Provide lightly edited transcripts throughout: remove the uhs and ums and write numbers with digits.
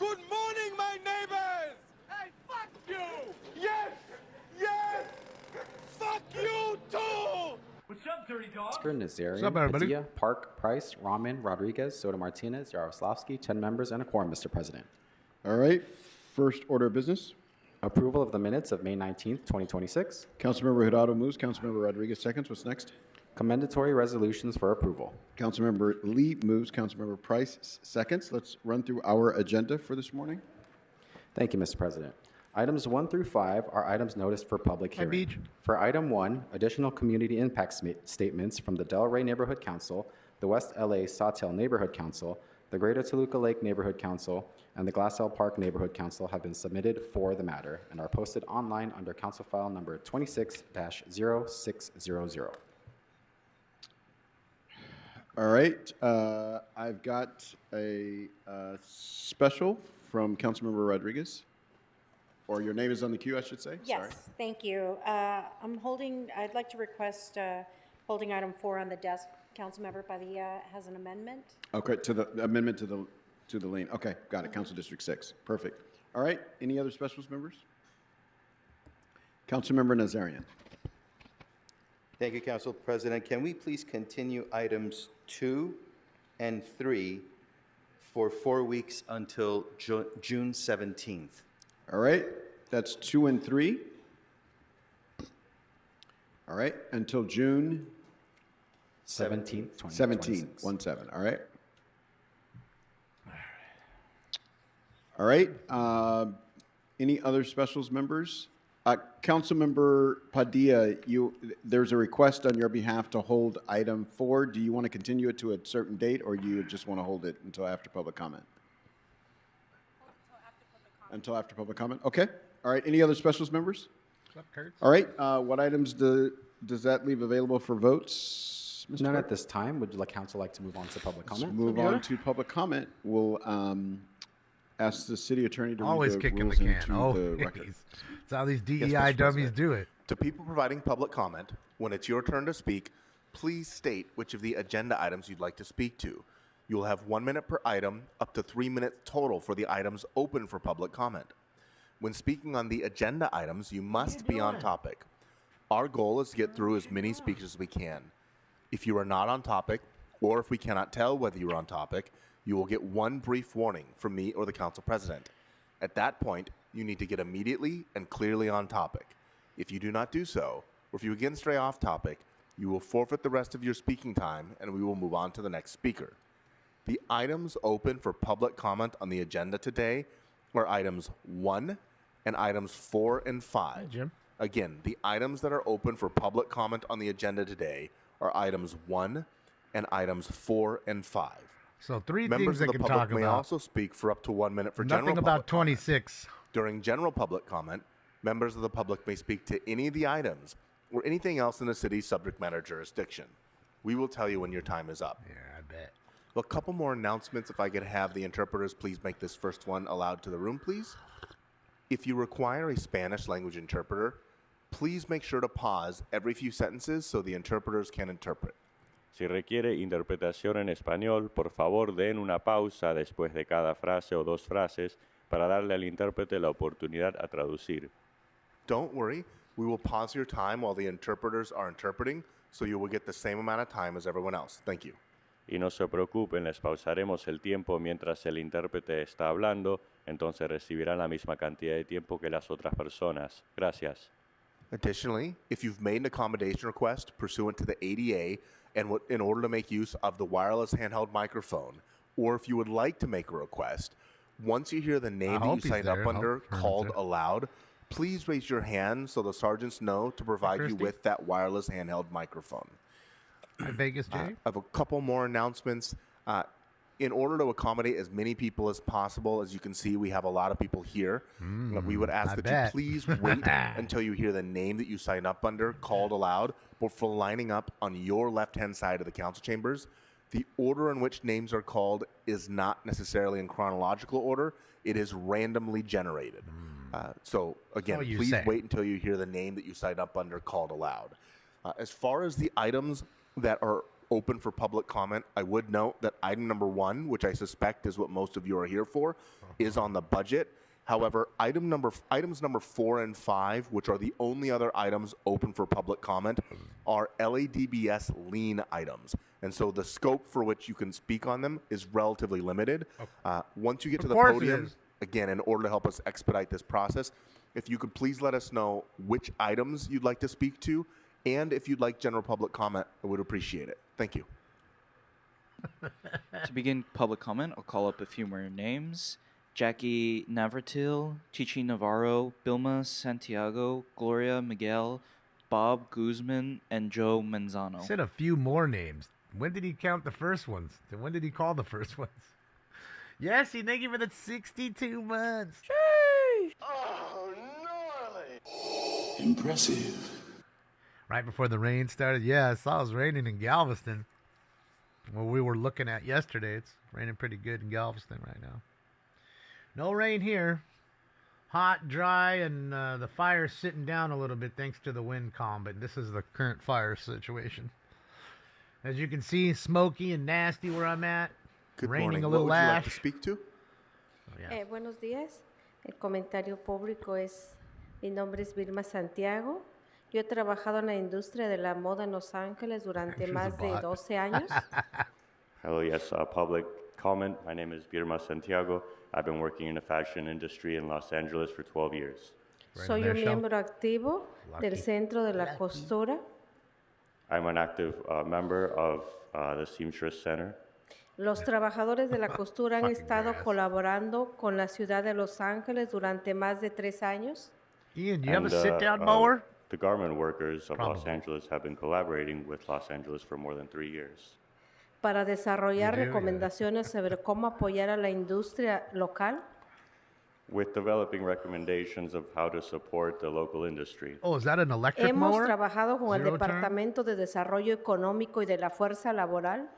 Good morning, my neighbors! Hey, fuck you! Yes! Yes! Fuck you too! What's up, dirty dog? Oscar, Nazarian, What's up, everybody? Padilla, Park, Price, Rahman, Rodriguez, Soto Martinez, Yaroslavsky, 10 members and a quorum, Mr. President. All right. First order of business. Approval of the minutes of May 19th, 2026. Councilmember Hurtado moves. Councilmember Rodriguez seconds. What's next? Commendatory resolutions for approval. Councilmember Lee moves. Councilmember Price seconds. Let's run through our agenda for this morning. Thank you, Mr. President. Items 1 through 5 are items noticed for public Hi, hearing. Beach. For item 1, additional community impact statements from the Delray Neighborhood Council, the West LA Sawtell Neighborhood Council, the Greater Toluca Lake Neighborhood Council, and the Glassell Park Neighborhood Council have been submitted for the matter and are posted online under Council File number 26-0600. All right. I've got a special from Councilmember Rodriguez. Or your name is on the queue, I should say. Yes, Sorry. thank you. I'd like to request holding item 4 on the desk. Councilmember Padilla has an amendment. Okay, to the amendment to the lane. Okay, got it. Council District 6. Perfect. All right. Any other specials members? Councilmember Nazarian. Thank you, Council President. Can we please continue items 2 and 3 for 4 weeks until June 17th? All right. That's 2 and 3. All right. Until June 17th, 17. 2026. 1-7. All right. All right. Any other specials members? Councilmember Padilla, there's a request on your behalf to hold item 4. Do you want to continue it to a certain date, or you just want to hold it until after public comment? Until after public comment? Okay. All right. Any other specials members? What's up, Kurt? All right. What items does that leave available for votes, Mr. None Clerk? at this time. Would council like to move on to public Let's comment? move on to public comment. We'll ask the city attorney to Always read the kicking the rules can. into Oh, the record. That's how these DEI Mr. dummies President. do it. To people providing public comment, when it's your turn to speak, please state which of the agenda items you'd like to speak to. You will have 1 minute per item, up to 3 minutes total for the items open for public comment. When speaking on the agenda items, you must be on topic. Our goal is to get through as many speakers as we can. If you are not on topic, or if we cannot tell whether you are on topic, you will get one brief warning from me or the council president. At that point, you need to get immediately and clearly on topic. If you do not do so, or if you again stray off topic, you will forfeit the rest of your speaking time and we will move on to the next speaker. The items open for public comment on the agenda today are items 1 and items 4 and 5. Hi, Jim. Again, the items that are open for public comment on the agenda today are items 1 and items 4 and 5. So 3 Members things they of the can public talk may about. also speak for up to 1 minute for general Nothing public about comment. 26. During general public comment, members of the public may speak to any of the items or anything else in the city's subject matter jurisdiction. We will tell you when your time is up. Yeah, I bet. A couple more announcements. If I could have the interpreters please make this first one aloud to the room, please. If you require a Spanish language interpreter, please make sure to pause every few sentences so the interpreters can interpret. Si requiere interpretación en español, por favor den una pausa después de cada frase o dos frases para darle al intérprete la oportunidad a traducir. Don't worry, we will pause your time while the interpreters are interpreting, so you will get the same amount of time as everyone else. Thank you. Y no se preocupen, les pausaremos el tiempo mientras el intérprete está hablando, entonces recibirán la misma cantidad de tiempo que las otras personas. Gracias. Additionally, if you've made an accommodation request pursuant to the ADA and in order to make use of the wireless handheld microphone, or if you would like to make a request, once you hear the name that you hope he's signed there. up under Hope Herman's called there. aloud, please raise your hand so the sergeants know to provide you Christy? with that wireless handheld microphone. Hi, Vegas Jay. I have a couple more announcements. In order to accommodate as many people as possible, as you can see, we have a lot of people here. We would ask I that bet. you please wait until you hear the name that you signed up under called aloud before lining up on your left-hand side of the council chambers. The order in which names are called is not necessarily in chronological order. It is randomly generated. So, again, what you please say. wait until you hear the name that you signed up under called aloud. As far as the items that are open for public comment, I would note that item number 1, which I suspect is what most of you are here for, is on the budget. However, items number 4 and 5, which are the only other items open for public comment, are LADBS lien items. And so the scope for which you can speak on them is relatively limited. Once you get to the course it podium, is. again, in order to help us expedite this process, if you could please let us know which items you'd like to speak to, and if you'd like general public comment, I would appreciate it. Thank you. To begin public comment, I'll call up a few more names. Jackie Navratil, Chichi Navarro, Bilma Santiago, Gloria Miguel, Bob Guzman, and Joe Manzano. Said a few more names. When did he count the first ones? And when did he call the first ones? Yes, thank you for the 62 months. Oh, gnarly. Impressive. Right before the rain started. Yeah, I saw it was raining in Galveston. Well, we were looking at yesterday. It's raining pretty good in Galveston right now. No rain here. Hot, dry, and the fire's sitting down a little bit thanks to the wind calm, but this is the current fire situation. As you can see, smoky and nasty where I'm at. Good Raining morning. a little What would you like ash. to speak to? Oh, yeah. Buenos días. El comentario público es, mi nombre es Vilma Santiago. Yo he trabajado en la industria de la moda en Los Ángeles durante She's a más de bot. 12 años. Hello, yes, public comment. My name is Birma Santiago. I've been working in the fashion industry in Los Angeles for 12 years. Right Soy on un there, Shel. miembro activo del Lucky. Centro de la Costura. I'm an active member of the Seamstress Center. Los trabajadores de la costura han Fucking estado grass. colaborando con la ciudad de Los Ángeles durante más de 3 años. Ian, do you have a And, sit-down mower? The garment workers of Los Probably. Angeles have been collaborating with Los Angeles for more than 3 years. Para desarrollar You do, yeah. recomendaciones sobre cómo apoyar a la industria local. With developing recommendations of how to support the local industry. Oh, is that an electric Hemos mower? trabajado con el Zero turn? Departamento de Desarrollo Económico y de la Fuerza Laboral,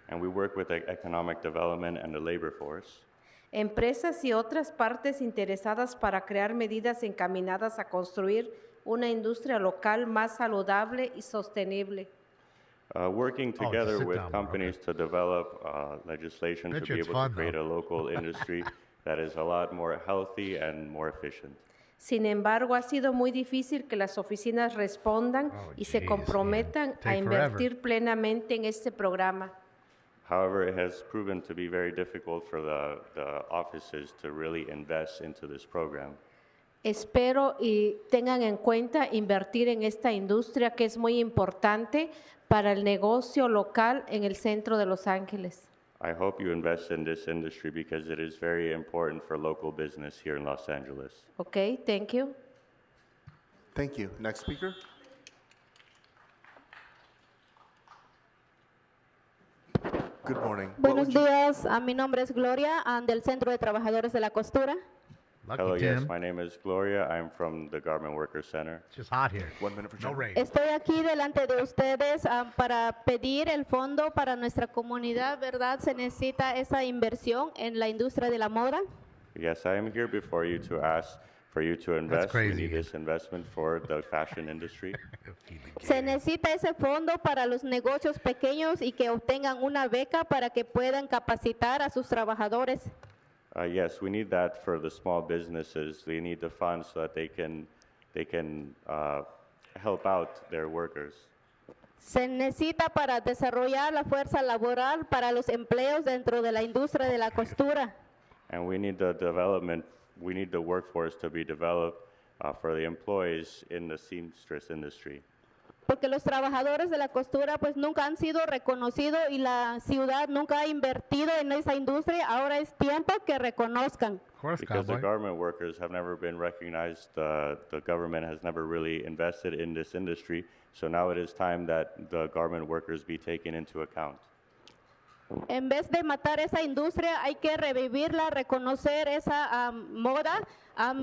And we work with the economic development and the labor force. empresas y otras partes interesadas para crear medidas encaminadas a construir una industria local más saludable y sostenible. Working together sit with down, companies to develop legislation to Bet be you it's able to fun, create though. a local industry that is a lot more healthy and more efficient. Sin embargo, ha sido muy difícil que las oficinas respondan Oh, y se geez, comprometan man. a Take invertir plenamente en este programa. However, it has proven to be very difficult for the offices to really invest into this program. Espero y tengan en cuenta invertir en esta industria que es muy importante para el negocio local en el centro de Los Ángeles. I hope you invest in this industry because it is very important for local business here in Los Angeles. Okay, thank you. Thank you. Next speaker. Good morning. What Buenos would you- días, mi nombre es Gloria, del Centro de Trabajadores de la Costura. Lucky Hello, Tim. yes, my name is Gloria. I'm from the Garment Workers Center. It's just hot here. 1 minute for No general. rain. Estoy aquí delante de ustedes para pedir el fondo para nuestra comunidad, ¿verdad? Se necesita esa inversión en la industria de la moda. Yes, I am here before you to ask for you to invest. We crazy. need this investment for the fashion industry. Se necesita ese fondo para los negocios pequeños y que obtengan una beca para que puedan capacitar a sus trabajadores. Yes, we need that for the small businesses. They need the funds so that they can help out their workers. Se necesita para desarrollar la fuerza laboral para los empleos dentro de la industria de la costura. And we need the development, we need the workforce to be developed for the employees in the seamstress industry. Porque los trabajadores de la costura pues nunca han sido reconocidos y la ciudad nunca ha invertido en esa industria. Ahora es tiempo que reconozcan. Of course, Because the cowboy. garment workers have never been recognized, the government has never really invested in this industry. So now it is time that the garment workers be taken into account. En vez de matar esa industria, hay que revivirla, reconocer esa moda.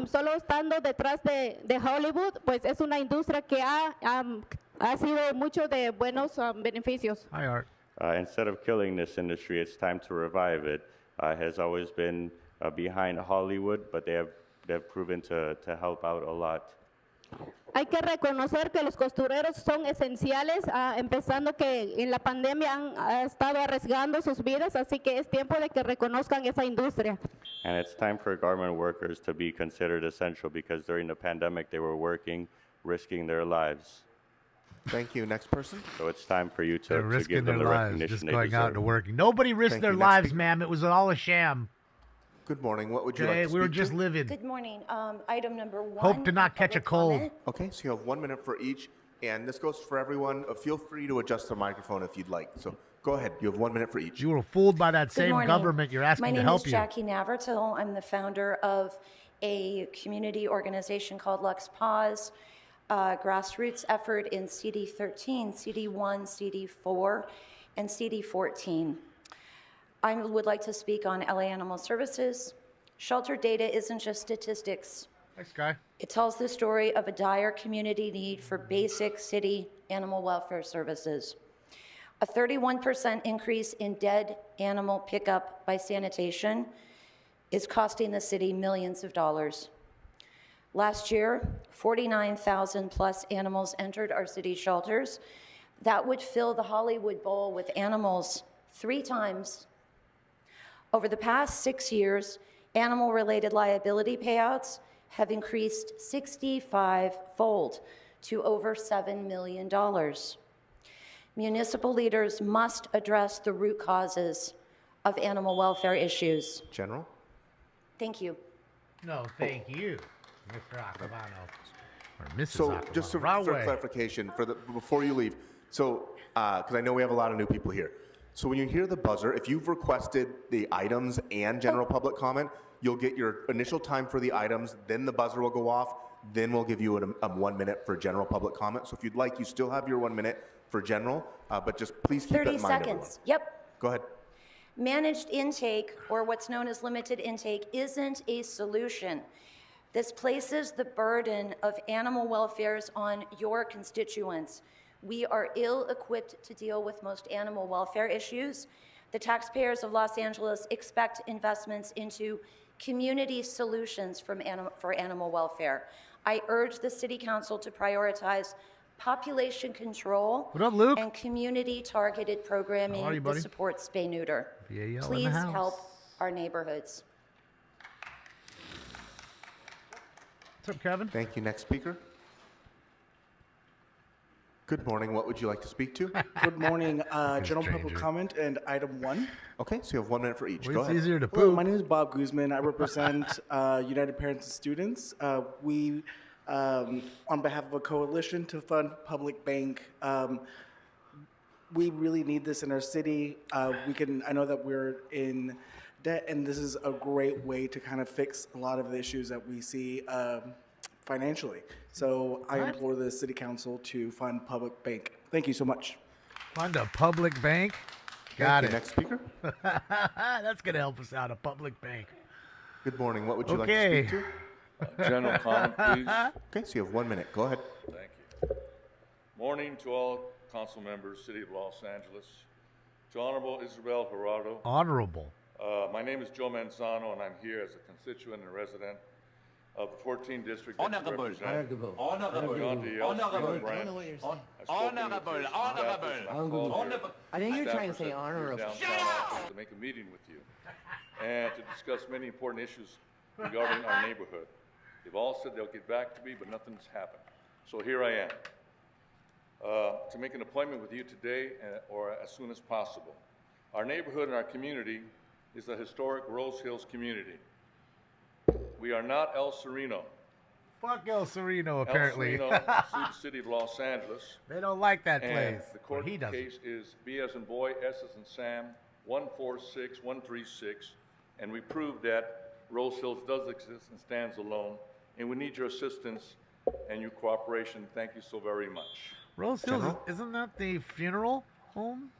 Solo estando detrás de Hollywood, pues es una industria que ha sido mucho de buenos beneficios. Hi, Art. Instead of killing this industry, it's time to revive it. It has always been behind Hollywood, but they have proven to help out a lot. Hay que reconocer que los costureros son esenciales, empezando que en la pandemia han estado arriesgando sus vidas, así que es tiempo de que reconozcan esa industria. And it's time for garment workers to be considered essential because during the pandemic they were working, risking their lives. Thank you. Next person. So it's time for you They're to risking give their them the lives recognition just they going out deserve. to working. Nobody risked Thank their you. Next lives, speaker. ma'am. It was all a sham. Good morning. What would you Okay, like to we were speak just to? living. Good morning. Item number 1. Hope to not catch a public cold. comment. Okay, so you have 1 minute for each, and this goes for everyone. Feel free to adjust the microphone if you'd like. So go ahead. You have 1 minute for each. You were fooled by that Good same morning. government you're asking My to name help is you. Jackie Navratil. I'm the founder of a community organization called Lux Pause, a grassroots effort in CD13, CD1, CD4, and CD14. I would like to speak on LA Animal Services. Shelter data isn't just statistics. Thanks, guy. It tells the story of a dire community need for basic city animal welfare services. A 31% increase in dead animal pickup by sanitation is costing the city millions of dollars. Last year, 49,000 plus animals entered our city shelters. That would fill the Hollywood Bowl with animals 3 times. Over the past 6 years, animal-related liability payouts have increased 65-fold to over $7 million. Municipal leaders must address the root causes of animal welfare issues. General? Thank you. No, thank you, Mr. Acabano. Or Mrs. So Acabano. just for Wrong way. clarification, before you leave, so because I know we have a lot of new people here. So when you hear the buzzer, if you've requested the items and general public comment, you'll get your initial time for the items, then the buzzer will go off, then we'll give you a 1 minute for general public comment. So if you'd like, you still have your 1 minute for general, but just please keep that 30 in mind, seconds. everyone. Yep. Go ahead. Managed intake, or what's known as limited intake, isn't a solution. This places the burden of animal welfare on your constituents. We are ill-equipped to deal with most animal welfare issues. The taxpayers of Los Angeles expect investments into community solutions for animal welfare. I urge the City Council to prioritize population control What up, Luke? and community-targeted programming How are you, that buddy? supports spay-neuter. VAL in the Please house. help our neighborhoods. What's up, Kevin? Thank you. Next speaker. Good morning. What would you like to speak to? Good morning. General stranger. public comment and item 1. Okay, so you have 1 minute for each. Well, Go it's ahead. easier to Hello, poop. my name is Bob Guzman. I represent United Parents and Students. We, on behalf of a coalition to fund public bank, we really need this in our city. I know that we're in debt, and this is a great way to kind of fix a lot of the issues that we see financially. So I implore the city council to fund public bank. Thank you so much. Fund a public bank. Thank Got you. it. Next speaker. That's gonna help us out. A public bank. Good morning. What would you Okay. like to speak to? General comment, please. Okay, so you have 1 minute. Go ahead. Thank you. Morning to all council members, City of Los Angeles. To Honorable Isabel Gerardo. Honorable. My name is Joe Manzano, and I'm here as a constituent and resident of the 14th district. that you Honorable. represent. Honorable. John D. L. Honorable. Stephen Brandt. Honorable. I've spoken with Honorable. officials, Honorable. staffers, and I've called here Honorable. I think you're trying to staffers say at your honorable. downtown office to make a meeting with you and to discuss many important issues regarding our neighborhood. They've all said they'll get back to me, but nothing's happened. So here I am to make an appointment with you today or as soon as possible. Our neighborhood and our community is the historic Rose Hills community. We are not El Sereno. Fuck El Sereno, apparently. El Sereno sued the City of Los Angeles. They don't like that And place. the Or court he doesn't. case is B as in boy, S as in Sam, 146136, and we proved that Rose Hills does exist and stands alone, and we need your assistance and your cooperation. Thank you so very much. Rose Hills, General? isn't that the funeral home?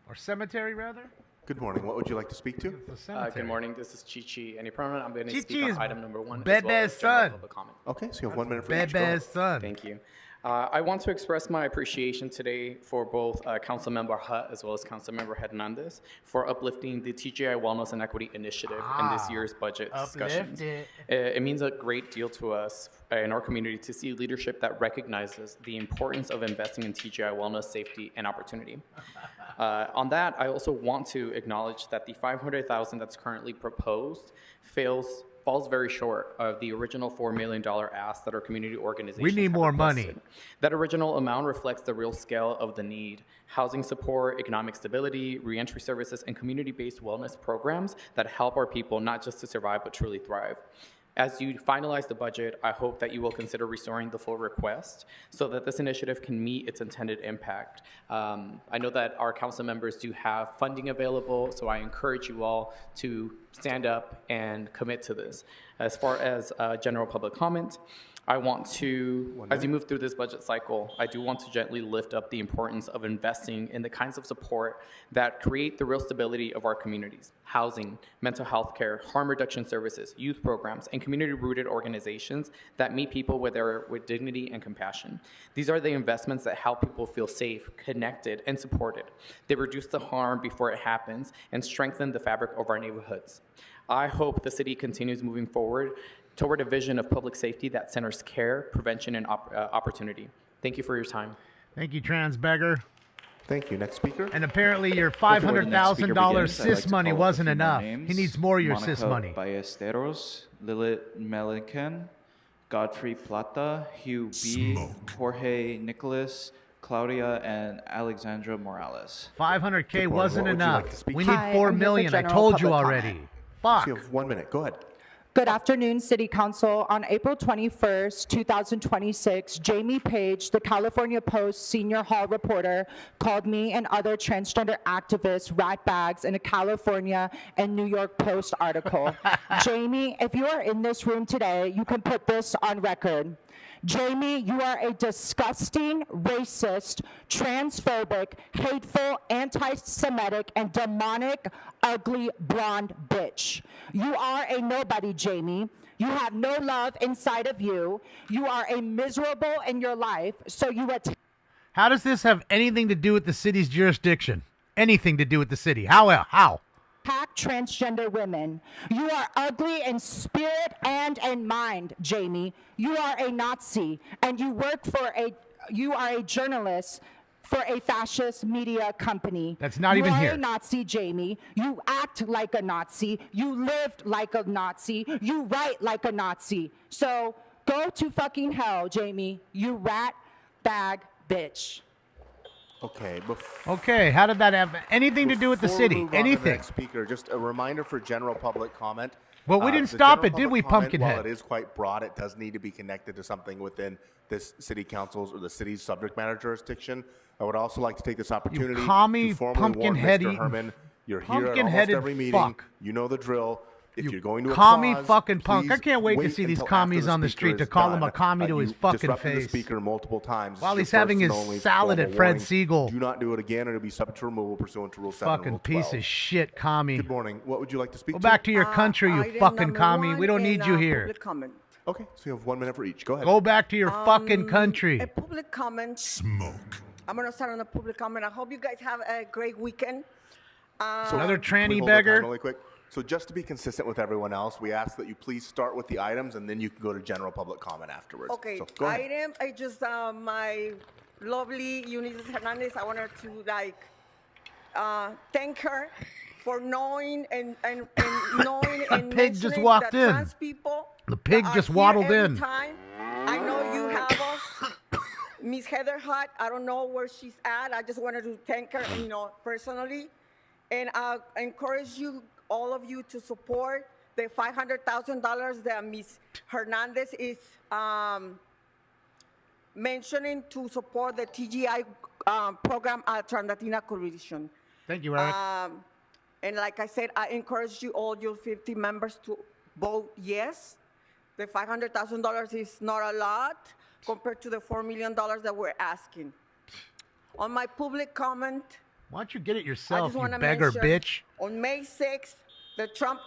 Or cemetery, rather? Good morning. What would you like to speak to? It's a cemetery. Good morning. This is Chi-Chi. Any pronoun? I'm going to Chi-Chi speak is on item number 1 as well Bebe's as general son. public comment. Okay, so you have 1 minute for each. Go Bebe's ahead. son. Thank you. I want to express my appreciation today for both Councilmember Hutt as well as Councilmember Hernandez for uplifting the TGI Wellness and Equity Initiative in this year's budget discussions. It means a great deal to us in our community to see leadership that recognizes the importance of investing in TGI wellness, safety, and opportunity. On that, I also want to acknowledge that the $500,000 that's currently proposed falls very short of the original $4 million ask that our community organizations We need have more requested. money. That original amount reflects the real scale of the need. Housing support, economic stability, reentry services, and community-based wellness programs that help our people not just to survive, but truly thrive. As you finalize the budget, I hope that you will consider restoring the full request so that this initiative can meet its intended impact. I know that our council members do have funding available, so I encourage you all to stand up and commit to this. As far as general public comment, I want to, as you move through this budget cycle, I do want to gently lift up the importance of investing in the kinds of support that create the real stability of our communities: housing, mental health care, harm reduction services, youth programs, and community-rooted organizations that meet people with dignity and compassion. These are the investments that help people feel safe, connected, and supported. They reduce the harm before it happens and strengthen the fabric of our neighborhoods. I hope the city continues moving forward toward a vision of public safety that centers care, prevention, and opportunity. Thank you for your time. Thank you, trans beggar. Thank you. Next speaker. And apparently your Before the next speaker $500,000 begins, I'd like cis to money call up a wasn't few more enough. names. He needs more of your cis Monica money. Ballesteros, Lilith Melican, Godfrey Plata, Hugh B., Jorge Nicholas, Claudia, and Alexandra Morales. 500K wasn't What would you enough. like to speak We to? need Hi, 4 I'm here for million. I general told you public already. comment. Fuck. So you have 1 minute. Go ahead. Good afternoon, City Council. On April 21st, 2026, Jamie Page, the California Post senior hall reporter, called me and other transgender activists ratbags in a California and New York Post article. Jamie, if you are in this room today, you can put this on record. Jamie, you are a disgusting, racist, transphobic, hateful, anti-Semitic, and demonic, ugly, blonde bitch. You are a nobody, Jamie. You have no love inside of you. You are a miserable in your life, so you How does this have anything to do with the city's jurisdiction? Anything to do with the city? How? attack transgender women. You are ugly in spirit and in mind, Jamie. You are a Nazi, and you are a journalist for a fascist media company. That's not even here. You are a Nazi, Jamie. You act like a Nazi. You lived like a Nazi. You write like a Nazi. So go to fucking hell, Jamie. You rat bag bitch. Okay. Okay, how did that have anything to do with the Before we city? move on to the Anything? next speaker, just a reminder for general public comment. Well, we didn't the stop general it, did public we, comment, Pumpkinhead? While it is quite broad, it does need to be connected to something within this city council's or the city's subject matter jurisdiction. I would also like to take this opportunity commie, to formally warn pumpkinhead Mr. eating- Herman, you're here at almost pumpkin-headed every meeting. fuck. You know the drill. If you're going to Commie applause, fucking punk. I please can't wait to wait see these until commies after on the speaker street to is call him a done. commie to his You fucking disrupted the face. speaker multiple times. While This he's is your having first his and only salad formal at Fred warning. Siegel. Do not do it again, or it'll be subject to removal pursuant to Rule 7 and Fucking Rule piece 12. of shit commie. Good morning. What would you like to speak Go to? back to your country, you Item fucking number commie. We don't one need in, you here. Public comment. Okay, so you have 1 minute for each. Go ahead. Go back to your fucking country. A public comment. Smoke. I'm going to start on the public comment. I hope you guys have a great weekend. So Another can we tranny hold that beggar? time really quick? So just to be consistent with everyone else, we ask that you please start with the items and then you can go to general public comment afterwards. Okay, So go ahead. item, I just, my lovely Eunice Hernandez, I wanted to thank her for knowing and knowing and pig just mentioning walked that in. trans people The pig that are just here waddled every in. Time. I know you have us. Miss Heather Hutt, I don't know where she's at. I just wanted to thank her, personally. And I encourage you, all of you, to support the $500,000 that Miss Hernandez is mentioning to support the TGI program at Translatina Coalition. Thank you, Eric. And like I said, I encourage you, all your 50 members, to vote yes. The $500,000 is not a lot compared to the $4 million that we're asking. On my public comment, Why don't you get it I yourself, just you want to beggar mention, bitch? on May 6th, the Trump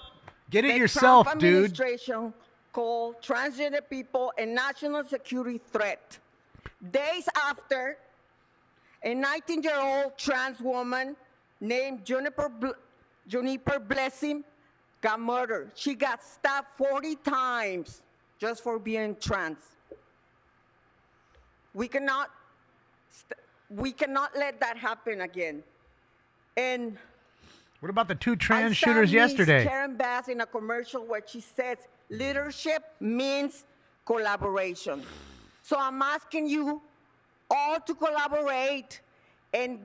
yourself, dude. administration called transgender people a national security threat. Days after, a 19-year-old trans woman named Juniper Blessing got murdered. She got stabbed 40 times just for being trans. We cannot let that happen again. And what about the 2 trans I shooters saw Ms. yesterday? Karen Bass in a commercial where she says leadership means collaboration. So I'm asking you all to collaborate and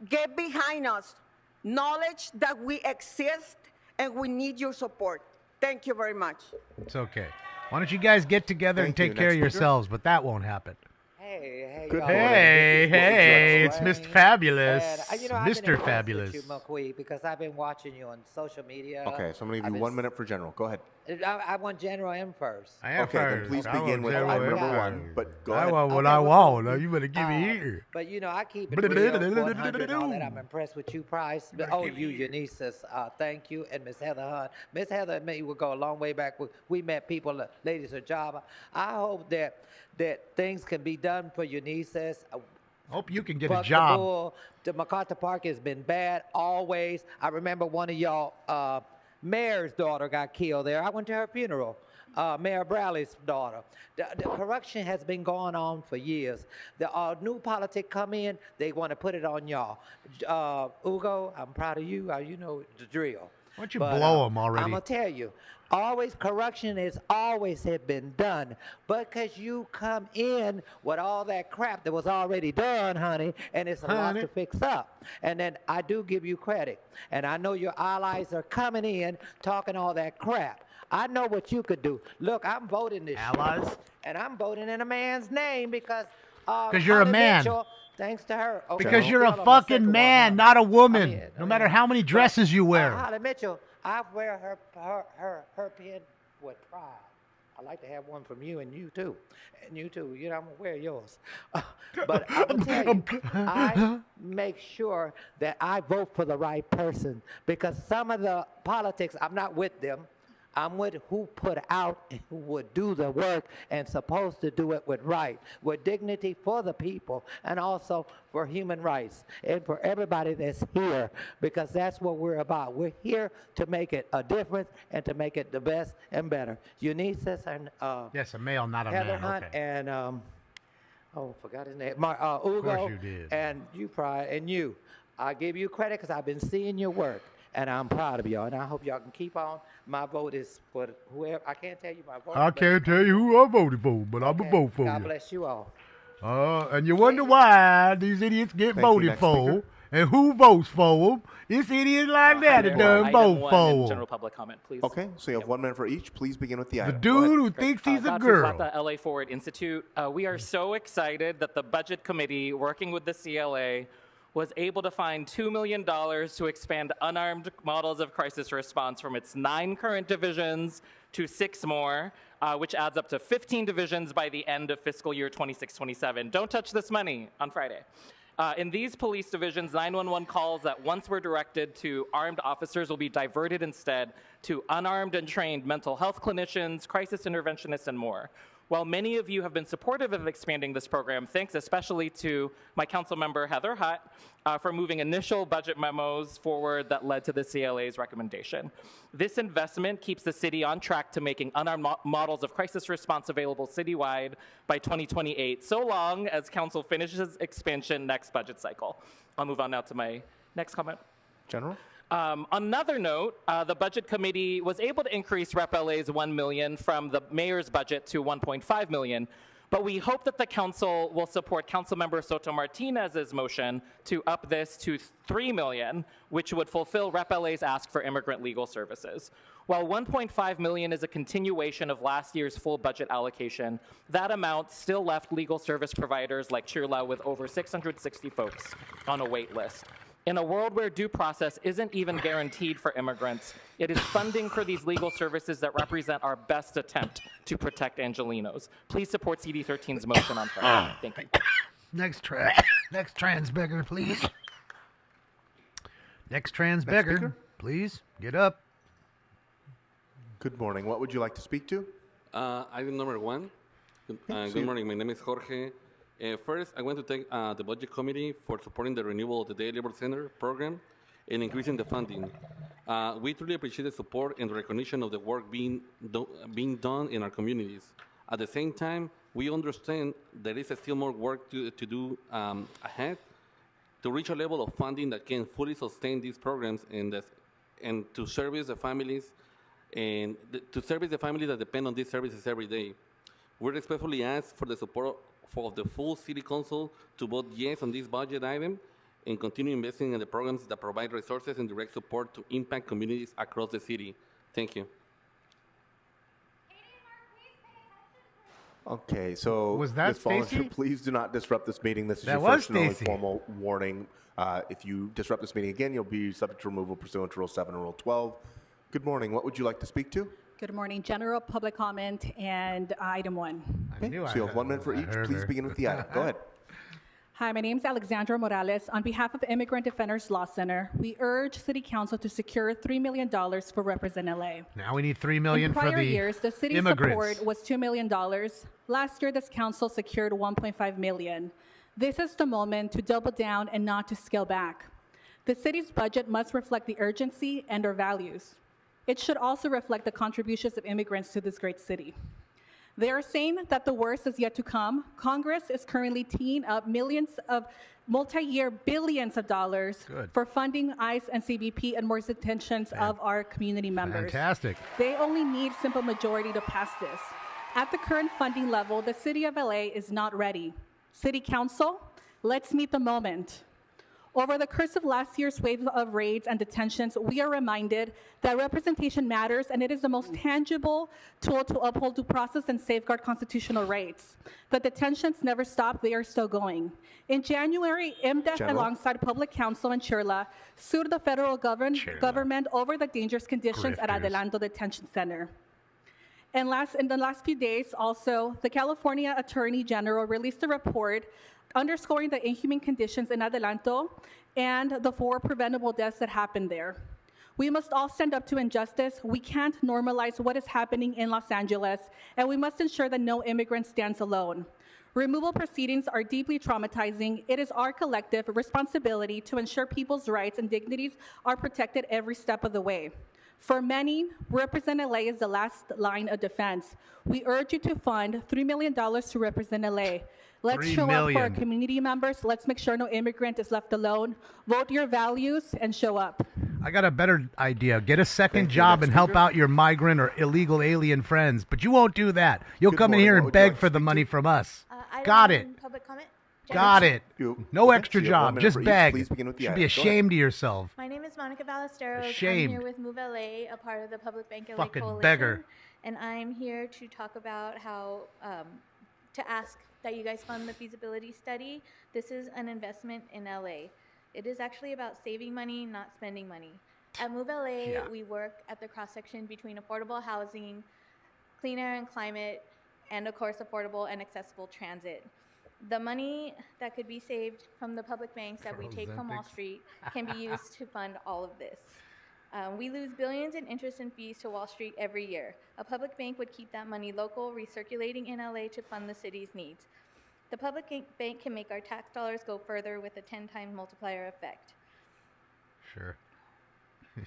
get behind us. Knowledge that we exist and we need your support. Thank you very much. It's okay. Why don't you guys get together and take care of yourselves? But that won't happen. Hey, Good y'all. hey, it's Mr. Fabulous. And, you know, I've been Mr. impressed Fabulous. with you, Milkweed, because I've been watching you on social media. Okay, so I'm going to give you 1 minute for general. Go ahead. I want General in first. Okay, then please begin with item number 1. But go ahead. I want what I want. Now you better give me here. But, you know, I keep it real, 100 and all that. I'm impressed with you, Price. Oh, you, Eunices, thank you. And Miss Heather Hunt. Miss Heather and me will go a long way back. We met people, ladies of job. I hope that things can be done for Eunices. Hope you can get a job. The MacArthur Park has been bad always. I remember one of y'all, mayor's daughter got killed there. I went to her funeral. Mayor Bradley's daughter. The corruption has been going on for years. The new politic come in, they want to put it on y'all. Ugo, I'm proud of you. You know the drill. Why don't you blow them already? I'm going to tell you, always corruption has always have been done. But because you come in with all that crap that was already done, honey, and it's a lot to fix up. And then I do give you credit. And I know your allies are coming in talking all that crap. I know what you could do. Look, I'm voting this allies, and I'm voting in a man's name because you're a man. Mitchell, thanks to her. Okay, because you're a fucking man, not a woman. No matter how many dresses you wear. Holly Mitchell, I wear her pin with pride. I'd like to have one from you and you too. And you too. You know, I'm going to wear yours. But I will tell you, I make sure that I vote for the right person because some of the politics, I'm not with them. I'm with who put out and who would do the work and supposed to do it with dignity for the people and also for human rights and for everybody that's here because that's what we're about. We're here to make it a difference and to make it the best and better. Eunices and yes, a male, not a Heather man. Hunt Okay. and forgot his name. Ugo. Of course you did. And you, Pride, and you. I give you credit because I've been seeing your work. And I'm proud of y'all, and I hope y'all can keep on. My vote is for whoever. I can't tell you my vote. I can't tell you who I voted for, but I'm going to vote for God you. bless you all. And you wonder why these idiots get voted for, and who votes for them. It's idiots like that that done vote for them. General public comment, please. Okay, so you have 1 minute for each. Please begin with the The item. dude who thinks he's a Godfrey girl. Plata, LA Forward Institute. We are so excited that the Budget Committee, working with the CLA, was able to find $2 million to expand unarmed models of crisis response from its 9 current divisions to 6 more, which adds up to 15 divisions by the end of fiscal year 26-27. Don't touch this money on Friday. In these police divisions, 911 calls that once were directed to armed officers will be diverted instead to unarmed and trained mental health clinicians, crisis interventionists, and more. While many of you have been supportive of expanding this program, thanks especially to my council member Heather Hutt for moving initial budget memos forward that led to the CLA's recommendation. This investment keeps the city on track to making unarmed models of crisis response available citywide by 2028, so long as council finishes expansion next budget cycle. I'll move on now to my next comment. General? On another note, the Budget Committee was able to increase Rep. LA's $1 million from the mayor's budget to $1.5 million, but we hope that the council will support Councilmember Soto Martinez's motion to up this to $3 million, which would fulfill Rep. LA's ask for immigrant legal services. While $1.5 million is a continuation of last year's full budget allocation, that amount still left legal service providers like Chirla with over 660 folks on a wait list. In a world where due process isn't even guaranteed for immigrants, it is funding for these legal services that represent our best attempt to protect Angelenos. Please support CD13's motion on Friday. Thank you. Next trans beggar, please. Next trans beggar, speaker. please. Get up. Good morning. What would you like to speak to? Item number 1. Good morning. My name is Jorge. First, I want to thank the Budget Committee for supporting the renewal of the Day Labor Center program and increasing the funding. We truly appreciate the support and the recognition of the work being done in our communities. At the same time, we understand there is still more work to do ahead to reach a level of funding that can fully sustain these programs and to service the families that depend on these services every day. We respectfully ask for the support of the full City Council to vote yes on this budget item and continue investing in the programs that provide resources and direct support to impact communities across the city. Thank you. Okay, so Was that Ms. Bollinger, Stacy? please do not disrupt this meeting. This is That your was first and only Stacy. formal warning. If you disrupt this meeting again, you'll be subject to removal pursuant to Rule 7 and Rule 12. Good morning. What would you like to speak to? Good morning. General public comment and item 1. Okay, so you have 1 minute for each. Please begin with the item. Go ahead. Hi, my name is Alexandra Morales. On behalf of Immigrant Defenders Law Center, we urge City Council to secure $3 million for Represent LA. Now we need $3 million In for prior the years, the city's immigrants. support was $2 million. Last year, this council secured $1.5 million. This is the moment to double down and not to scale back. The city's budget must reflect the urgency and our values. It should also reflect the contributions of immigrants to this great city. They are saying that the worst is yet to come. Congress is currently teeing up millions of multi-year billions of dollars for funding ICE and CBP and more detentions of our community members. Fantastic. They only need simple majority to pass this. At the current funding level, the city of LA is not ready. City Council, let's meet the moment. Over the course of last year's wave of raids and detentions, we are reminded that representation matters and it is the most tangible tool to uphold due process and safeguard constitutional rights. The detentions never stop, they are still going. In January, IMDEF alongside Public Counsel and Chirla sued the federal government over the dangerous conditions at Adelanto Detention Center. And in the last few days, also, the California Attorney General released a report underscoring the inhumane conditions in Adelanto and the 4 preventable deaths that happened there. We must all stand up to injustice. We can't normalize what is happening in Los Angeles, and we must ensure that no immigrant stands alone. Removal proceedings are deeply traumatizing. It is our collective responsibility to ensure people's rights and dignities are protected every step of the way. For many, Represent LA is the last line of defense. We urge you to fund $3 million to Represent LA. Let's show up for our community members. Let's make sure no immigrant is left alone. Vote your values and show up. I got a better idea. Get a second job and help out your migrant or illegal alien friends. But you won't do that. You'll come in here and beg for the money from us. Got it. Public comment? Got it. No extra job. Just beg. Please begin with the Should item. be Go ashamed of yourself. My name is Monica Ballesteros. Ashamed. I'm here with Move LA, a part of the Public Bank LA Fucking Coalition. beggar. And I'm here to talk about how, to ask that you guys fund the feasibility study. This is an investment in LA. It is actually about saving money, not spending money. At Move LA, we work at the cross-section between affordable housing, clean air and climate, and of course, affordable and accessible transit. The money that could be saved from the public banks that we take from Wall Street can be used to fund all of this. We lose billions in interest and fees to Wall Street every year. A public bank would keep that money local, recirculating in LA to fund the city's needs. The public bank can make our tax dollars go further with a 10-time multiplier effect. Sure.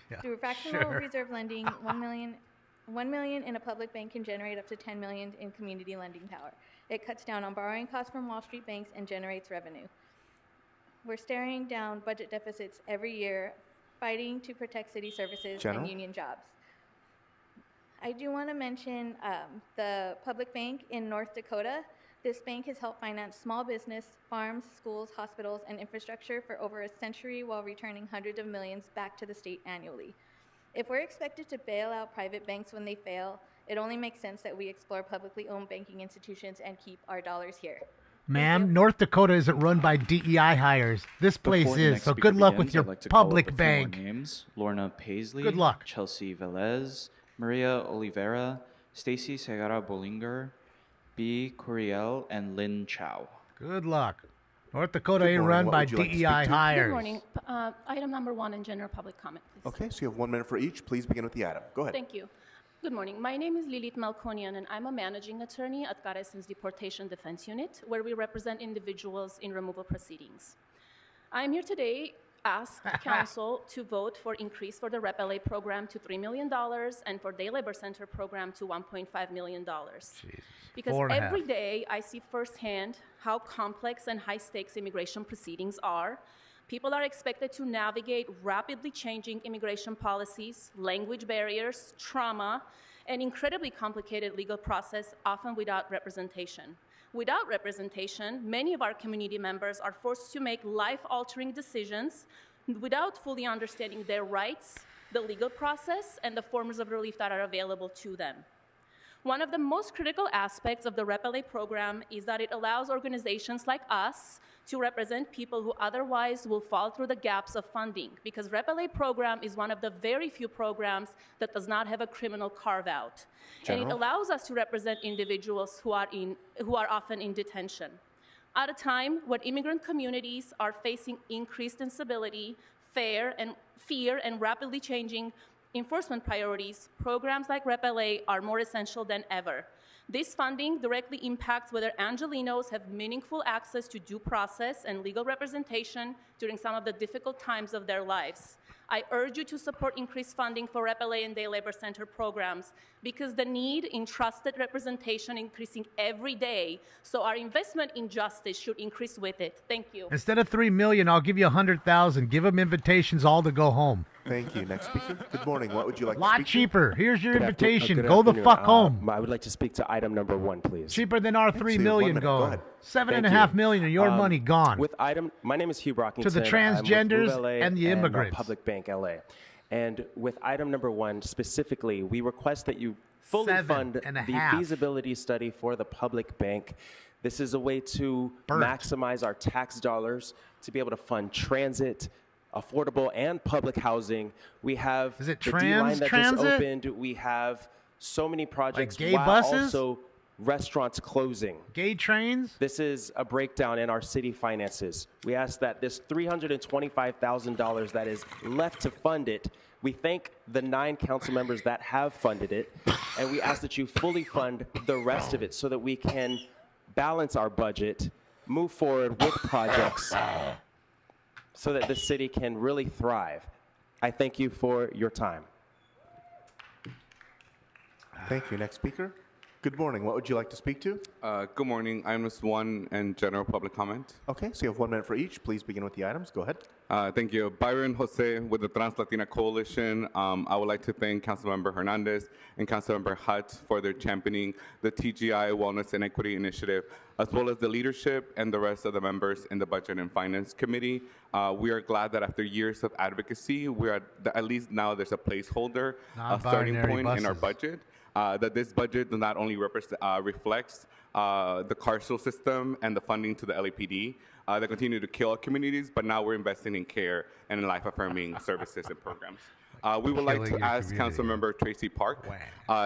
Yeah, Through fractional reserve lending, $1 million in a public bank can generate up to $10 million in community lending power. It cuts down on borrowing costs from Wall Street banks and generates revenue. We're staring down budget deficits every year, fighting to protect city services and union jobs. I do want to mention the public bank in North Dakota. This bank has helped finance small business, farms, schools, hospitals, and infrastructure for over a century while returning hundreds of millions back to the state annually. If we're expected to bail out private banks when they fail, it only makes sense that we explore publicly owned banking institutions and keep our dollars here. Ma'am, North Dakota isn't run by DEI hires. This place Before the is, next so speaker good luck begins, with your I'd like to call up public a few more bank. names: Lorna Paisley. Good luck. Chelsea Velez, Maria Oliveira, Stacy Segarra Bollinger, B. Curiel, and Lynn Chow. Good luck. North Dakota ain't run by DEI hires. Good morning. Item number 1 in general public comment, please. Okay, so you have 1 minute for each. Please begin with the item. Go ahead. Thank you. Good morning. My name is Lilith Malkonian, and I'm a managing attorney at Garrison's Deportation Defense Unit, where we represent individuals in removal proceedings. I'm here today ask council to vote for increase for the REP LA program to $3 million and for Day Labor Center program to $1.5 million. Because every day I see firsthand how complex and high stakes immigration proceedings are. People are expected to navigate rapidly changing immigration policies, language barriers, trauma, and incredibly complicated legal process, often without representation. Without representation, many of our community members are forced to make life-altering decisions without fully understanding their rights, the legal process, and the forms of relief that are available to them. One of the most critical aspects of the REP LA program is that it allows organizations like us to represent people who otherwise will fall through the gaps of funding, because REP LA program is one of the very few programs that does not have a criminal carve-out. And it allows us to represent individuals who are often in detention. At a time when immigrant communities are facing increased instability, fear, and rapidly changing enforcement priorities, programs like REP LA are more essential than ever. This funding directly impacts whether Angelenos have meaningful access to due process and legal representation during some of the difficult times of their lives. I urge you to support increased funding for REP LA and Day Labor Center programs, because the need in trusted representation increasing every day, so our investment in justice should increase with it. Thank you. Instead of $3 million, I'll give you 100,000. Give them invitations all to go home. Thank you. Next speaker. Good morning. What would you like to Lot speak cheaper. Here's your invitation. Good Go the afternoon. fuck home. I would like to speak to item number 1, please. Cheaper than our $3 million going. Thank $7.5 you. million of your money gone. My name is Hugh Brockington. To the transgenders and the immigrants. Public Bank LA. And with item number 1 specifically, we request that you fully fund the feasibility study for the public bank. This is a way to maximize our tax dollars to be able to fund transit, affordable and public housing. We have the D line that just opened. We have so many projects, like gay while buses? Also restaurants closing. Gay trains? This is a breakdown in our city finances. We ask that this $325,000 that is left to fund it, we thank the 9 council members that have funded it, and we ask that you fully fund the rest of it so that we can balance our budget, move forward with projects, so that the city can really thrive. I thank you for your time. Thank you. Next speaker. Good morning. What would you like to speak to? Good morning. Items 1 and general public comment. Okay, so you have 1 minute for each. Please begin with the items. Go ahead. Thank you. Byron Jose with the Trans Latina Coalition. I would like to thank Councilmember Hernandez and Councilmember Hutt for their championing the TGI Wellness and Equity Initiative, as well as the leadership and the rest of the members in the Budget and Finance Committee. We are glad that after years of advocacy, we are at least now there's a placeholder, a starting point in our budget. That this budget not only reflects the carceral system and the funding to the LAPD that continue to kill our communities, but now we're investing in care and in life-affirming services and programs. We would like to ask Councilmember Tracy Park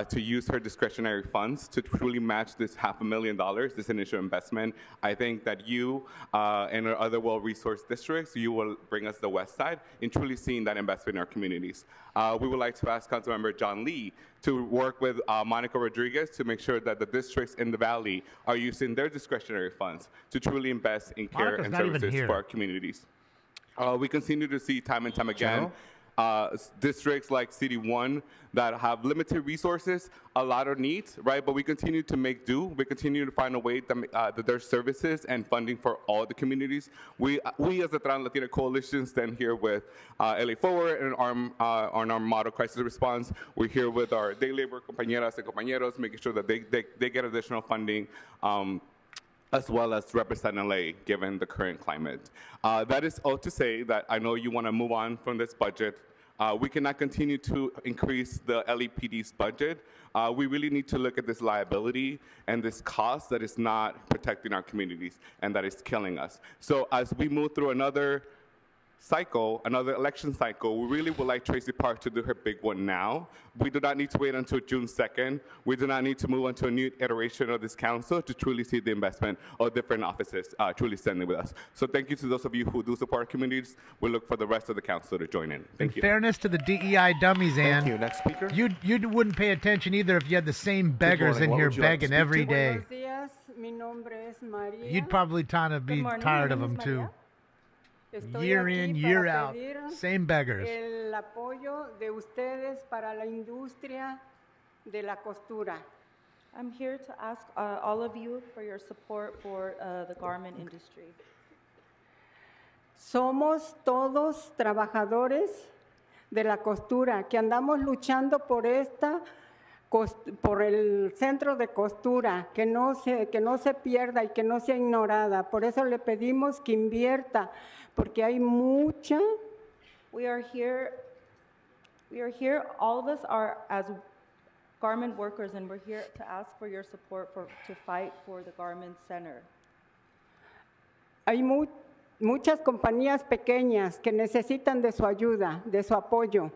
to use her discretionary funds to truly match this $500,000, this initial investment. I think that you and our other well-resourced districts, you will bring us the West Side in truly seeing that investment in our communities. We would like to ask Councilmember John Lee to work with Monica Rodriguez to make sure that the districts in the Valley are using their discretionary funds to truly invest in care and services for our communities. We continue to see time and time again districts like City 1 that have limited resources, a lot of needs, right? But we continue to make do. We continue to find a way that there's services and funding for all the communities. We as the Trans Latina Coalition stand here with LA Forward and on our model crisis response. We're here with our day labor compañeras and compañeros, making sure that they get additional funding, as well as represent LA, given the current climate. That is all to say that I know you want to move on from this budget. We cannot continue to increase the LAPD's budget. We really need to look at this liability and this cost that is not protecting our communities and that is killing us. So as we move through another cycle, another election cycle, we really would like Tracy Park to do her big one now. We do not need to wait until June 2nd. We do not need to move on to a new iteration of this council to truly see the investment of different offices truly standing with us. So thank you to those of you who do support our communities. We look for the rest of the council to join in. Thank you. Fairness to the DEI dummies, Ann. Thank you. Next speaker. You wouldn't pay attention either if you had the same beggars in here begging every day. Buenos días, mi nombre es María. You'd probably kind of be Good morning, tired my of name them is too. María. Estoy Year aquí in, para year out, pedir same beggars. El apoyo de ustedes para la industria de la costura. I'm here to ask all of you for your support for the garment industry. Somos todos trabajadores de la costura que andamos luchando por por el centro de costura, que no se pierda y que no sea ignorada. Por eso le pedimos que invierta, porque hay mucha. We are here, all of us are as garment workers, and we're here to ask for your support to fight for the garment center. Hay muchas compañías pequeñas que necesitan de su ayuda, de su apoyo.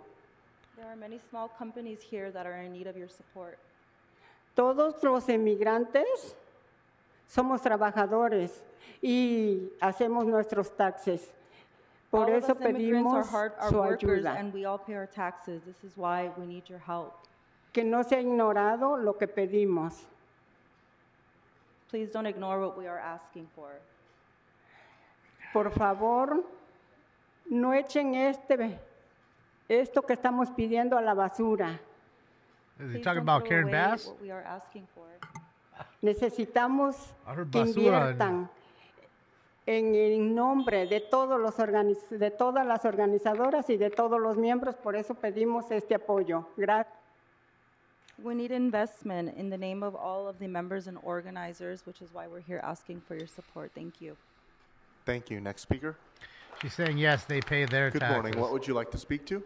There are many small companies here that are in need of your support. Todos los emigrantes somos trabajadores y hacemos nuestros taxes. Por All of eso us immigrants pedimos are su workers, ayuda. and we all pay our taxes. This is why we need your help. Que no sea ignorado lo que pedimos. Please don't ignore what we are asking for. Por favor, no echen esto que estamos pidiendo a la basura. Is he Please talking don't about throw Karen away Bass? what we are asking for. Necesitamos I heard que basura. inviertan en el nombre de todas las organizadoras y de todos los miembros. Por eso pedimos este apoyo. Gracias. We need investment in the name of all of the members and organizers, which is why we're here asking for your support. Thank you. Thank you. Next speaker. She's saying yes, they pay their Good taxes. morning. What would you like to speak to?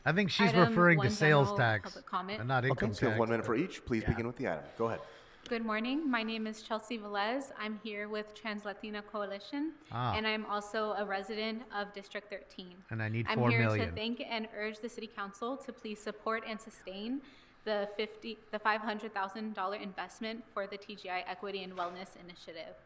I think she's Item referring to one, sales general tax, public comment. and not income Okay, so you have tax. 1 minute for each. Please begin with the item. Go ahead. Good morning. My name is Chelsea Velez. I'm here with Trans Latina Coalition, and I'm also a resident of District 13. And I need I'm $4 here million. to thank and urge the City Council to please support and sustain the $500,000 investment for the TGI Equity and Wellness Initiative.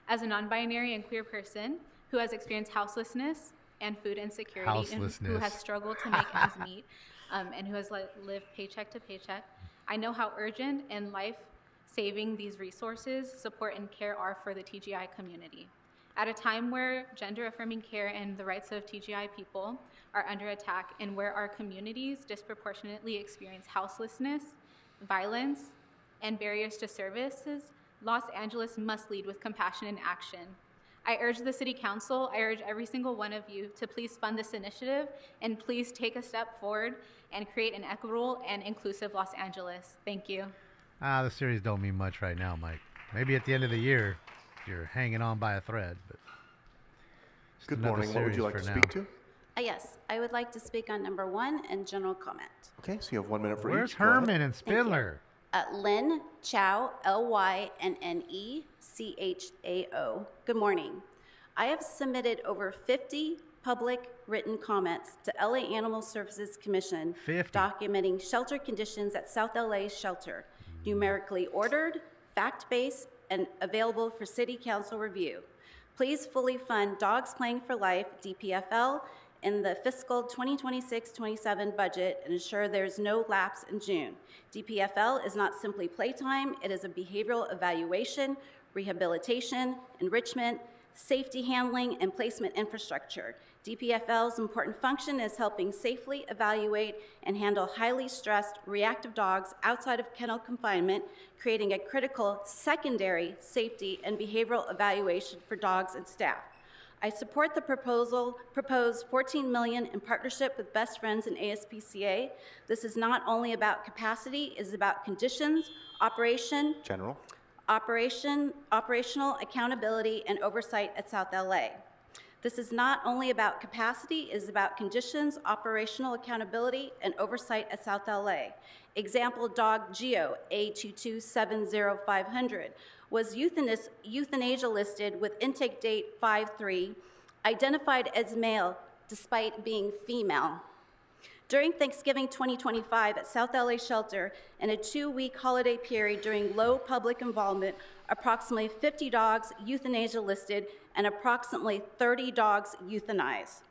As a non-binary and queer person who has experienced houselessness and food insecurity, and who has struggled to make ends meet, and who has lived paycheck to paycheck, I know how urgent and life-saving these resources, support, and care are for the TGI community. At a time where gender-affirming care and the rights of TGI people are under attack, and where our communities disproportionately experience houselessness, violence, and barriers to services, Los Angeles must lead with compassion and action. I urge the City Council, I urge every single one of you to please fund this initiative and please take a step forward and create an equitable and inclusive Los Angeles. Thank you. The series don't mean much right now, Mike. Maybe at the end of the year, if you're hanging on by a thread. But Good morning. What would you like to speak to? Yes, I would like to speak on number 1 and general comment. Okay, so you have 1 minute for Where's each. Go ahead. Herman and Spindler? Lynn Chow, Lynnechao. Good morning. I have submitted over 50 public written comments to LA Animal Services Commission 50. documenting shelter conditions at South LA Shelter, numerically ordered, fact-based, and available for City Council review. Please fully fund Dogs Playing for Life, DPFL, in the fiscal 2026-27 budget and ensure there's no lapse in June. DPFL is not simply playtime, it is a behavioral evaluation, rehabilitation, enrichment, safety handling, and placement infrastructure. DPFL's important function is helping safely evaluate and handle highly stressed, reactive dogs outside of kennel confinement, creating a critical secondary safety and behavioral evaluation for dogs and staff. I support the proposed $14 million in partnership with Best Friends and ASPCA. This is not only about capacity, it is about conditions, operational accountability, and oversight at South LA. This is not only about capacity, it is about conditions, operational accountability, and oversight at South LA. Example, dog Geo, A2270500, was euthanasia listed with intake date 5/3, identified as male despite being female. During Thanksgiving 2025 at South LA Shelter, in a 2-week holiday period during low public involvement, approximately 50 dogs euthanasia listed and approximately 30 dogs euthanized.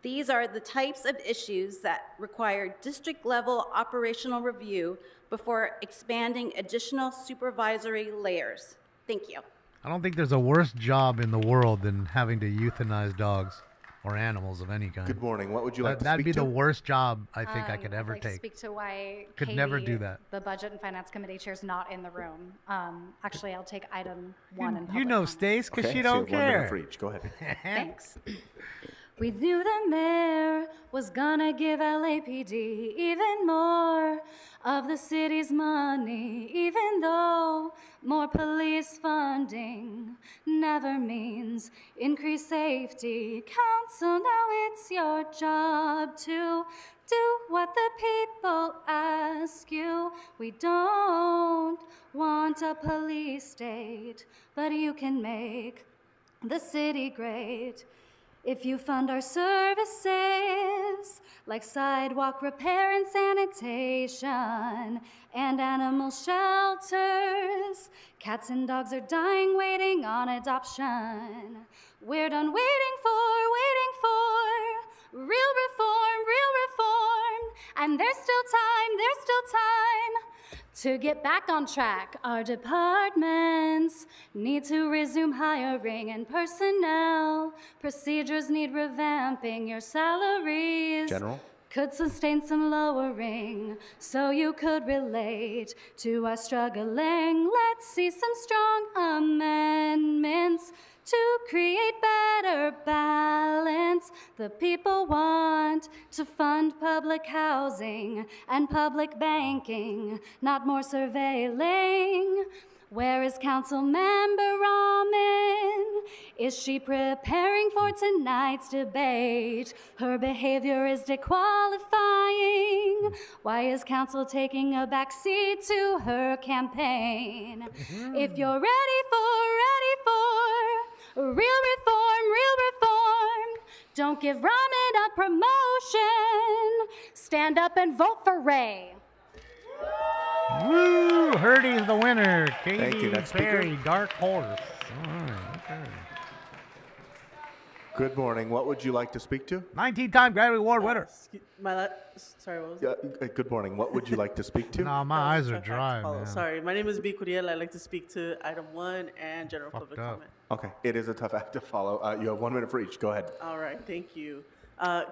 These are the types of issues that require district-level operational review before expanding additional supervisory layers. Thank you. I don't think there's a worse job in the world than having to euthanize dogs or animals of any kind. Good morning. What would you like to That'd speak be to? the worst job I think I could I'd ever like to take. speak to why Could Katie, never do that. the Budget and Finance Committee chair, is not in the room. Actually, I'll take item 1 in public You know comment. Stace, because Okay, she so don't 1 minute care. for each. Go ahead. Thanks. We knew the mayor was gonna give LAPD even more of the city's money, even though more police funding never means increased safety. Council, now it's your job to do what the people ask you. We don't want a police state, but you can make the city great. If you fund our services, like sidewalk repair and sanitation, and animal shelters, cats and dogs are dying waiting on adoption. We're done waiting for real reform, and there's still time to get back on track. Our departments need to resume hiring and personnel. Procedures need revamping. Your salaries General? could sustain some lowering, so you could relate to us struggling. Let's see some strong amendments to create better balance. The people want to fund public housing and public banking, not more surveilling. Where is Councilmember Rahman? Is she preparing for tonight's debate? Her behavior is disqualifying. Why is Council taking a backseat to her campaign? If you're ready for real reform, don't give Rahman a promotion. Stand up and vote for Ray. Woo! Hurdy's the winner. Katy Thank you. Next speaker. Perry, Dark Horse. All right, okay. Good morning. What would you like to speak to? 19-time Grammy Award winner. Sorry, what was Yeah, good morning. What would you like to speak to? No, my eyes are dry, Oh, man. sorry. My name is B. Curiel. I'd like to speak to item 1 and general public comment. Okay, it is a tough act to follow. You have 1 minute for each. Go ahead. All right, thank you.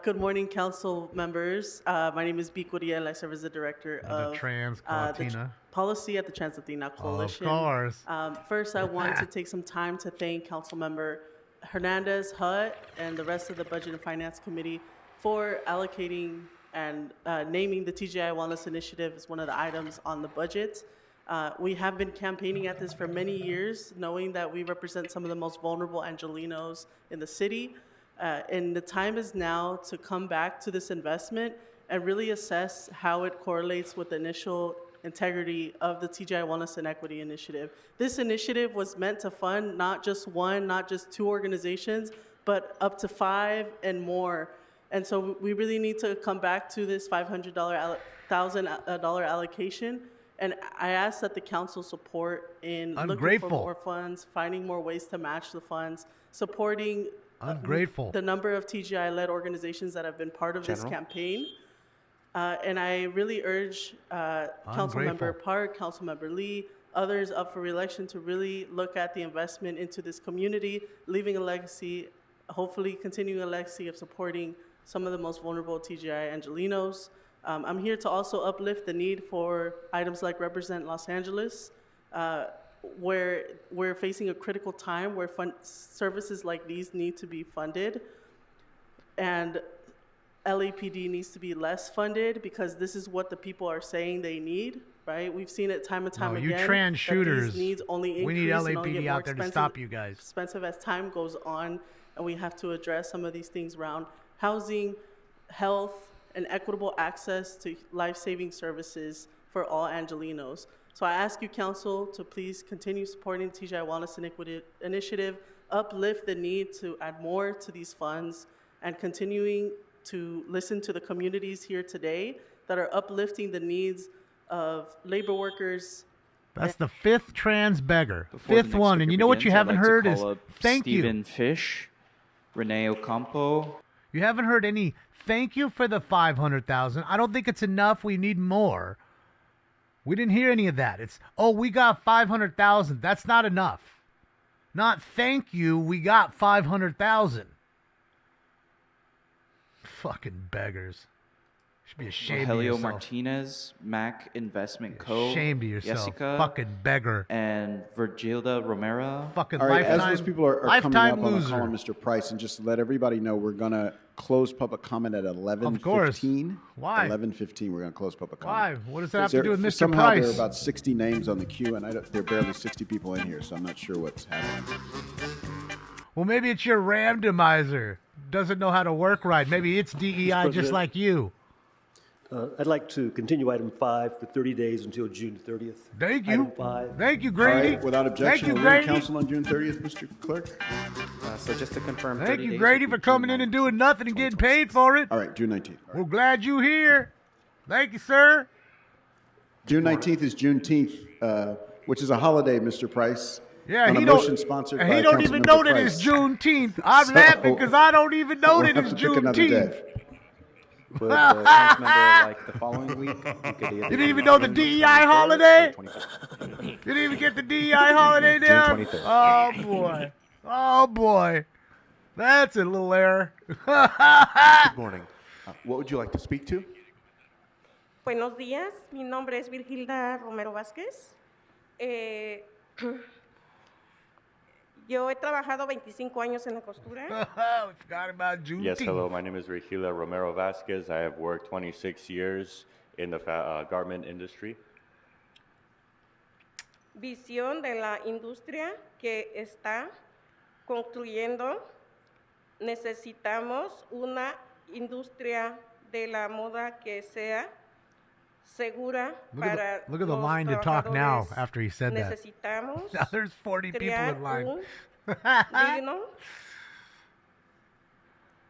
Good morning, council members. My name is B. Curiel. I serve as the director of Trans the Latina. policy at the Trans Latina Coalition. Of course. First, I want to take some time to thank Councilmember Hernandez, Hutt, and the rest of the Budget and Finance Committee for allocating and naming the TGI Wellness Initiative as one of the items on the budget. We have been campaigning at this for many years, knowing that we represent some of the most vulnerable Angelenos in the city. And the time is now to come back to this investment and really assess how it correlates with the initial integrity of the TGI Wellness and Equity Initiative. This initiative was meant to fund not just one, not just 2 organizations, but up to 5 and more. And so we really need to come back to this $500,000 allocation. And I ask that the council support in looking for more funds, finding more ways to match the funds, supporting Ungrateful. the number of TGI-led organizations that have been part of this campaign. And I really urge Councilmember Park, Councilmember Lee, others up for re-election to really look at the investment into this community, leaving a legacy, hopefully continuing a legacy of supporting some of the most vulnerable TGI Angelenos. I'm here to also uplift the need for items like Represent Los Angeles, where we're facing a critical time where services like these need to be funded. And LAPD needs to be less funded because this is what the people are saying they need, right? We've seen it time and time again. You trans shooters. These needs only We need increase and only get LAPD more out there to stop you guys. expensive as time goes on, and we have to address some of these things around housing, health, and equitable access to life-saving services for all Angelenos. So I ask you, Council, to please continue supporting TGI Wellness and Equity Initiative, uplift the need to add more to these funds, and continuing to listen to the communities here today that are uplifting the needs of labor workers. That's the fifth trans beggar. Before the Fifth next one. And speaker you know what begins, you I'd haven't like to heard call is up thank Stephen you. Fish, Renee Ocampo. You haven't heard any thank you for the 500,000. I don't think it's enough. We need more. We didn't hear any of that. It's, oh, we got 500,000. That's not enough. Not thank you, we got 500,000. Fucking beggars. Should be ashamed of Rogelio yourself. Martinez, Mac Investment Co. Ashamed of yourself. Jessica, Fucking beggar. and Virgilda Romero. Fucking All right, as lifetime, those people are coming lifetime up, I'm loser. going to call Mr. Price and just to let everybody know we're going to close public comment at 11:15. Of course. Why? 11:15, we're going to close public Why? comment. What does that have to do with Mr. Somehow Price? there are about 60 names on the queue, and there are barely 60 people in here, so I'm not sure what's happening. Well, maybe it's your randomizer. Doesn't know how to work right. Maybe it's DEI just President. like you. I'd like to continue item 5 for 30 days until June 30th. Thank you. Item 5. Thank you, All Grady. right, without objection, Thank you, we'll Grady. council on June 30th, Mr. Clerk. So just to confirm, Thank you, Grady, for coming in and doing nothing and getting paid for it. All right, June 19th. We're glad you here. Thank you, sir. June 19th is Juneteenth, which is a holiday, Mr. Price. Yeah, on he a don't. motion sponsored And by he don't even Councilmember know that Price. it's Juneteenth. I'm So, laughing because I don't even know we'll that have it's to pick another day. Juneteenth. Would the council member like the following week? You didn't even know the DEI holiday? You didn't even get the DEI holiday down? 23rd. Oh, boy. Oh, boy. That's a little error. Good morning. What would you like to speak to? Buenos días, mi nombre es Virgilda Romero Vázquez. Yo he trabajado 25 años en la costura. We forgot about Juneteenth. Yes, hello. My name is Regila Romero Vasquez. I have worked 26 years in the garment industry. Visión de la industria que está construyendo. Necesitamos una industria de la moda que sea segura para Look at the los line to talk now trabajadores. after he said that. Necesitamos Now there's 40 people crear in line. un digno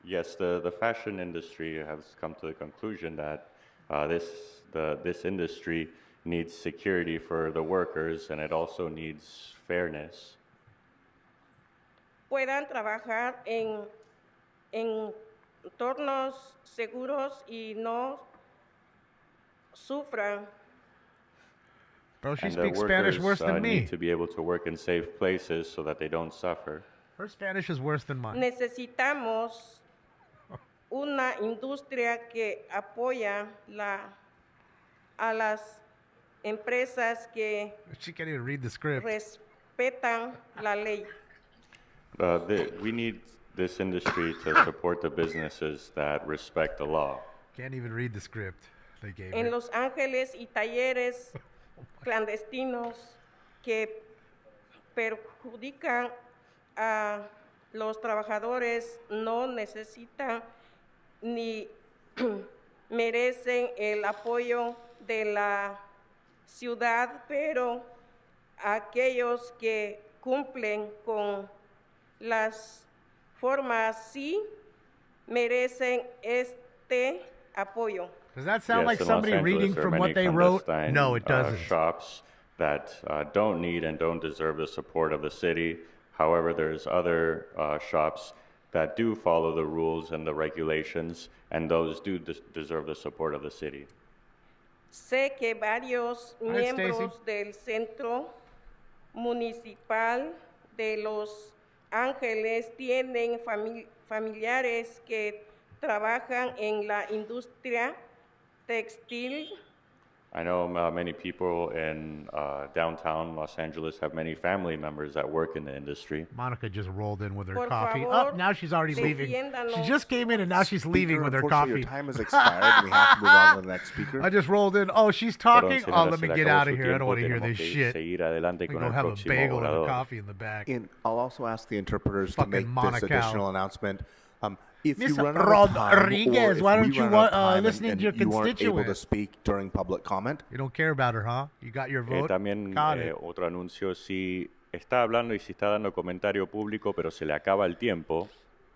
Yes, the fashion industry has come to the conclusion that this industry needs security for the workers, and it also needs fairness. puedan trabajar en entornos seguros y no sufran. Bro, she And the speaks Spanish workers worse than me. need to be able to work in safe places so that they don't suffer. Her Spanish is worse than mine. Necesitamos una industria que apoya a las empresas que She can't even read the script. respetan la ley. We need this industry to support the businesses that respect the law. Can't even read the script they gave En her. Los Ángeles y talleres clandestinos que perjudican a los trabajadores no necesitan ni merecen el apoyo de la ciudad, pero aquellos que cumplen con las formas sí merecen este apoyo. Does that sound like Yes, in Los somebody reading Angeles, there are from many what they wrote? clandestine, No, it doesn't. shops that don't need and don't deserve the support of the city. However, there's other shops that do follow the rules and the regulations, and those do deserve the support of the city. Sé que varios Hi, miembros del Centro Municipal de Los Ángeles tienen familiares que trabajan en la industria textil. I know many people in downtown Los Angeles have many family members that work in the industry. Monica just rolled in with her Por coffee. favor, Oh, now she's already leaving. defiéndanos. She just came in and now she's leaving Speaker, with her unfortunately, coffee. your time has expired. We have to move on to the next speaker. I just rolled in. Oh, she's talking? Oh, let me get out of here. I don't want to hear this shit. Seguir adelante I'm con go el have a próximo bagel and a orador. coffee in the back. And I'll also ask the interpreters to Fucking make this Monaco. additional announcement. If Miss you run out of time, Rodriguez, or if why don't we you run want out of time listening and to your you weren't able constituent? to speak during public comment, You don't care about her, huh? You got your vote? También Got it. otro anuncio, si está hablando y si está dando comentario público, pero se le acaba el tiempo,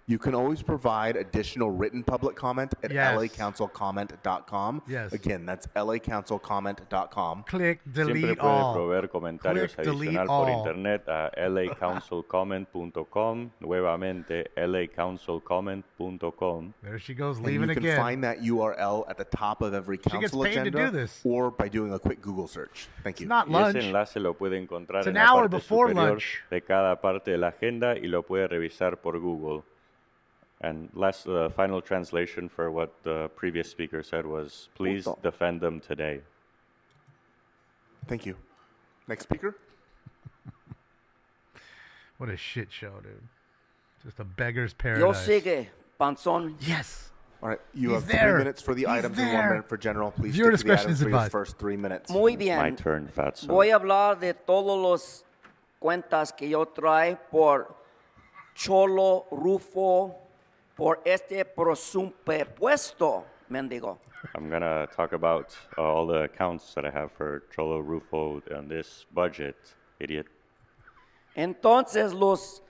You can always provide additional written public comment at Yes. lacouncilcomment.com. Yes. Again, that's lacouncilcomment.com. Click Siempre delete puede all. proveer comentarios Click delete adicional por all. internet a lacouncilcomment.com. Nuevamente, lacouncilcomment.com. There she goes, And leaving you can again. find that URL at the top of every She gets council paid to agenda do this. or by doing a quick Google search. Thank you. not Y lunch. ese enlace lo puede encontrar It's en an la hour parte before superior lunch. de cada parte de la agenda y lo puede revisar por Google. And last, final translation for what the previous speaker said was, please defend them today. Thank you. Next speaker. What a shit show, dude. Just a beggar's Yo paradise. sigue, panzón. Yes. All right, you He's have there. 3 minutes for the He's items and 1 there. minute for general. Please Viewer stick to the discretion items is for your advised. first 3 minutes. Muy bien. My turn, Fatso. Voy a hablar de todos los cuentas que yo trae por Cholo Rufo, por este presupuesto, mendigo. I'm going to talk about all the accounts that I have for Cholo Rufo on this budget, idiot. Entonces, los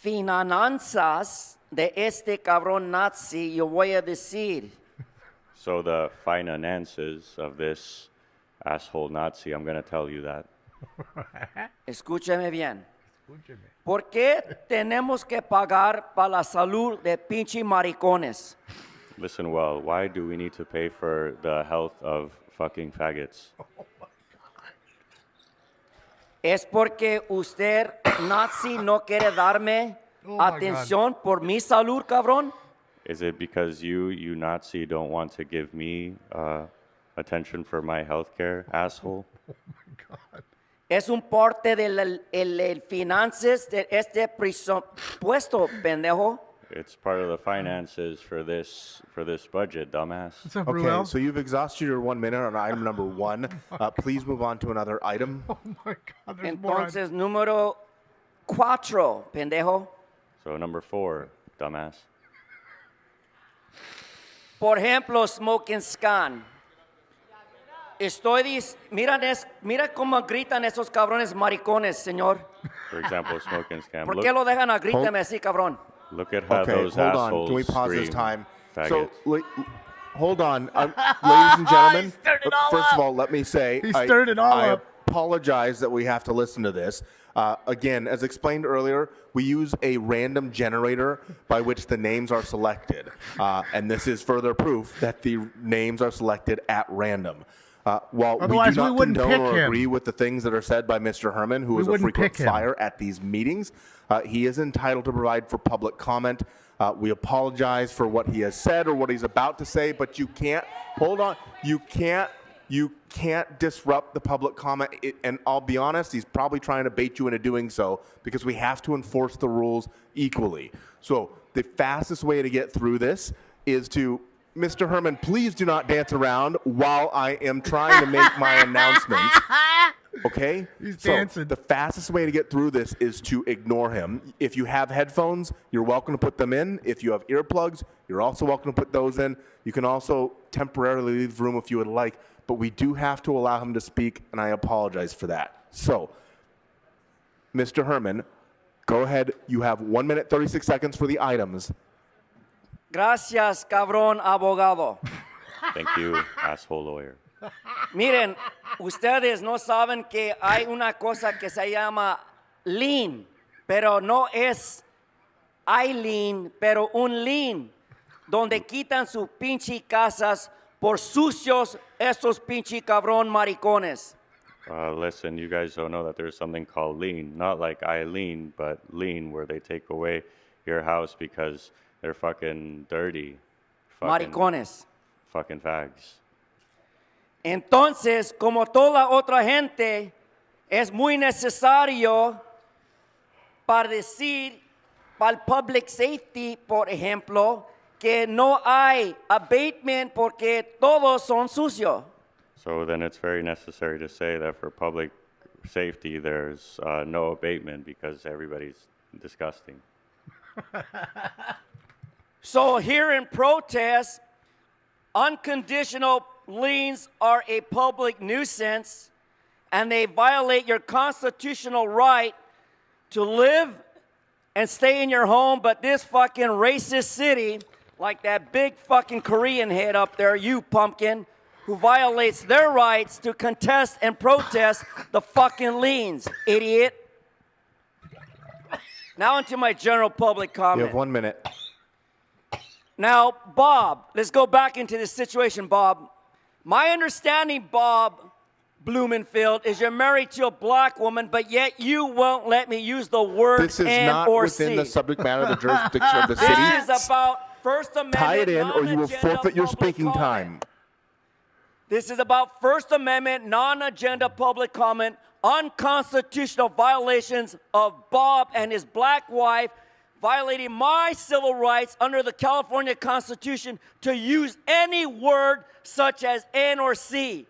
finanzas de este cabrón nazi, yo voy a decir, So the finances of this asshole Nazi, I'm going to tell you that. escúcheme bien. ¿Por qué tenemos que pagar para la salud de pinche maricones? Listen well, why do we need to pay for the health of fucking faggots? Es porque usted, nazi, no quiere darme Oh my atención por mi salud, cabrón. Is it because you Nazi, don't want to give me attention for my health care, asshole? Es un parte del el finanzas de este presupuesto, pendejo. It's part of the finances for this budget, dumbass. Okay, so you've exhausted your 1 minute on item number 1. Please move on to another item. Oh my God, Entonces, número 4, pendejo. So number 4, dumbass. Por ejemplo, smoking scan. Mira cómo gritan esos cabrones maricones, señor. For example, smoking scam. ¿Por qué lo dejan a gritarme así, cabrón? Look at how Okay, those hold on. assholes Can we pause this scream, time? faggot. So, hold on. Ladies and gentlemen, stirred it all first of up. all, let me say He stirred it all I up. apologize that we have to listen to this. Again, as explained earlier, we use a random generator by which the names are selected. And this is further proof that the names are selected at random. While Otherwise, we we do not wouldn't condone pick or him. agree with the things that are said by Mr. Herman, who We is a wouldn't frequent pick him. flyer at these meetings, he is entitled to provide for public comment. We apologize for what he has said or what he's about to say, but you can't, hold on, you can't disrupt the public comment. And I'll be honest, he's probably trying to bait you into doing so because we have to enforce the rules equally. So the fastest way to get through this is to, Mr. Herman, please do not dance around while I am trying to make my announcement. Okay? He's so dancing. the fastest way to get through this is to ignore him. If you have headphones, you're welcome to put them in. If you have earplugs, you're also welcome to put those in. You can also temporarily leave the room if you would like, but we do have to allow him to speak, and I apologize for that. So, Mr. Herman, go ahead. You have 1 minute, 36 seconds for the items. Gracias, cabrón abogado. Thank you, asshole lawyer. Miren, ustedes no saben que hay una cosa que se llama lien, pero no es Eileen, pero un lien, donde quitan sus pinche casas por sucios estos pinche cabrón maricones. Listen, you guys don't know that there's something called lien. Not like Eileen, but lien, where they take away your house because they're fucking dirty. Maricones. Fucking fags. Entonces, como toda otra gente, es muy necesario para decir, para el public safety, por ejemplo, que no hay abatement porque todos son sucios. So then it's very necessary to say that for public safety, there's no abatement because everybody's disgusting. So here in protest, unconditional liens are a public nuisance and they violate your constitutional right to live and stay in your home, but this fucking racist city, like that big fucking Korean head up there, you pumpkin, who violates their rights to contest and protest the fucking liens, idiot. Now into my general public comment. You have 1 minute. Now, Bob, let's go back into this situation, Bob. My understanding, Bob Blumenfield, is you're married to a black woman, but yet you won't let me use the word This is and not or within C. the subject matter of the jurisdiction of the city. This is about First Amendment. Tie it in, or you will non-agenda forfeit your public speaking comment. time. This is about First Amendment non-agenda public comment, unconstitutional violations of Bob and his black wife, violating my civil rights under the California Constitution to use any word such as N or C.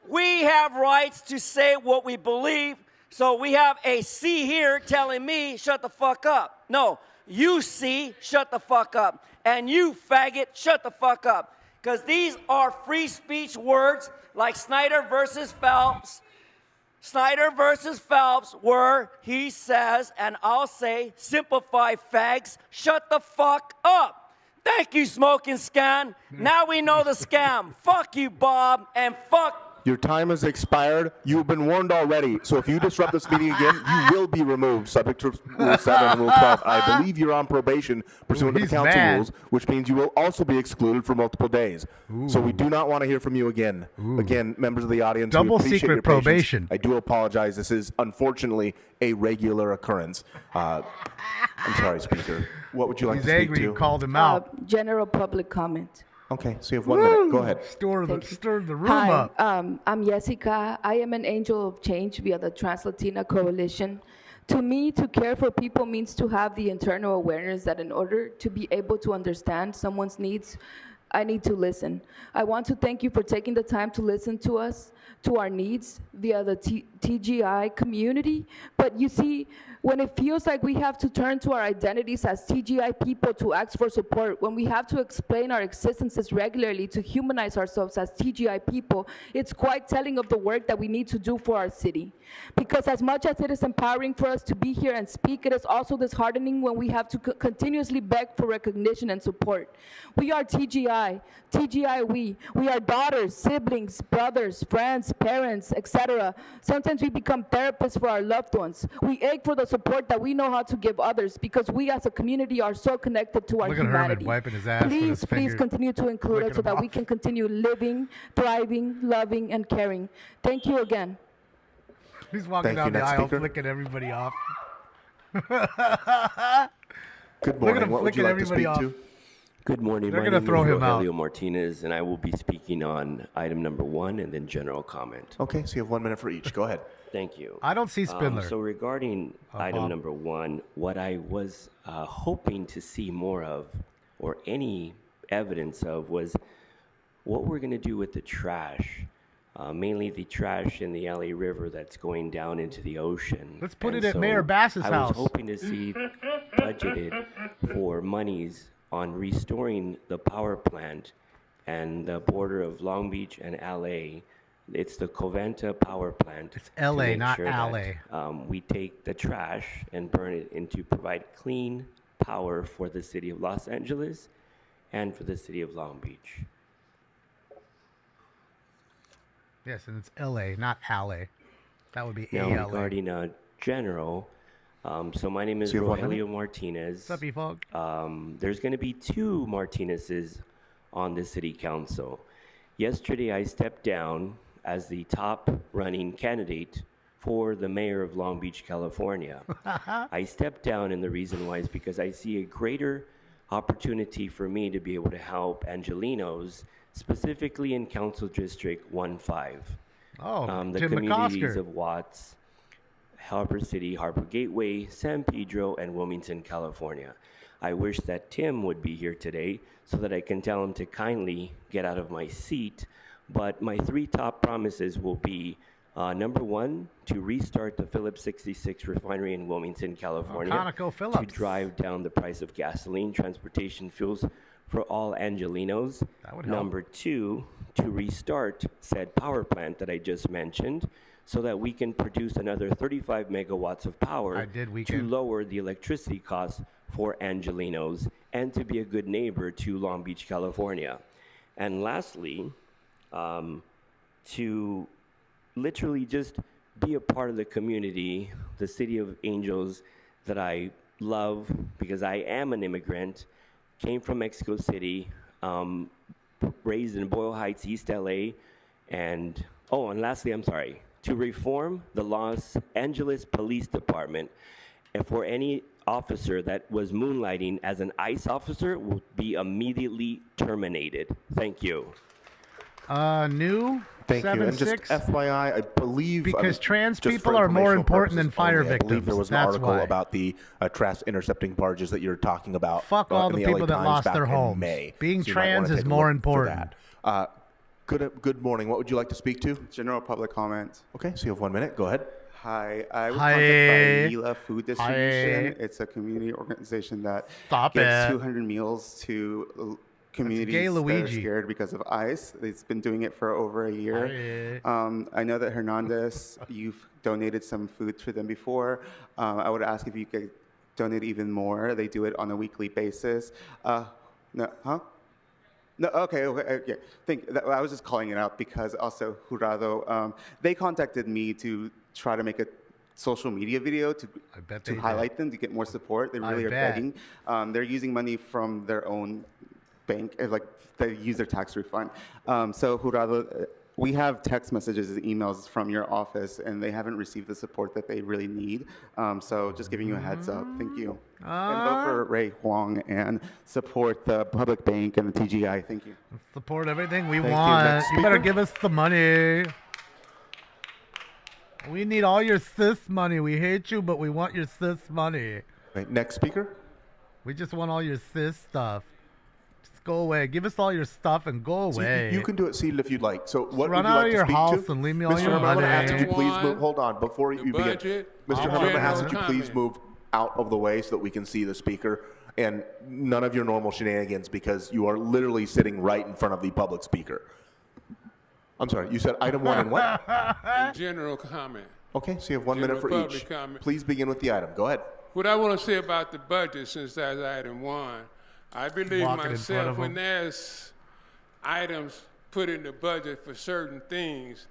We have rights to say what we believe, so we have a C here telling me, shut the fuck up. No, you C, shut the fuck up. And you faggot, shut the fuck up. Because these are free speech words like Snyder versus Phelps. Snyder versus Phelps, where he says, and I'll say, simplify fags, shut the fuck up. Thank you, Smoking Scan. Now we know the scam. Fuck you, Bob, and fuck. Your time has expired. You've been warned already. So if you disrupt this meeting again, you will be removed, subject to Rule 7 and Rule 12. I believe you're on probation pursuant to the council rules, which means you will also be excluded for multiple days. So we do not want to hear from you again. Again, members of the audience, Double we appreciate secret your patience. probation. I do apologize. This is unfortunately a regular occurrence. I'm sorry, Speaker. What would you like to speak angry. to? You called him out. General public comment. Okay, so you have 1 minute. Go ahead. Stir the room Hi, up. I'm Jessica. I am an angel of change via the Trans-Latina Coalition. To me, to care for people means to have the internal awareness that in order to be able to understand someone's needs, I need to listen. I want to thank you for taking the time to listen to us, to our needs via the TGI community. But you see, when it feels like we have to turn to our identities as TGI people to ask for support, when we have to explain our existences regularly to humanize ourselves as TGI people, it's quite telling of the work that we need to do for our city. Because as much as it is empowering for us to be here and speak, it is also disheartening when we have to continuously beg for recognition and support. We are TGI, we are daughters, siblings, brothers, friends, parents, etc. Sometimes we become therapists for our loved ones. We ache for the support that we know how to give others because we as a community are so connected to our Look at humanity. Herman wiping his ass with his Please finger. continue to include us so that we can continue living, thriving, loving, and caring. Thank you again. He's walking Thank you. down the Next aisle speaker. flicking everybody off. Good Look at morning. him What would you flicking like to everybody speak off. to? Good morning. They're My gonna name throw is him out. Rogelio Martinez, and I will be speaking on item number 1 and then general comment. Okay, so you have 1 minute for each. Go ahead. Thank you. I don't see Spindler. So regarding item Bob. number 1, what I was hoping to see more of, or any evidence of, was what we're going to do with the trash. Mainly the trash in the LA River that's going down into the ocean. Let's put And it at so Mayor Bass's I house. was hoping to see budgeted for monies on restoring the power plant and the border of Long Beach and LA. It's the Coventa power plant. It's LA, to make not sure LA. that, we take the trash and burn it in to provide clean power for the city of Los Angeles and for the city of Long Beach. Yes, and it's LA, not LA. That would be Now, ALA. regarding general, so my name is So you have 1 Rogelio minute? Martinez. What's up, E-Fog? There's going to be 2 Martinezes on the city council. Yesterday, I stepped down as the top running candidate for the mayor of Long Beach, California. I stepped down, and the reason why is because I see a greater opportunity for me to be able to help Angelinos, specifically in Council District 1-5. The Jim communities McCosker. of Watts, Harbor City, Harbor Gateway, San Pedro, and Wilmington, California. I wish that Tim would be here today so that I can tell him to kindly get out of my seat. But my 3 top promises will be, number 1, to restart the Phillips 66 refinery in Wilmington, California. ConocoPhillips. To drive down the price of gasoline, transportation fuels for all Angelinos. That would help. Number 2, to restart said power plant that I just mentioned so that we can produce another 35 megawatts of power to lower the electricity costs for Angelinos and to be a good neighbor to Long Beach, California. And lastly, to literally just be a part of the community, the City of Angels that I love because I am an immigrant, came from Mexico City, raised in Boyle Heights, East LA, and lastly, I'm sorry, to reform the Los Angeles Police Department, and for any officer that was moonlighting as an ICE officer will be immediately terminated. Thank you. New. Thank you. And 7-6. just FYI, I believe Because trans just people for are more informational important than purposes fire only, I believe victims. there was an That's article why. about the trash intercepting barges that you're talking about. Fuck all in the LA people that Times lost back their in homes. May. Being So you might wanna trans is take a more look for important. that. Good morning. What would you like to speak to? General public comment. Okay, so you have 1 minute. Go ahead. Hi, I was Hi. contacted by Mila Food Distribution. Hi. It's a community organization that Stop gives it. 200 meals to communities gay that are Luigi. scared because of ICE. It's been doing it for over a year. I know that Hernandez, you've donated some food to them before. I would ask if you could donate even more. They do it on a weekly basis. No, okay. I was just calling it out because also Jurado, they contacted me to try to make a social media video to highlight them, to get more support. They really are begging. They're using money from their own bank, like they use their tax refund. So Jurado, we have text messages and emails from your office, and they haven't received the support that they really need. So just giving you a heads up. Thank you. And vote for Ray Huang and support the public bank and the TGI. Thank you. Support everything we Thank you. want. Next You better speaker. give us the money. We need all your cis money. We hate you, but we want your cis money. Right, next speaker. We just want all your cis stuff. Just go away. Give us all your stuff and go So away. you can do it seated if you'd like. So what run would you out like of to your speak house to? and leave me all Mr. your Herman, I'm going to money. ask that you please move. Hold on before you begin. budget, Mr. the Herman, I'm going to ask that general you please move out of the way so that we can see the speaker, and none of your normal shenanigans because you are literally sitting right in front of the public speaker. I'm sorry, you said item 1 and what? General comment. Okay, so you have 1 minute for General each. public comment. Please begin with the item. Go ahead. What I want to say about the budget, since that's item 1, I believe Walking in front myself of when them. there's items put in the budget for certain things,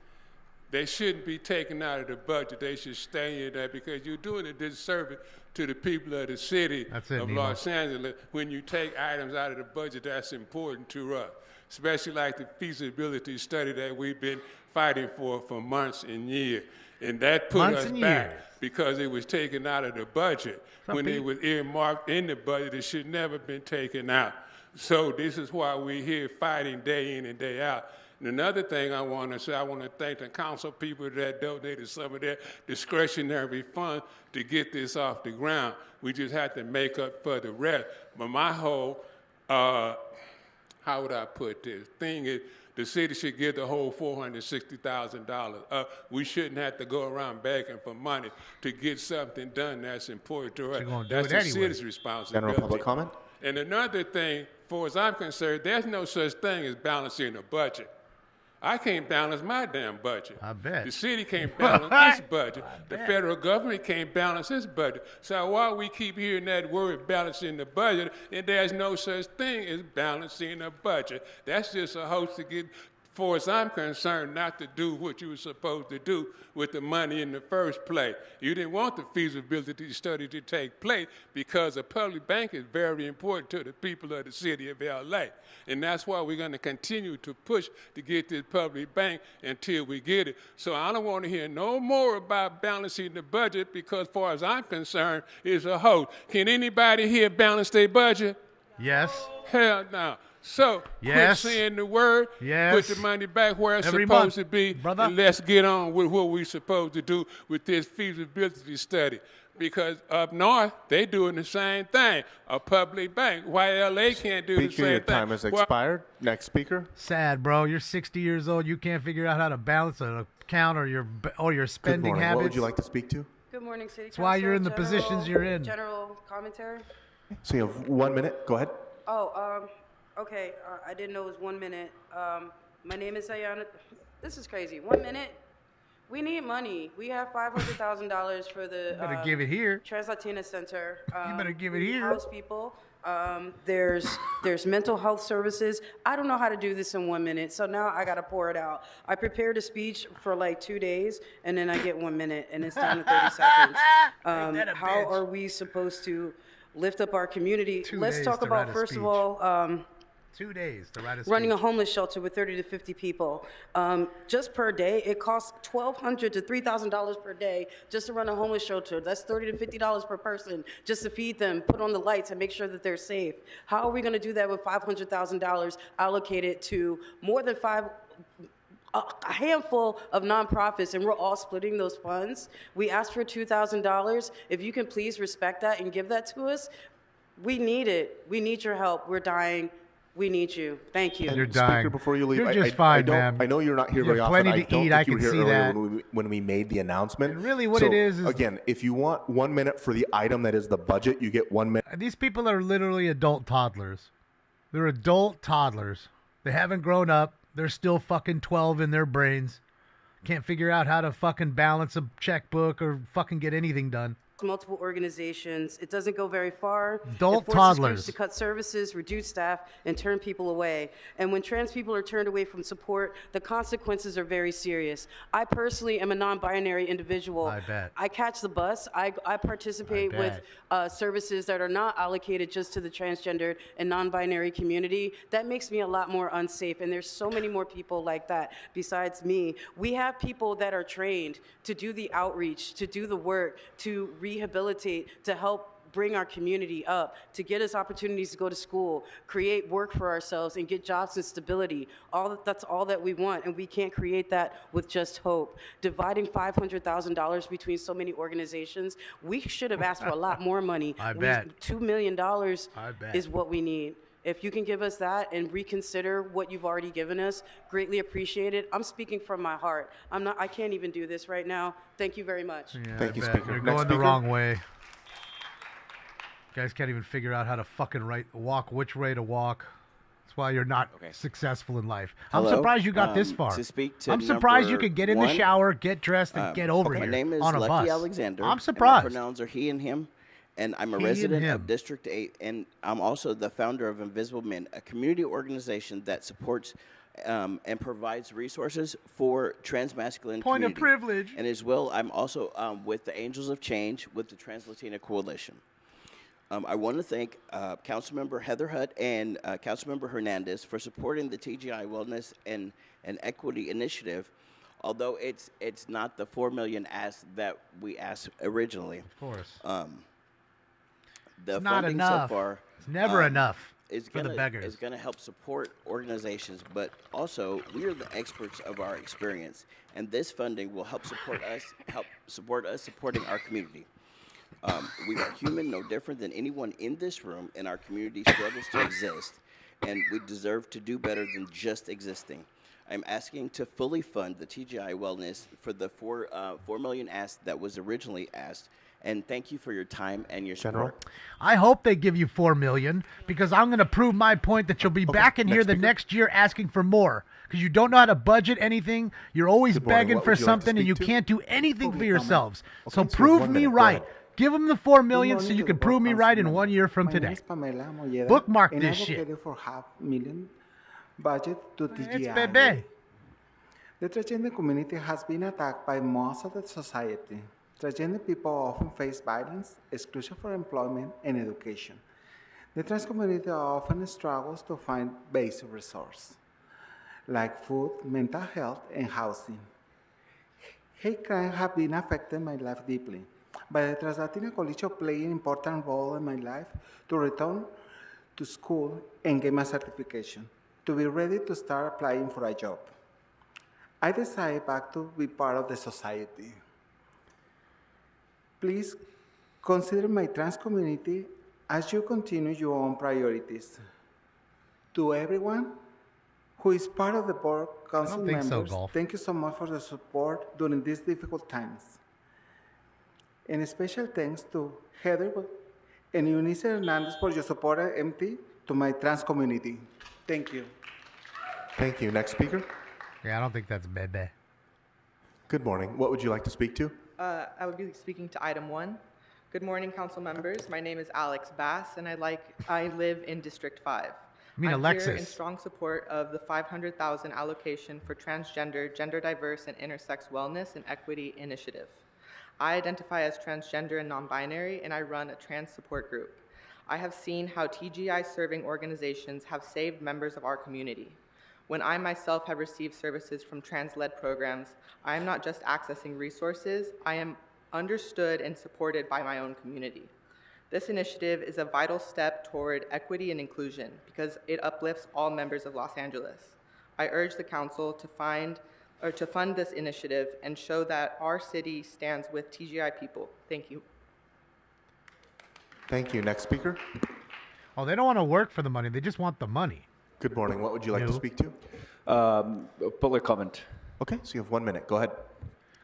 they shouldn't be taken out of the budget. They should stay in there because you're doing a disservice to the people of the city That's it, of Nemo. Los Angeles when you take items out of the budget that's important to us, especially like the feasibility study that we've been fighting for months and years. And that put Months us and back years. because it was taken out of the budget. Some When it peop- was earmarked in the budget, it should never been taken out. So this is why we're here fighting day in and day out. And another thing I want to say, I want to thank the council people that donated some of their discretionary funds to get this off the ground. We just had to make up for the rest. But my whole, how would I put this, thing is, the city should give the whole $460,000. We shouldn't have to go around begging for money to get something done that's important to us. You're gonna do That's it the anyway. city's responsibility. General public comment? And another thing, far as I'm concerned, there's no such thing as balancing a budget. I can't balance my damn budget. I bet. The city can't balance its budget. The federal government can't balance its budget. So while we keep hearing that word balancing the budget, and there's no such thing as balancing a budget. That's just a hoax to get, far as I'm concerned, not to do what you were supposed to do with the money in the first place. You didn't want the feasibility study to take place because a public bank is very important to the people of the city of LA. And that's why we're going to continue to push to get this public bank until we get it. So I don't want to hear no more about balancing the budget because, as far as I'm concerned, it's a hoax. Can anybody here balance their budget? Yes. Hell no. So Yes. quit saying the word, Yes. put the money back where it's Every supposed month, to be, brother. and let's get on with what we're supposed to do with this feasibility study. Because up north, they doing the same thing, a public bank. Why LA can't do the Speaker, same your thing? time has Why- expired. Next speaker. Sad, bro. You're 60 years old. You can't figure out how to balance an account or your spending Good morning. habits. What would you like to speak to? Good morning, City That's why you're in the Council. positions you're in. General commentary. So you have 1 minute. Go ahead. Oh, okay. I didn't know it was 1 minute. My name is Ayana. This is crazy. 1 minute. We need money. We have $500,000 for the better give it here. Trans Latina Center. You better give it we here. House people. There's mental health services. I don't know how to do this in 1 minute, so now I got to pour it out. I prepared a speech for like 2 days, and then I get 1 minute, and it's down to 30 seconds. How are we supposed to lift up our community? Let's talk about, first of all, 2 days to write a running a speech. homeless shelter with 30 to 50 people. Just per day, it costs $1,200 to $3,000 per day just to run a homeless shelter. That's $30 to $50 per person just to feed them, put on the lights, and make sure that they're safe. How are we going to do that with $500,000 allocated to more than a handful of nonprofits, and we're all splitting those funds? We asked for $2,000. If you can please respect that and give that to us, we need it. We need your help. We're dying. We need you. Thank you. You're dying. Speaker, before you leave, You're I just fine, don't, ma'am. I know you're not here You very have often. plenty I to don't eat, think I you can were here see earlier that. when we made the announcement. And really what So, it is again, if you want 1 minute for the item that is the budget, you get 1 minute. These people are literally adult toddlers. They're adult toddlers. They haven't grown up. They're still fucking 12 in their brains. Can't figure out how to fucking balance a checkbook or fucking get anything done. Multiple organizations. It doesn't go very far. Adult It forces toddlers. groups to cut services, reduce staff, and turn people away. And when trans people are turned away from support, the consequences are very serious. I personally am a non-binary individual. I bet. I catch the bus. I participate with services that are not allocated just to the transgendered and non-binary community. That makes me a lot more unsafe. And there's so many more people like that besides me. We have people that are trained to do the outreach, to do the work, to rehabilitate, to help bring our community up, to get us opportunities to go to school, create work for ourselves, and get jobs and stability. That's all that we want, and we can't create that with just hope. Dividing $500,000 between so many organizations, we should have asked for a lot more money. I bet. $2 million bet. is what we need. If you can give us that and reconsider what you've already given us, greatly appreciate it. I'm speaking from my heart. I can't even do this right now. Thank you very much. Yeah, Thank you, I bet. Speaker. You're Next going the speaker. wrong way. Guys can't even figure out how to fucking walk which way to walk. That's why you're not successful in life. Hello. I'm surprised you got this far. To speak to I'm surprised you number could get in the one, shower, get dressed, and get over here My name is on a Lucky bus. Alexander. I'm and surprised. my pronouns are he and him. And I'm a He and resident him. of District 8, and I'm also the founder of Invisible Men, a community organization that supports and provides resources for transmasculine Point of community. privilege. And as well, I'm also with the Angels of Change with the Trans Latina Coalition. I want to thank Councilmember Heather Hutt and Councilmember Hernandez for supporting the TGI Wellness and Equity Initiative, although it's not the $4 million ask that we asked originally. Of course. The It's not funding enough. so far It's never enough is for the gonna, beggars. is going to help support organizations, but also we are the experts of our experience, and this funding will help support us supporting our community. We are human, no different than anyone in this room, and our community struggles to exist, and we deserve to do better than just existing. I'm asking to fully fund the TGI Wellness for the $4 million ask that was originally asked, and thank you for your time and your support. I hope they give you $4 million because I'm going to prove my point that you'll be back in here the next year asking for more because you don't know how to budget anything. You're always Good morning. begging What for would you like to something and speak you to? can't do anything for yourselves. Okay, So so prove 1 me minute. Go right. ahead. Give them the $4 million so morning, you can Board prove me right in Councilman. 1 year from My name today. is Pamela Molleda, Bookmark and this shit. advocated for $500,000 budget to TGI. It's bebe. The transgender community has been attacked by most of the society. Transgender people often face violence, exclusion from employment, and education. The trans community often struggles to find basic resources, like food, mental health, and housing. Hate crime have been affecting my life deeply, but the Trans Latina Coalition played an important role in my life to return to school and get my certification, to be ready to start applying for a job. I decided back to be part of the society. Please consider my trans community as you continue your own priorities. To everyone who is part of the board, council think so, members, Golf. thank you so much for the support during these difficult times. And a special thanks to Heather and Eunice Hernandez for your support at MT to my trans community. Thank you. Thank you. Next speaker. Yeah, I don't think that's bebe. Good morning. What would you like to speak to? I would be speaking to item 1. Good morning, council members. My name is Alex Bass, and I live in District 5. I'm Alexis. here in strong support of the $500,000 allocation for transgender, gender diverse, and intersex wellness and equity initiative. I identify as transgender and non-binary, and I run a trans support group. I have seen how TGI serving organizations have saved members of our community. When I myself have received services from trans-led programs, I am not just accessing resources, I am understood and supported by my own community. This initiative is a vital step toward equity and inclusion because it uplifts all members of Los Angeles. I urge the council to fund this initiative and show that our city stands with TGI people. Thank you. Thank you. Next speaker. Oh, they don't want to work for the money. They just want the money. Good morning. What would you like to speak to? Public comment. Okay, so you have 1 minute. Go ahead.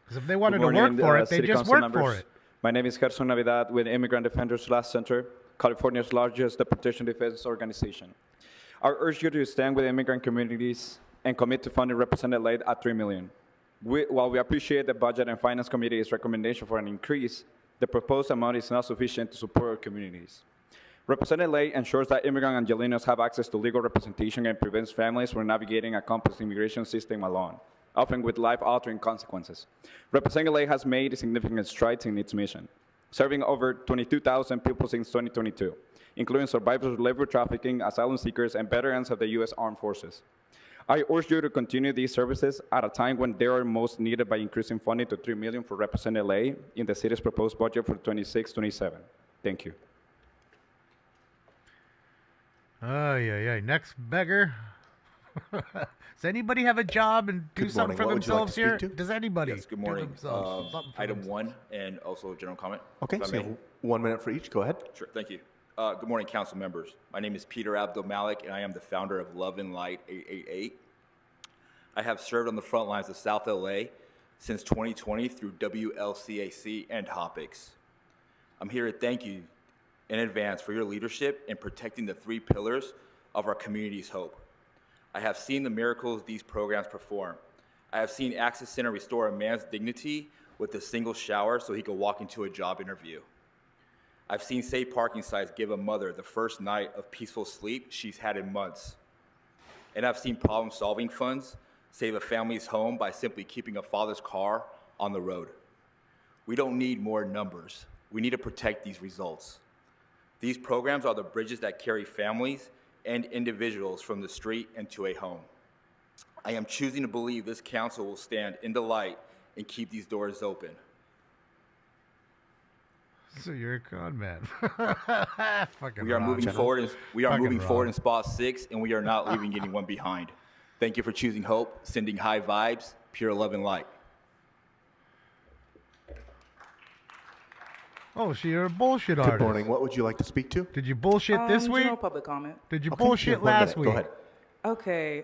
Because if they wanted to work for it, they just work for it. My name is Gerson Navidad with Immigrant Defenders Law Center, California's largest deportation defense organization. I urge you to stand with immigrant communities and commit to funding Representative Lade at $3 million. While we appreciate the Budget and Finance Committee's recommendation for an increase, the proposed amount is not sufficient to support our communities. Representative Lade ensures that immigrant Angelenos have access to legal representation and prevents families from navigating a complex immigration system alone, often with life-altering consequences. Representative Lade has made significant strides in its mission, serving over 22,000 people since 2022, including survivors of labor trafficking, asylum seekers, and veterans of the U.S. Armed Forces. I urge you to continue these services at a time when they are most needed by increasing funding to $3 million for Representative Lade in the city's proposed budget for 26-27. Thank you. Yeah. Next beggar. Does anybody have a job and do Good something morning. for What would you like themselves to here? speak to? Does anybody? Yes, good do morning. themselves something for Item themselves? 1 and also general comment. Okay, if I so you may. have 1 minute for each. Go ahead. Sure, thank you. Good morning, council members. My name is Peter Abdul Malik, and I am the founder of Love and Light 888. I have served on the front lines of South LA since 2020 through WLCAC and HOPIX. I'm here to thank you in advance for your leadership in protecting the 3 pillars of our community's hope. I have seen the miracles these programs perform. I have seen Access Center restore a man's dignity with a single shower so he could walk into a job interview. I've seen safe parking sites give a mother the first night of peaceful sleep she's had in months. And I've seen problem-solving funds save a family's home by simply keeping a father's car on the road. We don't need more numbers. We need to protect these results. These programs are the bridges that carry families and individuals from the street into a home. I am choosing to believe this council will stand in the light and keep these doors open. So you're a con man. We are moving forward. We are moving forward in spot 6, and we are not leaving anyone behind. Thank you for choosing hope, sending high vibes, pure love and light. Oh, so you're a bullshit artist. Good morning. What would you like to speak to? Did you bullshit this week? General public comment. Did you Okay, you bullshit have 1 last minute. week? Go ahead. Okay.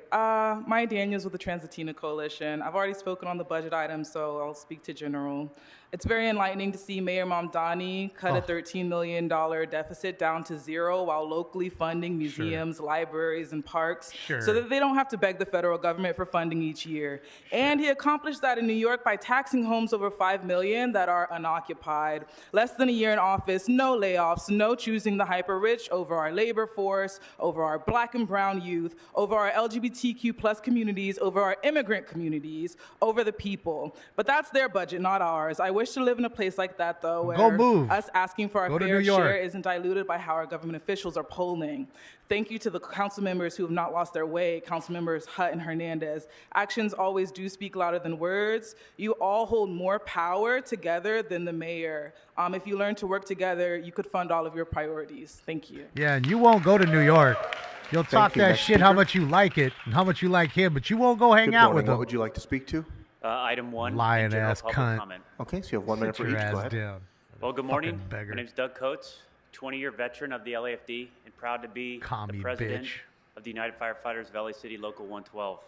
Maya Daniels with the Trans Latina Coalition. I've already spoken on the budget items, so I'll speak to general. It's very enlightening to see Mayor Mamdani cut a $13 million deficit down to 0 while locally funding museums, libraries, and parks so that they don't have to beg the federal government for funding each year. And he accomplished that in New York by taxing homes over $5 million that are unoccupied. Less than a year in office, no layoffs, no choosing the hyper-rich over our labor force, over our Black and brown youth, over our LGBTQ plus communities, over our immigrant communities, over the people. But that's their budget, not ours. I wish to live in a place like that, though, where us asking for our fair share isn't diluted by how our government officials are polling. Thank you to the council members who have not lost their way, council members Hutt and Hernandez. Actions always do speak louder than words. You all hold more power together than the mayor. If you learn to work together, you could fund all of your priorities. Thank you. Yeah, and you won't go to New York. You'll talk you. that Next shit how speaker. much you like it and how much you like him, but you won't go hang Good out morning. with him. What would you like to speak to? Item 1. Lying general ass public cunt. comment. Okay, so you have 1 minute for Sit your each. Go ass ahead. down. Well, good morning. Fucking beggar. My name is Doug Coates, 20-year veteran of the LAFD, and proud to be Commie the president bitch. of the United Firefighters of LA City Local 112.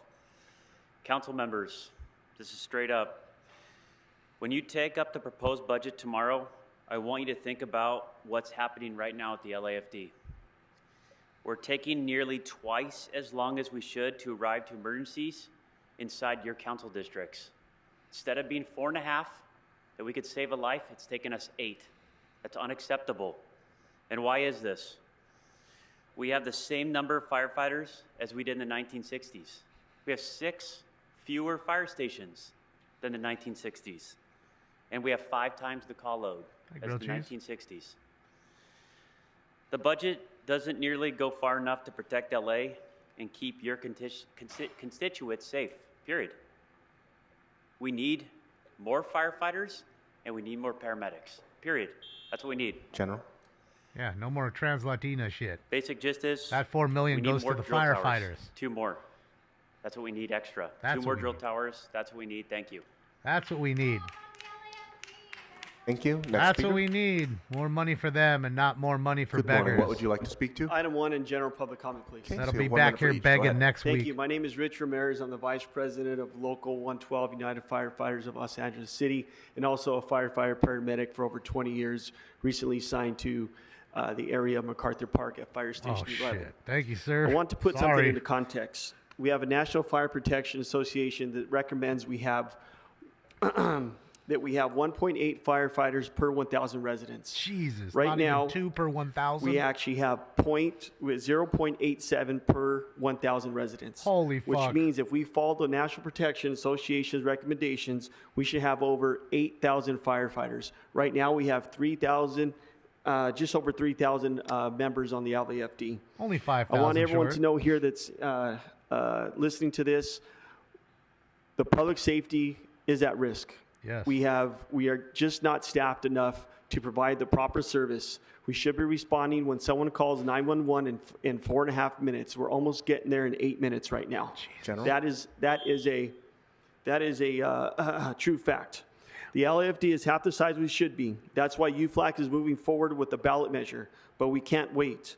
Council members, this is straight up. When you take up the proposed budget tomorrow, I want you to think about what's happening right now at the LAFD. We're taking nearly twice as long as we should to arrive to emergencies inside your council districts. Instead of being 4.5 that we could save a life, it's taken us 8. That's unacceptable. And why is this? We have the same number of firefighters as we did in the 1960s. We have 6 fewer fire stations than the 1960s. And we have 5 times the call load as the 1960s. The budget doesn't nearly go far enough to protect LA and keep your constituents safe, period. We need more firefighters and we need more paramedics, period. That's what we need. General? Yeah, no more trans-Latina shit. Basic gist is that $4 million goes to the firefighters. Towers. 2 more. That's what we need extra. That's 2 more drill towers. That's what we need. Thank you. That's what we need. Thank you. Next That's speaker. what we need. More money for them and not more money for Good beggars. morning. What would you like to speak to? Item 1 in general public comment, please. Okay, That'll so you be have 1 back minute for here each. Go begging ahead. next Thank week. you. My name is Rich Ramirez. I'm the Vice President of Local 112 United Firefighters of Los Angeles City and also a firefighter paramedic for over 20 years, recently signed to the area of MacArthur Park at Fire Station 11. Shit. Thank you, sir. I want to put Sorry. something into context. We have a National Fire Protection Association that recommends we have that we have 1.8 firefighters per 1,000 residents. Jesus. Right not now, even 2 per 1,000. we actually have 0.87 per 1,000 residents. Holy Which fuck. means if we follow the National Protection Association's recommendations, we should have over 8,000 firefighters. Right now, we have 3,000. Just over 3,000 members on the LAFD. Only 5,000. I want everyone short. to know here that's listening to this, the public safety is at risk. Yes. We are just not staffed enough to provide the proper service. We should be responding when someone calls 911 in 4.5 minutes. We're almost getting there in 8 minutes right now. General? That is a true fact. The LAFD is half the size we should be. That's why UFLAC is moving forward with the ballot measure, but we can't wait.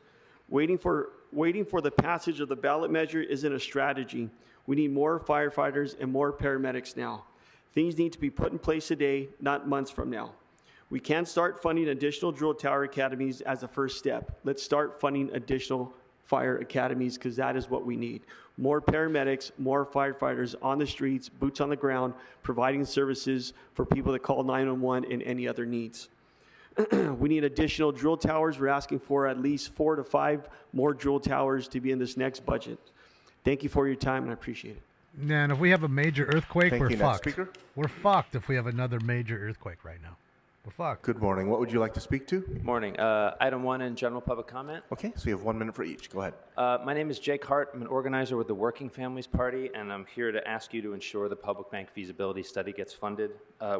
Waiting for the passage of the ballot measure isn't a strategy. We need more firefighters and more paramedics now. Things need to be put in place today, not months from now. We can start funding additional drill tower academies as a first step. Let's start funding additional fire academies because that is what we need. More paramedics, more firefighters on the streets, boots on the ground, providing services for people that call 911 and any other needs. We need additional drill towers. We're asking for at least 4 to 5 more drill towers to be in this next budget. Thank you for your time, and I appreciate it. Man, if we have a major earthquake, Thank we're you. Next fucked. speaker. We're fucked if we have another major earthquake right now. We're fucked. Good morning. What would you like to speak to? Morning. Item 1 in general public comment. Okay, so you have 1 minute for each. Go ahead. My name is Jake Hart. I'm an organizer with the Working Families Party, and I'm here to ask you to ensure the public bank feasibility study gets funded.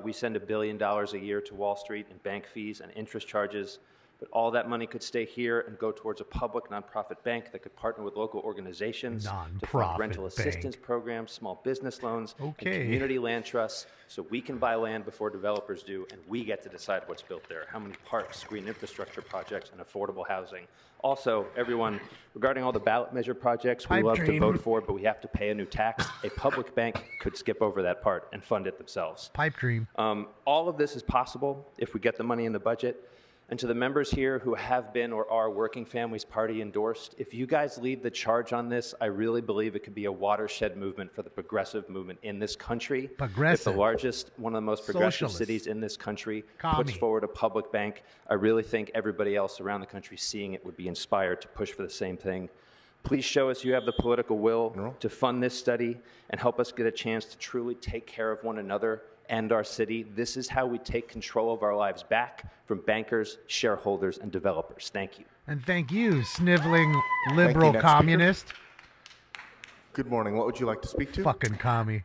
We send $1 billion a year to Wall Street in bank fees and interest charges, but all that money could stay here and go towards a public nonprofit bank that could partner with local organizations to fund Nonprofit rental bank. assistance programs, small business loans, Okay. and community land trusts, so we can buy land before developers do, and we get to decide what's built there, how many parks, green infrastructure projects, and affordable housing. Also, everyone, regarding all the ballot measure projects we Pipe love dream. to vote for, but we have to pay a new tax, a public bank could skip over that part and fund it themselves. Pipe dream. All of this is possible if we get the money in the budget. And to the members here who have been or are Working Families Party endorsed, if you guys lead the charge on this, I really believe it could be a watershed movement for the progressive movement in this country. Progressive. If the largest, one of the most progressive Socialist. cities in this country Commie. puts forward a public bank, I really think everybody else around the country seeing it would be inspired to push for the same thing. Please show us you have the political will to fund this study and help us get a chance to truly take care of one another and our city. This is how we take control of our lives back from bankers, shareholders, and developers. Thank you. And thank you, sniveling liberal Next communist. Good morning. What would you like to speak to? Fucking commie.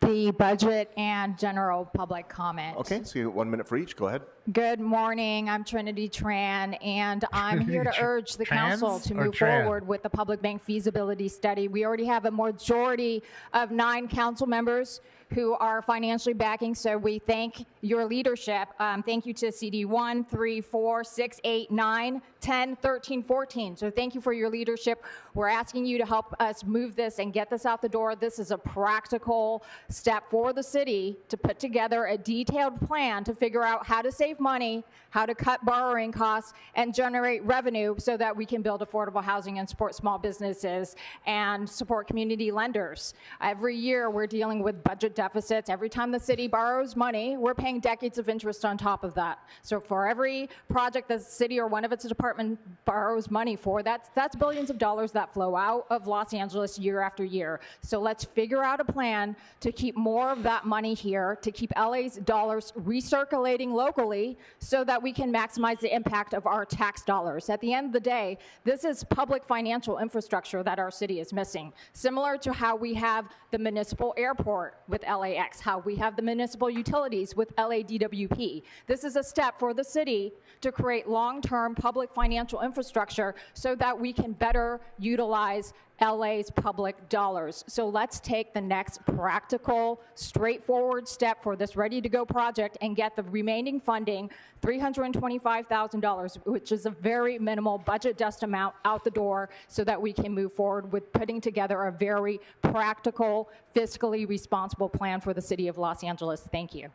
The budget and general public comment. Okay, so you have 1 minute for each. Go ahead. Good morning. I'm Trinity Tran, and I'm here to urge the Trans council to or move Tran? forward with the public bank feasibility study. We already have a majority of 9 council members who are financially backing, so we thank your leadership. Thank you to CD 1, 3, 4, 6, 8, 9, 10, 13, 14. So thank you for your leadership. We're asking you to help us move this and get this out the door. This is a practical step for the city to put together a detailed plan to figure out how to save money, how to cut borrowing costs, and generate revenue so that we can build affordable housing and support small businesses and support community lenders. Every year we're dealing with budget deficits. Every time the city borrows money, we're paying decades of interest on top of that. So for every project the city or one of its departments borrows money for, that's billions of dollars that flow out of Los Angeles year after year. So let's figure out a plan to keep more of that money here, to keep LA's dollars recirculating locally so that we can maximize the impact of our tax dollars. At the end of the day, this is public financial infrastructure that our city is missing. Similar to how we have the municipal airport with LAX, how we have the municipal utilities with LADWP. This is a step for the city to create long-term public financial infrastructure so that we can better utilize LA's public dollars. So let's take the next practical, straightforward step for this ready-to-go project and get the remaining funding, $325,000, which is a very minimal budget-dust amount, out the door so that we can move forward with putting together a very practical, fiscally responsible plan for the city of Los Angeles. Thank you.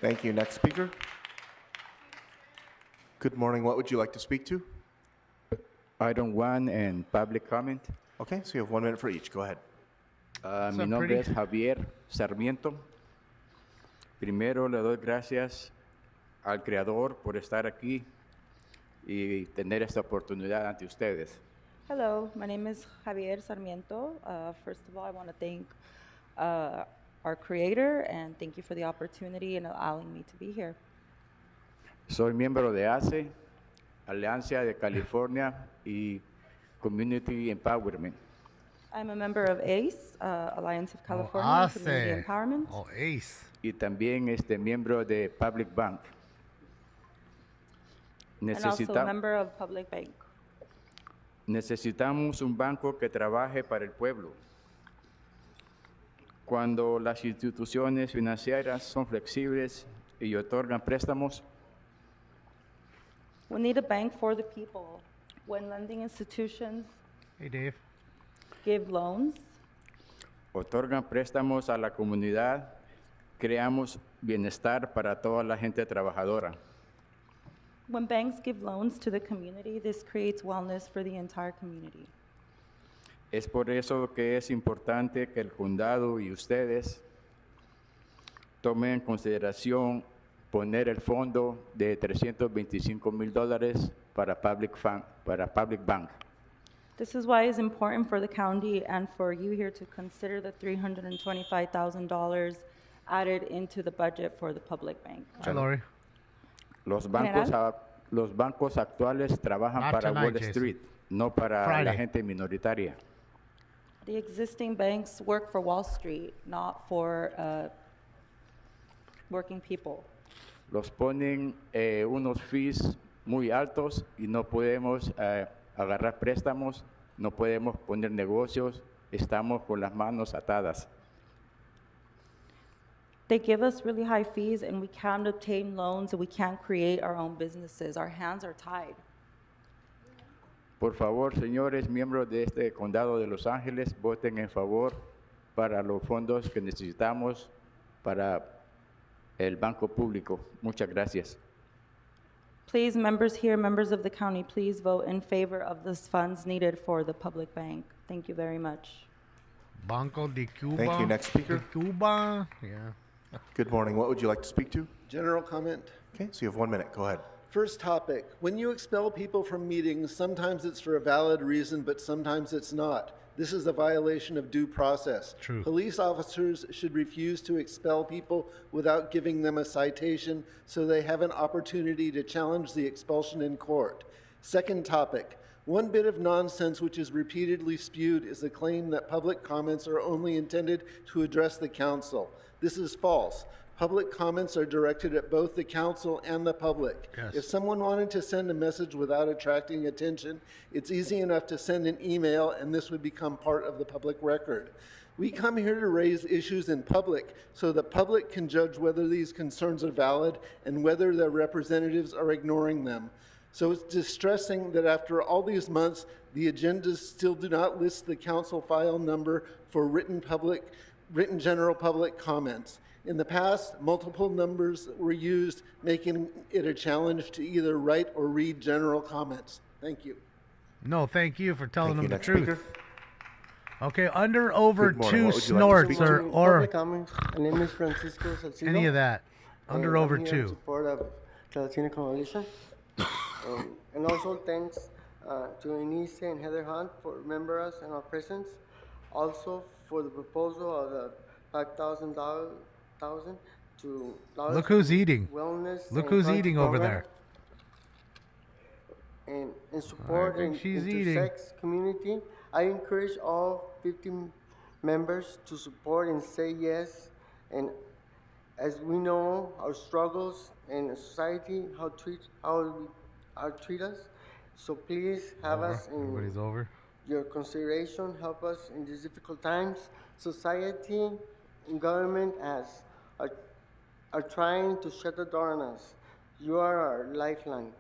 Thank you. Next speaker. Good morning. What would you like to speak to? Item 1 and public comment. Okay, so you have 1 minute for each. Go ahead. Mi nombre es Javier Sarmiento. Primero le doy gracias al Creador por estar aquí y tener esta oportunidad ante ustedes. Hello, my name is Javier Sarmiento. First of all, I want to thank our Creator and thank you for the opportunity and allowing me to be here. Soy miembro de ACE, Alianza de California y Community Empowerment. I'm a member of ACE, Alliance of California Community Empowerment. ACE. Y también miembro de Public Bank. And also a member of Public Bank. Necesitamos un banco que trabaje para el pueblo. Cuando las instituciones financieras son flexibles y otorgan préstamos, we need a bank for the people. When lending institutions give loans, otorgan préstamos a la comunidad, creamos bienestar para toda la gente trabajadora. when banks give loans to the community, this creates wellness for the entire community. Es por eso que es importante que el condado y ustedes tomen en consideración poner el fondo de $325,000 para Public Bank. This is why it's important for the county and for you here to consider the $325,000 added into the budget for the public bank. Hi, Lori. Los bancos actuales trabajan Not para tonight, Wall Jason. Street, no para Friday. la gente minoritaria. The existing banks work for Wall Street, not for working people. Los ponen unos fees muy altos y no podemos agarrar préstamos, no podemos poner negocios, estamos con las manos atadas. They give us really high fees and we can't obtain loans and we can't create our own businesses. Our hands are tied. Por favor, señores miembros de este condado de Los Ángeles, voten en favor para los fondos que necesitamos para el banco público. Muchas gracias. Please, members here, members of the county, please vote in favor of these funds needed for the public bank. Thank you very much. Banco de Cuba. Thank you. Next speaker. De Cuba. Yeah. Good morning. What would you like to speak to? General comment. Okay, so you have 1 minute. Go ahead. First topic. When you expel people from meetings, sometimes it's for a valid reason, but sometimes it's not. This is a violation of due process. True. Police officers should refuse to expel people without giving them a citation so they have an opportunity to challenge the expulsion in court. Second topic. One bit of nonsense which is repeatedly spewed is the claim that public comments are only intended to address the council. This is false. Public comments are directed at both the council and the public. Yes. If someone wanted to send a message without attracting attention, it's easy enough to send an email and this would become part of the public record. We come here to raise issues in public so the public can judge whether these concerns are valid and whether their representatives are ignoring them. So it's distressing that after all these months, the agendas still do not list the council file number for written general public comments. In the past, multiple numbers were used, making it a challenge to either write or read general comments. Thank you. No, thank you for telling Thank them you. the Next truth. speaker. Okay, under over Good morning. two What would you like to snorts speak to? or Public comment. My name is Francisco Salcido. any of that. and Under over I'm here in two. support of the Latino Coalition. And also thanks to Eunice and Heather Hunt for remembering us and our presence. Also for the proposal of the $5,000 to Look who's eating. wellness. Look and who's country eating over program. there. And support I think in she's intersex community. I encourage all 50 members to support and say yes. And as we know, our struggles in society, how treat us. So please have Over. us in Everybody's over. your consideration. Help us in these difficult times. Society and government are trying to shut the door on us. You are our lifeline.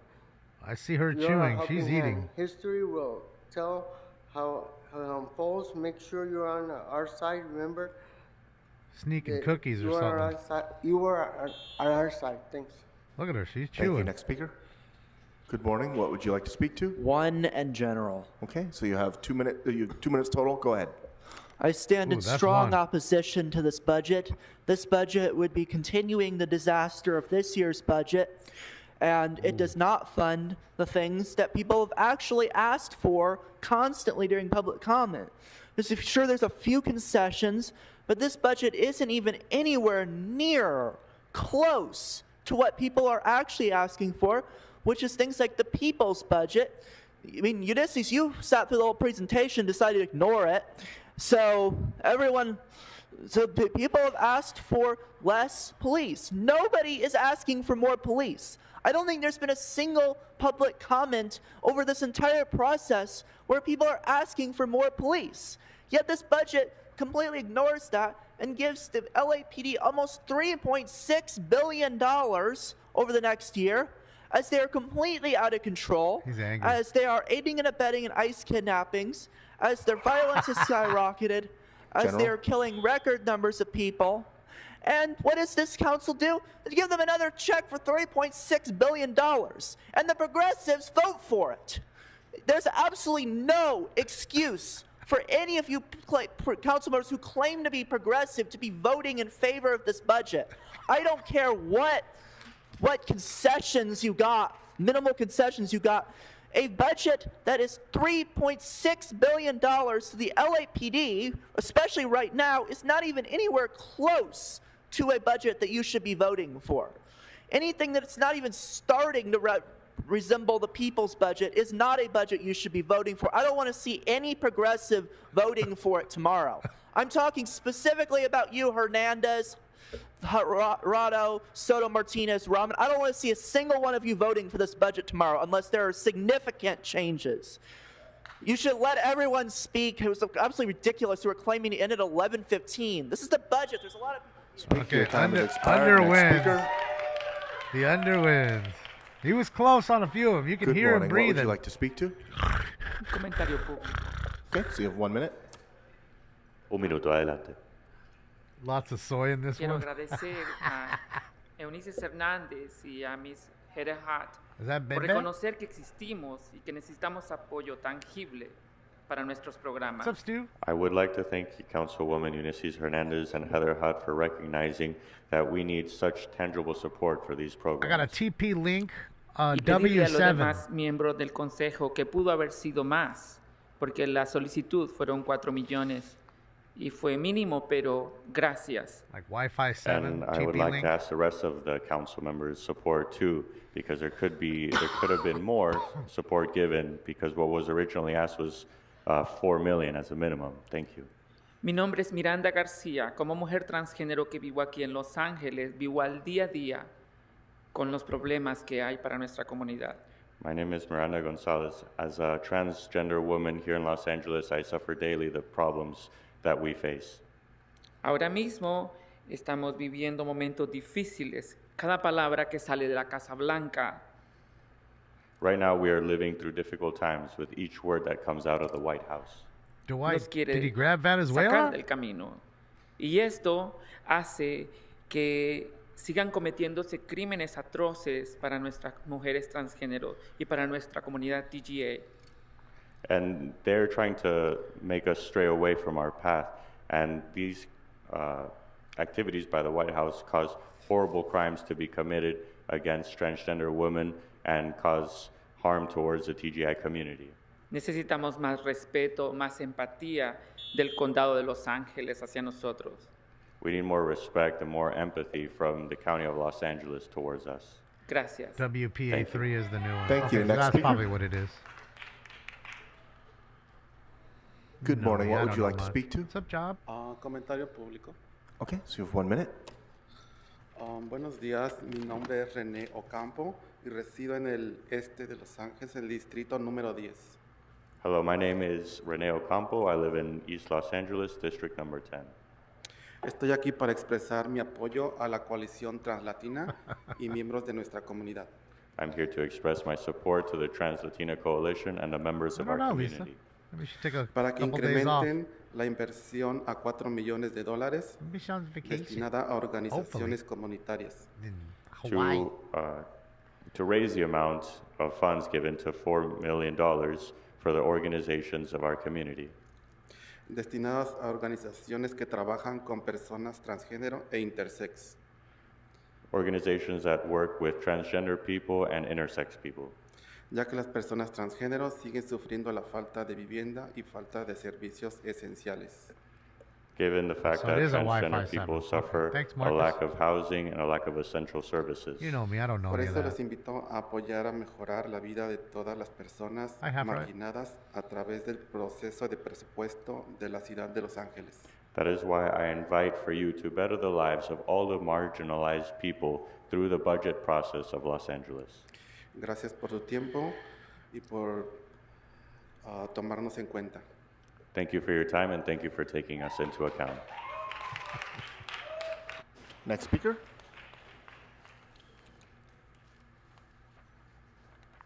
I see her You are our chewing. helping She's hand. eating. History will tell how it unfolds. Make sure you're on our side. Remember, Sneaking that cookies or you are something. our side. You are on our side. Thanks. Look at her. She's Thank you. chewing. Next speaker. Good morning. What would you like to speak to? One and general. Okay, so you have 2 minutes total. Go ahead. I stand in Ooh, that's strong one. opposition to this budget. This budget would be continuing the disaster of this year's budget, and it does not fund the things that people have actually asked for constantly during public comment. Sure, there's a few concessions, but this budget isn't even anywhere near close to what people are actually asking for, which is things like the people's budget. I mean, Ulysses, you sat through the whole presentation, decided to ignore it. So people have asked for less police. Nobody is asking for more police. I don't think there's been a single public comment over this entire process where people are asking for more police. Yet this budget completely ignores that and gives the LAPD almost $3.6 billion over the next year, as they are completely out of control, He's angry. as they are aiding and abetting in ICE kidnappings, as their violence has skyrocketed, as General? they are killing record numbers of people. And what does this council do? They give them another check for $3.6 billion, and the progressives vote for it. There's absolutely no excuse for any of you council members who claim to be progressive to be voting in favor of this budget. I don't care what concessions you got, minimal concessions you got. A budget that is $3.6 billion to the LAPD, especially right now, is not even anywhere close to a budget that you should be voting for. Anything that it's not even starting to resemble the people's budget is not a budget you should be voting for. I don't want to see any progressive voting for it tomorrow. I'm talking specifically about you, Hernandez, Rado, Soto Martinez, Rahman. I don't want to see a single one of you voting for this budget tomorrow unless there are significant changes. You should let everyone speak. It was absolutely ridiculous. You were claiming to end at 11:15. This is the budget. There's a lot of people. Speak, your time has Under expired. Next wins. speaker. The under wins. He was close on a few of them. You can Good hear morning. him What breathing. would you like to speak to? Okay, so you have 1 minute. Un minuto, adelante. Lots of soy in this Quiero one. agradecer a Eunice Hernández y a Miss Heather Hart Is that por Bebe? reconocer que existimos y que necesitamos apoyo tangible para nuestros programas. What's up, Stu? I would like to thank Councilwoman Eunice Hernandez and Heather Hutt for recognizing that we need such tangible support for these I programs. got a TP link, Y pedirle a los W7. demás miembros del Consejo que pudo haber sido más, porque la solicitud fueron 4 millones y fue mínimo, pero gracias. Like Wi-Fi 7, And I TP would like link. to ask the rest of the council members' support too, because there could have been more support given, because what was originally asked was $4 million as a minimum. Thank you. Mi nombre es Miranda García. Como mujer transgénero que vivo aquí en Los Ángeles, vivo al día a día con los problemas que hay para nuestra comunidad. My name is Miranda Gonzalez. As a transgender woman here in Los Angeles, I suffer daily the problems that we face. Ahora mismo estamos viviendo momentos difíciles. Cada palabra que sale de la Casa Blanca Right now, we are living through difficult times with each word that comes out of the White House. nos quiere did he grab sacar Venezuela? del camino. Y esto hace que sigan cometiéndose crímenes atroces para nuestras mujeres transgénero y para nuestra comunidad TGA. And they're trying to make us stray away from our path. And these activities by the White House cause horrible crimes to be committed against transgender women and cause harm towards the TGI community. Necesitamos más respeto, más empatía del condado de Los Ángeles hacia nosotros. We need more respect and more empathy from the County of Los Angeles towards us. Gracias. WPA3 is the new one. Thank you. Okay, Next that's speaker. probably what it is. Good morning. I What would don't you know like to much. speak to? What's up, Job? Comentario público. Okay, so you have 1 minute. Buenos días, mi nombre es René Ocampo y resido en el este de Los Ángeles, en el distrito número 10. Hello, my name is Rene Ocampo. I live in East Los Angeles, District number 10. Estoy aquí para expresar mi apoyo a la coalición translatina y miembros de nuestra comunidad. I'm here to express my support to the Trans-Latina Coalition and the members of our Lisa. community. Maybe you should take a Para que couple days off. incrementen la inversión a $4 millones Maybe she's on vacation. destinada a organizaciones comunitarias. Hawaii. To raise the amount of funds given to $4 million for the organizations of our community. Destinadas a organizaciones que trabajan con personas transgénero e intersex. Organizations that work with transgender people and intersex people. Ya que las personas transgénero siguen sufriendo la falta de vivienda y falta de servicios esenciales. Given the fact So that it is a transgender Wi-Fi people 7. suffer Thanks, a Marcus. lack of housing and a lack of essential services. You know me, I don't know Por any of eso that. les invito a apoyar a mejorar la vida de todas las personas I have, right? marginadas a través del proceso de presupuesto de la ciudad de Los Ángeles. That is why I invite for you to better the lives of all the marginalized people through the budget process of Los Angeles. Gracias por su tiempo y por tomarnos en cuenta. Thank you for your time and thank you for taking us into account. Next speaker.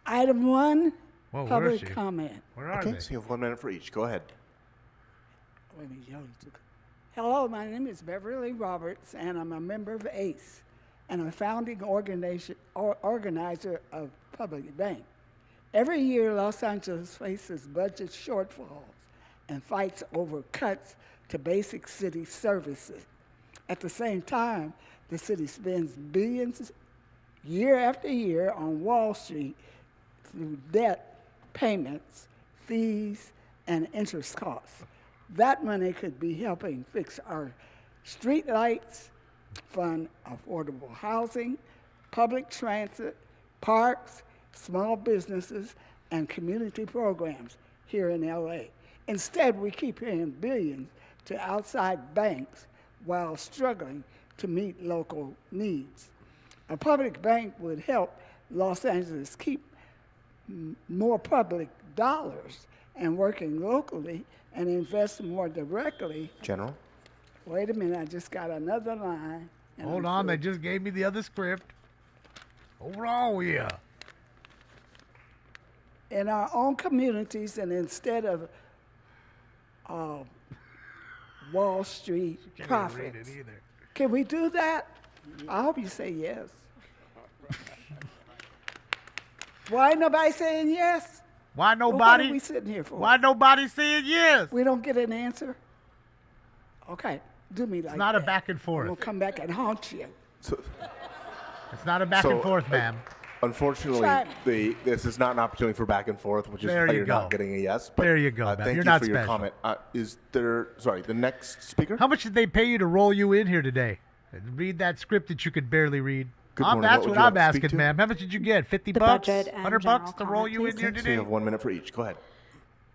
Item 1, Whoa, where is public she? comment. Okay, so you have 1 minute for each. Go ahead. Wait a minute, y'all took- Hello, my name is Beverly Roberts, and I'm a member of ACE, and a founding organizer of Public Bank. Every year, Los Angeles faces budget shortfalls and fights over cuts to basic city services. At the same time, the city spends billions year after year on Wall Street through debt payments, fees, and interest costs. That money could be helping fix our street lights, fund affordable housing, public transit, parks, small businesses, and community programs here in LA. Instead, we keep paying billions to outside banks while struggling to meet local needs. A public bank would help Los Angeles keep more public dollars and working locally and invest more directly. General. Wait a minute, I just got another line. and Hold I'm on, they through. just gave me the other script. Hold on, yeah. In our own communities, and instead of Wall Street Can't even read profits. it either. Can we do that? I hope you say yes. Why ain't nobody saying yes? Why Well, what nobody? are we sitting here for? Why nobody saying yes? We don't get an answer? Okay, do me like It's not a that. back and forth. We'll come back and haunt you. It's not a back and forth, ma'am. Unfortunately, Try this is not an opportunity for back and forth, which is There why you you're go. not getting a yes. But, There you go, ma'am. Thank You're you not for your special. comment. Is there, sorry, the next speaker? How much did they pay you to roll you in here today? Read that script that you could barely read. Good morning. That's What would what you I'm like to speak asking, to? ma'am. How much did you get? 50 The bucks? budget and 100 bucks to general roll you in comment, here please. So you today? have 1 minute for each. Go ahead.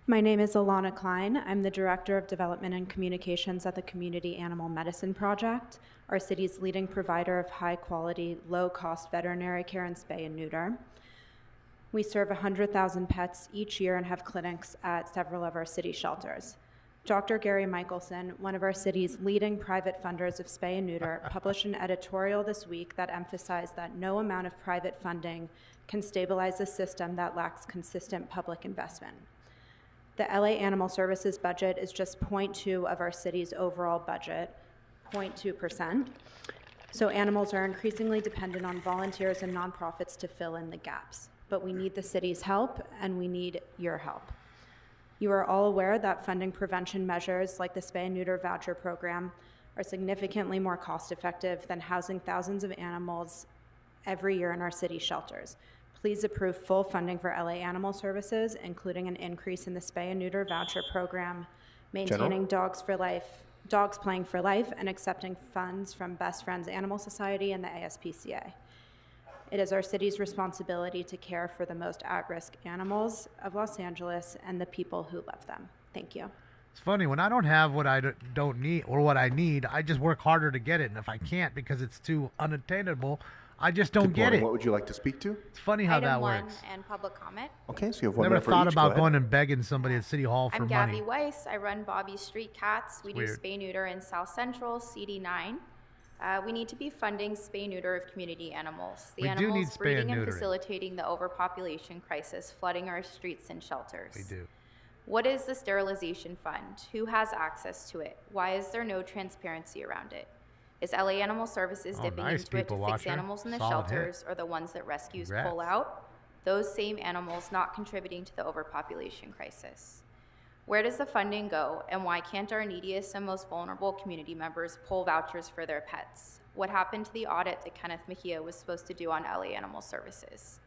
My name is Alana Klein. I'm the Director of Development and Communications at the Community Animal Medicine Project, our city's leading provider of high-quality, low-cost veterinary care and spay and neuter. We serve 100,000 pets each year and have clinics at several of our city shelters. Dr. Gary Michelson, one of our city's leading private funders of spay and neuter, published an editorial this week that emphasized that no amount of private funding can stabilize a system that lacks consistent public investment. The LA Animal Services budget is just 0.2 of our city's overall budget, 0.2%. So animals are increasingly dependent on volunteers and nonprofits to fill in the gaps. But we need the city's help, and we need your help. You are all aware that funding prevention measures like the spay and neuter voucher program are significantly more cost-effective than housing thousands of animals every year in our city shelters. Please approve full funding for LA Animal Services, including an increase in the spay and neuter voucher program, maintaining Dogs Playing for Life, and accepting funds from Best Friends Animal Society and the ASPCA. It is our city's responsibility to care for the most at-risk animals of Los Angeles and the people who love them. Thank you. It's funny, when I don't have what I don't need or what I need, I just work harder to get it. And if I can't because it's too unattainable, I just don't get it. What would you like to speak to? It's funny how Item that one works. and public comment. Okay, so you have one Never minute for thought each. about Go ahead. going and begging somebody at City Hall for I'm money. Gabby Weiss. I run Bobby's Street Cats. We do Weird. spay neuter in South Central, CD9. We need to be funding spay neuter of community animals. The We do need animals spay and breeding and neutering. facilitating the overpopulation crisis, flooding our streets and shelters. We do. What is the sterilization fund? Who has access to it? Why is there no transparency around it? Is LA Animal Services dipping nice, into it to people fix watcher. animals in the Solid hit. shelters or the ones that rescues Congrats. pull out? Those same animals not contributing to the overpopulation crisis. Where does the funding go, and why can't our neediest and most vulnerable community members pull vouchers for their pets? What happened to the audit that Kenneth Mejia was supposed to do on LA Animal Services?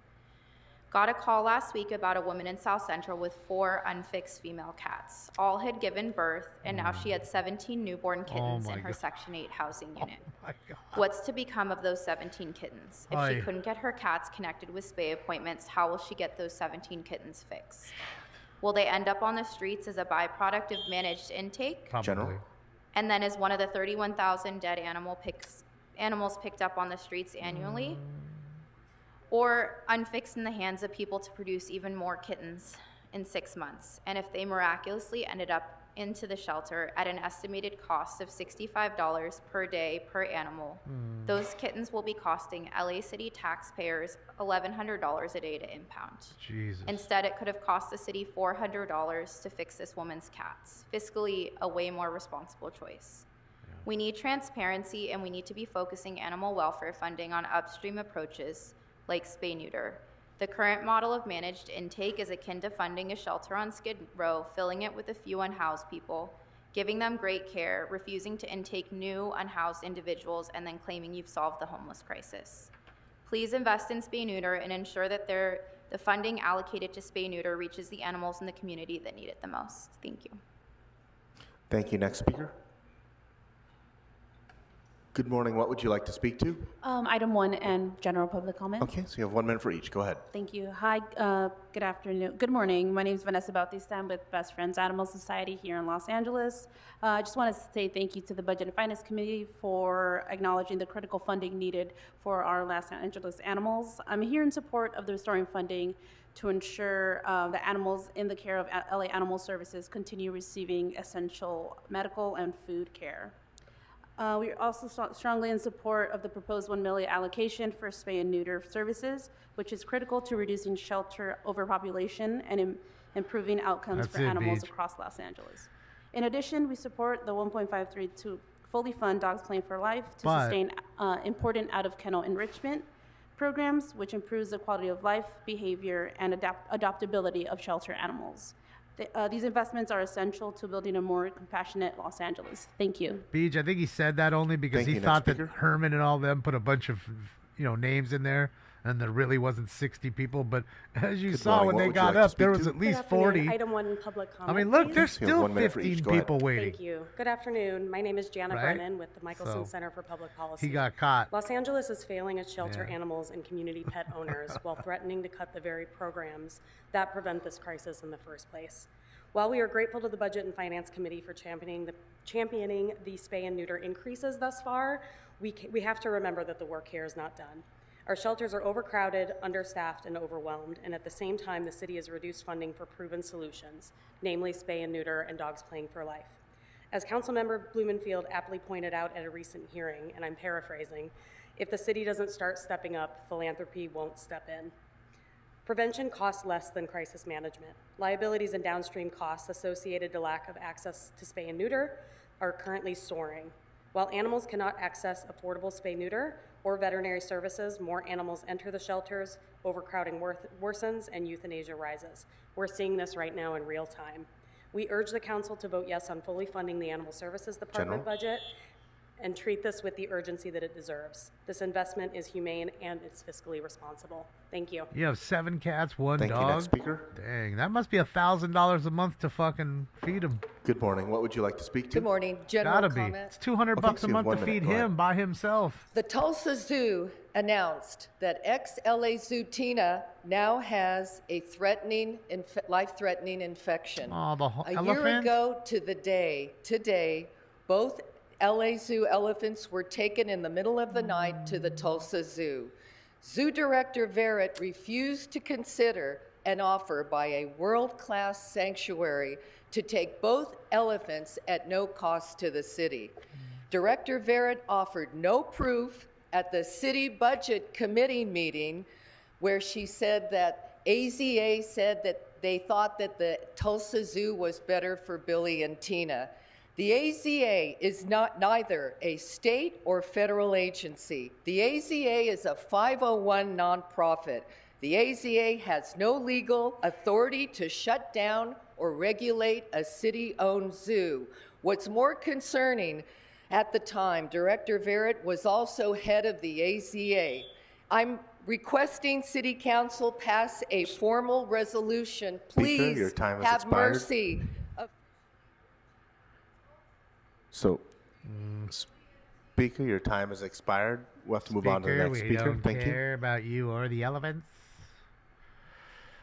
Got a call last week about a woman in South Central with 4 unfixed female cats. All had given birth, and now she had 17 newborn kittens my in her God. Section 8 housing unit. My God. What's to become of those 17 kittens? If she Aye. couldn't get her cats connected with spay appointments, how will she get those 17 kittens fixed? Will they end up on the streets as a byproduct of managed intake? General. And then is one of the 31,000 dead animals picked up on the streets annually? Or unfixed in the hands of people to produce even more kittens in 6 months? And if they miraculously ended up into the shelter at an estimated cost of $65 per day per animal, those kittens will be costing LA City taxpayers $1,100 a day to impound. Jesus. Instead, it could have cost the city $400 to fix this woman's cats. Fiscally, a way more responsible choice. We need transparency, and we need to be focusing animal welfare funding on upstream approaches like spay neuter. The current model of managed intake is akin to funding a shelter on Skid Row, filling it with a few unhoused people, giving them great care, refusing to intake new unhoused individuals, and then claiming you've solved the homeless crisis. Please invest in spay neuter and ensure that the funding allocated to spay neuter reaches the animals in the community that need it the most. Thank you. Thank you. Next speaker. Good morning. What would you like to speak to? Item 1 and general public comment. Okay, so you have 1 minute for each. Go ahead. Thank you. Hi, good afternoon. Good morning. My name is Vanessa Bautista. I'm with Best Friends Animal Society here in Los Angeles. I just want to say thank you to the Budget and Finance Committee for acknowledging the critical funding needed for our Los Angeles animals. I'm here in support of the restoring funding to ensure the animals in the care of LA Animal Services continue receiving essential medical and food care. We are also strongly in support of the proposed $1 million allocation for spay and neuter services, which is critical to reducing shelter overpopulation and improving outcomes That's for it, animals Beach. across Los Angeles. In addition, we support the 1.53 to fully fund Dogs Playing for Life to But- sustain important out-of-kennel enrichment programs, which improves the quality of life, behavior, and adaptability of shelter animals. These investments are essential to building a more compassionate Los Angeles. Thank you. Beach, I think he said that only because Thank he you. Next thought that speaker. Herman and all them put a bunch of names in there, and there really wasn't 60 people. But as you Good saw morning. when What they would you got like to up, there speak was to? at least Good afternoon. 40. Item 1, public comment. I mean, look, please. there's You have still 1 minute for each. 15 Go ahead. people waiting. Thank you. Good afternoon. My name is Jana Right? Brennan with the Michelson So, Center for Public Policy. He got caught. Los Angeles is failing its shelter Yeah. animals and community pet owners while threatening to cut the very programs that prevent this crisis in the first place. While we are grateful to the Budget and Finance Committee for championing the spay and neuter increases thus far, we have to remember that the work here is not done. Our shelters are overcrowded, understaffed, and overwhelmed, and at the same time, the city has reduced funding for proven solutions, namely spay and neuter and Dogs Playing for Life. As Councilmember Blumenfield aptly pointed out at a recent hearing, and I'm paraphrasing, if the city doesn't start stepping up, philanthropy won't step in. Prevention costs less than crisis management. Liabilities and downstream costs associated to lack of access to spay and neuter are currently soaring. While animals cannot access affordable spay-neuter or veterinary services, more animals enter the shelters, overcrowding worsens, and euthanasia rises. We're seeing this right now in real time. We urge the council to vote yes on fully funding the Animal Services Department General? budget and treat this with the urgency that it deserves. This investment is humane and it's fiscally responsible. Thank you. You have 7 cats, 1 Thank dog. you. Next speaker. Dang, that must be $1,000 a month to fucking feed him. Good morning. What would you like to speak to? Good morning. General Gotta be. comment. It's $200 so a you month have 1 to minute. feed Go ahead. him by himself. The Tulsa Zoo announced that ex-LA Zoo Tina now has a life-threatening infection. Oh, the A year elephant? ago to the day, today, both LA Zoo elephants were taken in the middle of the night to the Tulsa Zoo. Zoo Director Verrett refused to consider an offer by a world-class sanctuary to take both elephants at no cost to the city. Director Verrett offered no proof at the City Budget Committee meeting where she said that AZA said that they thought that the Tulsa Zoo was better for Billy and Tina. The AZA is neither a state or federal agency. The AZA is a 501 nonprofit. The AZA has no legal authority to shut down or regulate a city-owned zoo. What's more concerning, at the time, Director Verrett was also head of the AZA. I'm requesting City Council pass a formal resolution. Please your time has have expired. mercy. So, Speaker, your time has expired. We'll have to move on to the Speaker, next we speaker. don't Thank you. care about you or the elephants.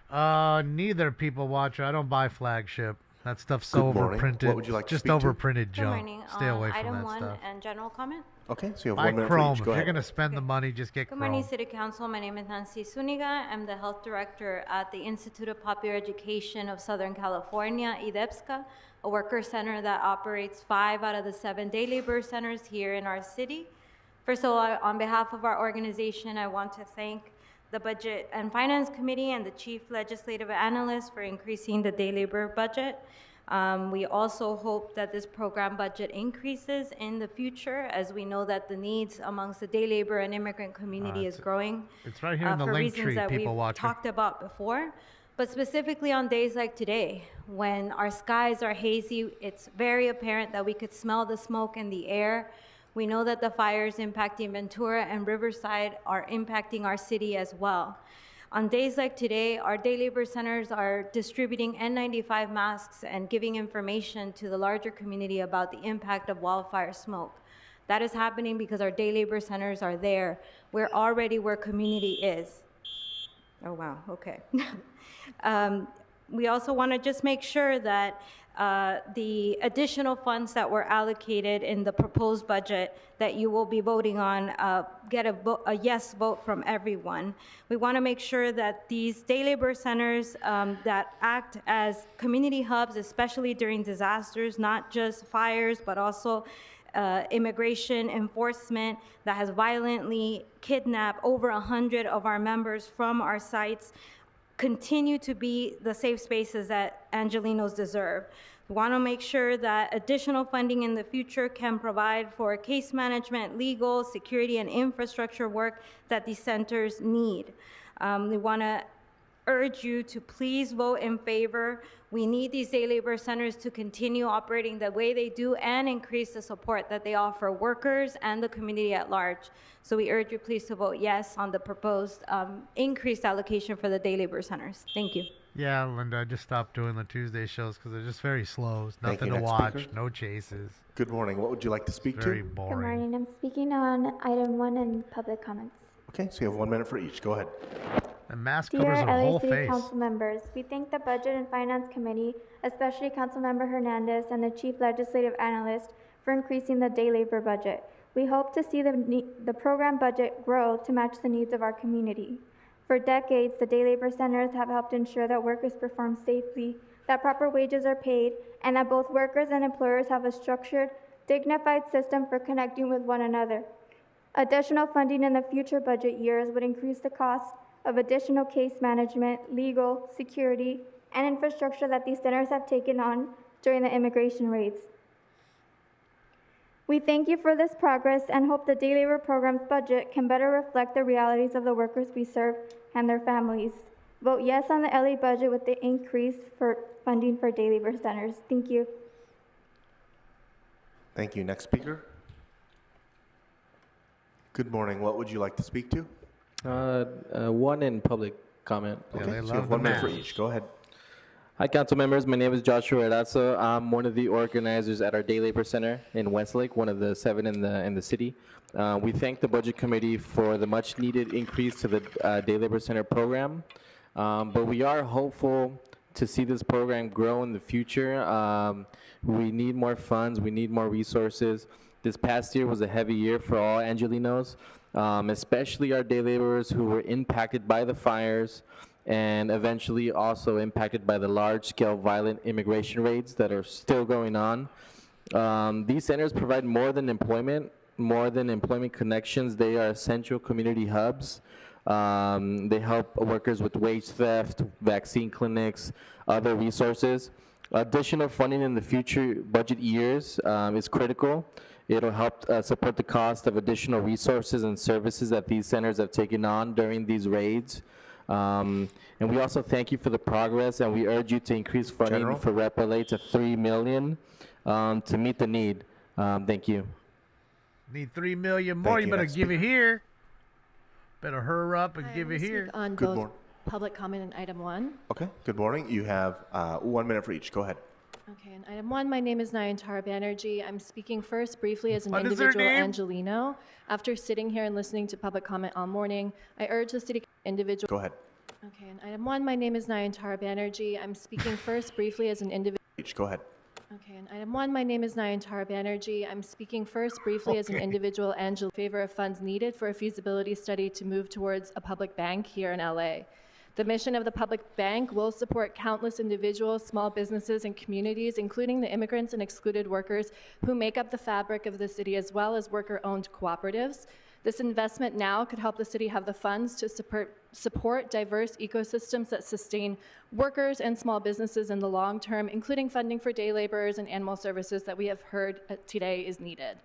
Neither, people watcher. I don't buy flagship. That stuff's so Good morning. overprinted. What would you like to Just speak to? overprinted Good junk. morning. Stay away from Item that 1 stuff. and general comment. Okay, so you have Buy 1 minute Chrome. for each. If Go you're ahead. going to spend the money, just get Good Chrome. morning, City Council. My name is Nancy Zuniga. I'm the health director at the Institute of Popular Education of Southern California, IDEPSCA, a worker center that operates 5 out of the 7 day labor centers here in our city. First of all, on behalf of our organization, I want to thank the Budget and Finance Committee and the Chief Legislative Analyst for increasing the day labor budget. We also hope that this program budget increases in the future, as we know that the needs amongst the day labor and immigrant community is growing. It's right here in the for link reasons tree, that people we've watching. talked about before, but specifically on days like today, when our skies are hazy, it's very apparent that we could smell the smoke in the air. We know that the fires impacting Ventura and Riverside are impacting our city as well. On days like today, our day labor centers are distributing N95 masks and giving information to the larger community about the impact of wildfire smoke. That is happening because our day labor centers are there. We're already where community is. Oh, wow, okay. We also want to just make sure that the additional funds that were allocated in the proposed budget that you will be voting on get a yes vote from everyone. We want to make sure that these day labor centers that act as community hubs, especially during disasters, not just fires, but also immigration enforcement that has violently kidnapped over 100 of our members from our sites, continue to be the safe spaces that Angelenos deserve. We want to make sure that additional funding in the future can provide for case management, legal, security, and infrastructure work that these centers need. We want to urge you to please vote in favor. We need these day labor centers to continue operating the way they do and increase the support that they offer workers and the community at large. So we urge you please to vote yes on the proposed increased allocation for the day labor centers. Thank you. Yeah, Linda, I just stopped doing the Tuesday shows because they're just very slow. There's Thank nothing you. to Next watch, speaker. no chases. Good morning. What would you like to speak Very to? boring. Good morning. I'm speaking on item 1 and public comments. Okay, so you have 1 minute for each. Go ahead. The mask Dear covers her LA whole City face. Council members, we thank the Budget and Finance Committee, especially Councilmember Hernandez and the Chief Legislative Analyst, for increasing the day labor budget. We hope to see the program budget grow to match the needs of our community. For decades, the day labor centers have helped ensure that workers perform safely, that proper wages are paid, and that both workers and employers have a structured, dignified system for connecting with one another. Additional funding in the future budget years would increase the cost of additional case management, legal, security, and infrastructure that these centers have taken on during the immigration raids. We thank you for this progress and hope the day labor program's budget can better reflect the realities of the workers we serve and their families. Vote yes on the LA budget with the increase for funding for day labor centers. Thank you. Thank you. Next speaker. Good morning. What would you like to speak to? One in public comment. Okay, so you have 1 minute for each. Go ahead. Hi, council members. My name is Joshua Erazo. I'm one of the organizers at our Day Labor Center in Westlake, one of the 7 in the city. We thank the Budget Committee for the much-needed increase to the Day Labor Center program, but we are hopeful to see this program grow in the future. We need more funds. We need more resources. This past year was a heavy year for all Angelinos, especially our day laborers who were impacted by the fires and eventually also impacted by the large-scale violent immigration raids that are still going on. These centers provide more than employment connections. They are essential community hubs. They help workers with wage theft, vaccine clinics, other resources. Additional funding in the future budget years is critical. It'll help support the cost of additional resources and services that these centers have taken on during these raids. And we also thank you for the progress, and we urge you to increase funding for Rep LA to $3 million to meet the need. Thank you. Need $3 million more. You better give it here. Better hurry up and give it here. On Good both morning. public comment and item 1. Okay, good morning. You have 1 minute for each. Go ahead. Okay, and item 1, my name is Nayantara Banerjee. I'm speaking first briefly as an What is her individual name? Angelino. After sitting here and listening to public comment all morning, I urge the city individual. Go ahead. Okay, and item 1, my name is Nayantara Banerjee. I'm speaking first briefly as an individual. Go ahead. Okay, and item 1, my name is Nayantara Banerjee. I'm speaking first briefly as an individual in favor of funds needed for a feasibility study to move towards a public bank here in LA. The mission of the public bank will support countless individuals, small businesses, and communities, including the immigrants and excluded workers who make up the fabric of the city, as well as worker-owned cooperatives. This investment now could help the city have the funds to support diverse ecosystems that sustain workers and small businesses in the long term, including funding for day laborers and animal services that we have heard today is needed.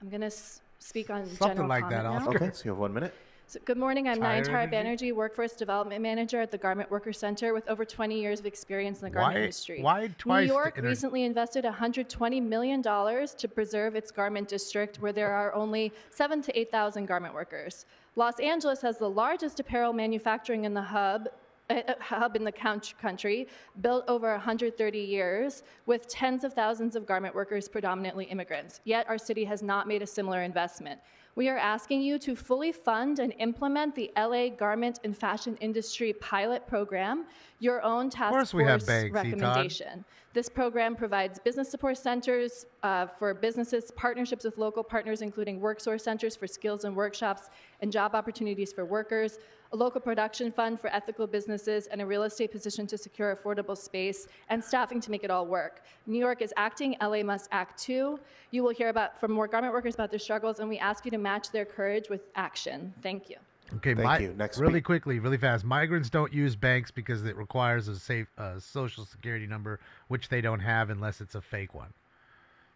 I'm going to speak on general comment now. Okay, so you have 1 minute. So, good morning. I'm Tired Nayantara energy? Banerjee, Workforce Development Manager at the Garment Worker Center with over 20 years of experience in the garment industry. Why twice New York the recently invested $120 million to preserve its garment district, where there are only 7,000 to 8,000 garment workers. Los Angeles has the largest apparel manufacturing in the hub in the country, built over 130 years, with tens of thousands of garment workers, predominantly immigrants. Yet our city has not made a similar investment. We are asking you to fully fund and implement the LA Garment and Fashion Industry Pilot Program, your own task force recommendation. This program provides business support centers for businesses, partnerships with local partners, including worksource centers for skills and workshops and job opportunities for workers, a local production fund for ethical businesses, and a real estate position to secure affordable space and staffing to make it all work. New York is acting, LA must act too. You will hear from more garment workers about their struggles, and we ask you to match their courage with action. Thank you. Okay, Thank you. Next really quickly, really fast. Migrants don't use banks because it requires a safe social security number, which they don't have unless it's a fake one.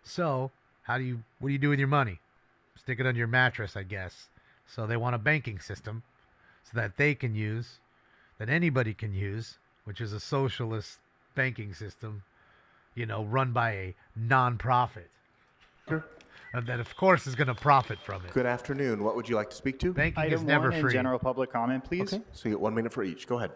So, what do you do with your money? Stick it under your mattress, I guess. So they want a banking system so that they can use, that anybody can use, which is a socialist banking system, run by a non-profit. Sure. And that, of course, is going to profit from it. Good afternoon. What would you like to speak to? Banking is Item never 1 in free. general public comment, please. Okay, so you get 1 minute for each. Go ahead.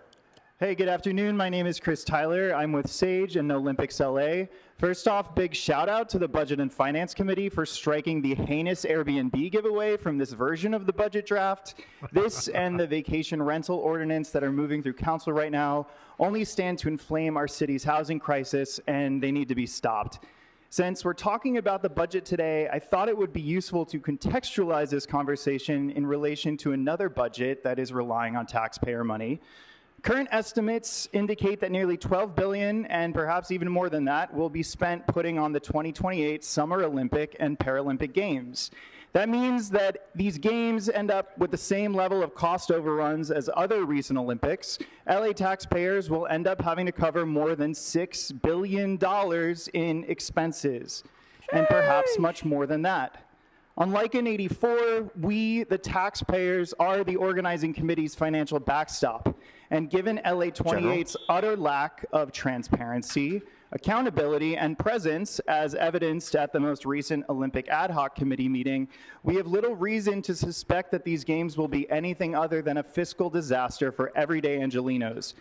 Hey, good afternoon. My name is Chris Tyler. I'm with SAGE and Olympics LA. First off, big shout out to the Budget and Finance Committee for striking the heinous Airbnb giveaway from this version of the budget draft. This and the vacation rental ordinance that are moving through council right now only stand to inflame our city's housing crisis, and they need to be stopped. Since we're talking about the budget today, I thought it would be useful to contextualize this conversation in relation to another budget that is relying on taxpayer money. Current estimates indicate that nearly $12 billion, and perhaps even more than that, will be spent putting on the 2028 Summer Olympic and Paralympic Games. That means that these games end up with the same level of cost overruns as other recent Olympics. LA taxpayers will end up having to cover more than $6 billion in expenses, and perhaps much more than that. Unlike in '84, we, the taxpayers, are the organizing committee's financial backstop. And given LA 28's utter lack of transparency, accountability, and presence, as evidenced at the most recent Olympic Ad Hoc Committee meeting, we have little reason to suspect that these games will be anything other than a fiscal disaster for everyday Angelenos.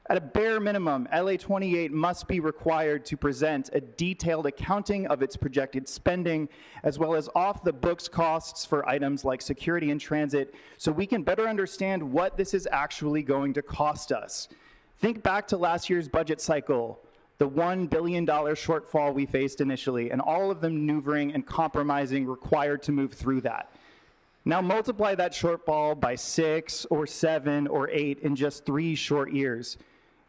At a bare minimum, LA 28 must be required to present a detailed accounting of its projected spending, as well as off-the-books costs for items like security and transit, so we can better understand what this is actually going to cost us. Think back to last year's budget cycle, the $1 billion shortfall we faced initially, and all of the maneuvering and compromising required to move through that. Now multiply that shortfall by 6 or 7 or 8 in just 3 short years.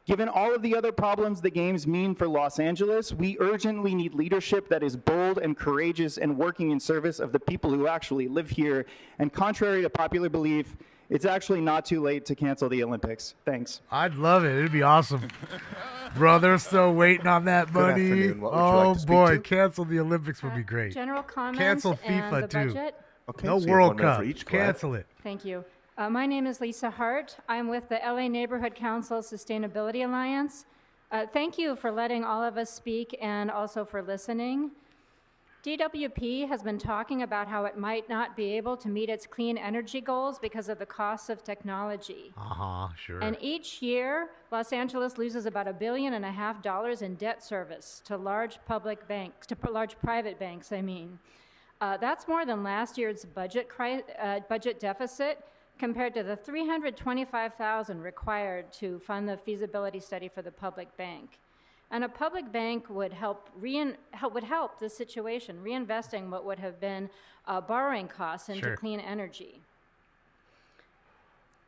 Given all of the other problems the games mean for Los Angeles, we urgently need leadership that is bold and courageous and working in service of the people who actually live here. And contrary to popular belief, it's actually not too late to cancel the Olympics. Thanks. I'd love it. It'd be awesome. Bro, they're still waiting on that money. Afternoon. What would you like to speak to? Cancel the Olympics would be great. General comments Cancel and FIFA the too. budget. Okay, No so you have World 1 minute Cup. for each. Go ahead. Cancel it. Thank you. My name is Lisa Hart. I'm with the LA Neighborhood Council Sustainability Alliance. Thank you for letting all of us speak and also for listening. DWP has been talking about how it might not be able to meet its clean energy goals because of the costs of technology. Sure. And each year, Los Angeles loses about $1.5 billion in debt service to large public banks, to large private banks, I mean. That's more than last year's budget deficit compared to the $325,000 required to fund the feasibility study for the public bank. And a public bank would help the situation, reinvesting what would have been borrowing costs into clean energy.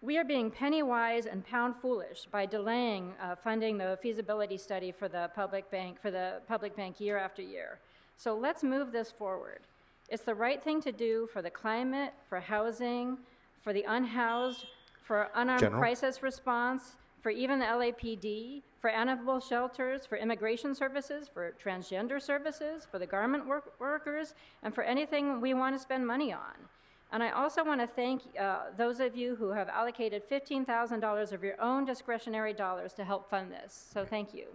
We are being penny wise and pound foolish by delaying funding the feasibility study for the public bank year after year. So let's move this forward. It's the right thing to do for the climate, for housing, for the unhoused, for unarmed crisis response, for even the LAPD, for animal shelters, for immigration services, for transgender services, for the garment workers, and for anything we want to spend money on. And I also want to thank those of you who have allocated $15,000 of your own discretionary dollars to help fund this. So thank you.